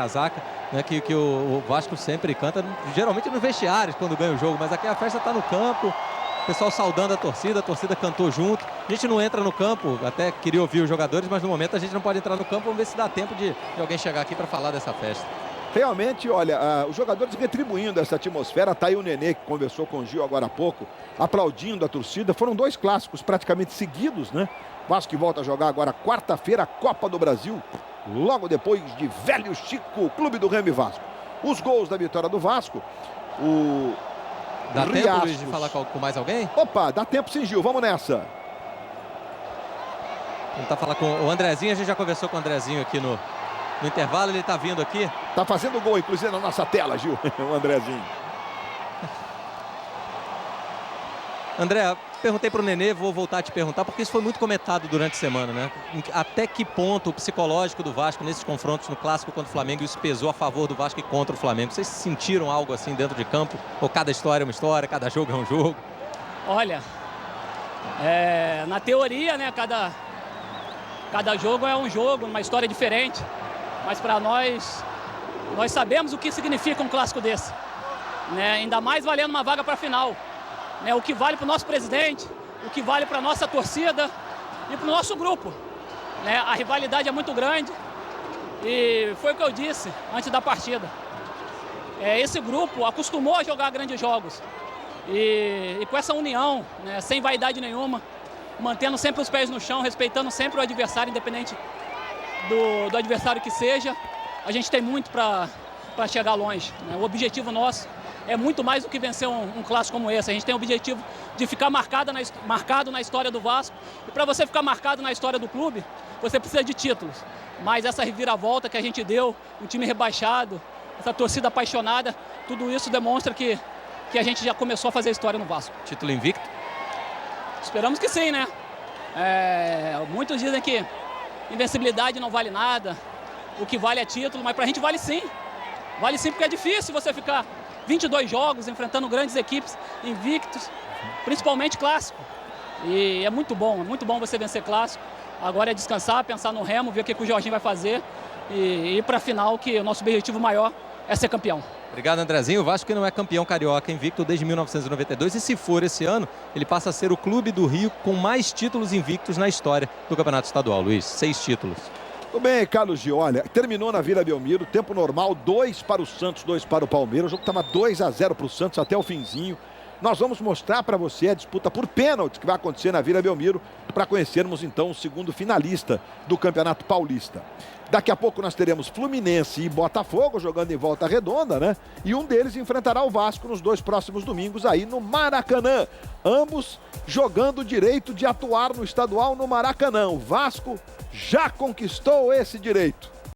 né, que o Vasco sempre canta, geralmente nos vestiários quando ganha o jogo, mas aqui a festa está no campo, o pessoal saudando a torcida cantou junto. A gente não entra no campo, até queria ouvir os jogadores, mas no momento a gente não pode entrar no campo. Vamos ver se dá tempo de alguém chegar aqui para falar dessa festa. Realmente, olha, os jogadores retribuindo essa atmosfera. Tá aí o Nenê, que conversou com o Gil agora há pouco, aplaudindo a torcida. Foram 2 clássicos praticamente seguidos, né? Vasco que volta a jogar agora quarta-feira a Copa do Brasil, logo depois de Velho Chico, Clube do Remo e Vasco. Os gols da vitória do Vasco, Dá tempo, Luiz, de falar com mais alguém? Opa, dá tempo sim, Gil, vamos nessa. Vamos tentar falar com o Andrezinho, a gente já conversou com o Andrezinho aqui no intervalo, ele está vindo aqui. Tá fazendo gol, inclusive, na nossa tela, Gil, o Andrezinho. André, perguntei para o Nenê, vou voltar a te perguntar, porque isso foi muito comentado durante a semana, né? Até que ponto o psicológico do Vasco nesses confrontos no Clássico contra o Flamengo, isso pesou a favor do Vasco e contra o Flamengo? Vocês sentiram algo assim dentro de campo? Ou cada história é uma história, cada jogo é um jogo? Olha, na teoria, né, cada jogo é um jogo, uma história diferente. Mas para nós sabemos o que significa um clássico desse, né? Ainda mais valendo uma vaga para a final. Né, o que vale para o nosso presidente, o que vale para a nossa torcida e para o nosso grupo. Né, a rivalidade é muito grande e foi o que eu disse antes da partida. Esse grupo acostumou a jogar grandes jogos e com essa união, né, sem vaidade nenhuma, mantendo sempre os pés no chão, respeitando sempre o adversário, independente do adversário que seja. A gente tem muito para para chegar longe, né? O objetivo nosso é muito mais do que vencer um clássico como esse. A gente tem o objetivo de ficar marcado na história do Vasco. E para você ficar marcado na história do clube, você precisa de títulos. Mas essa reviravolta que a gente deu, um time rebaixado, essa torcida apaixonada, tudo isso demonstra que a gente já começou a fazer história no Vasco. Título invicto? Esperamos que sim, né? Muitos dizem que invencibilidade não vale nada, o que vale é título, mas pra gente vale sim. Vale sim porque é difícil você ficar 22 jogos enfrentando grandes equipes invictos, principalmente clássico. E é muito bom você vencer clássico. Agora é descansar, pensar no Remo, ver o que o Jorginho vai fazer e ir pra final, que o nosso objetivo maior é ser campeão. Obrigado, Andrezinho. O Vasco que não é campeão carioca invicto desde 1992 e se for esse ano, ele passa a ser o clube do Rio com mais títulos invictos na história do Campeonato Estadual. Luiz, 6 títulos. Tudo bem, Carlos Gil. Olha, terminou na Vila Belmiro, tempo normal, 2 para o Santos, 2 para o Palmeiras. O jogo estava 2-0 para o Santos até o finzinho. Nós vamos mostrar para você a disputa por pênalti que vai acontecer na Vila Belmiro para conhecermos então o segundo finalista do Campeonato Paulista. Daqui a pouco nós teremos Fluminense e Botafogo jogando em Volta Redonda, né? E um deles enfrentará o Vasco nos 2 próximos domingos aí no Maracanã. Ambos jogando o direito de atuar no estadual no Maracanã. O Vasco já conquistou esse direito.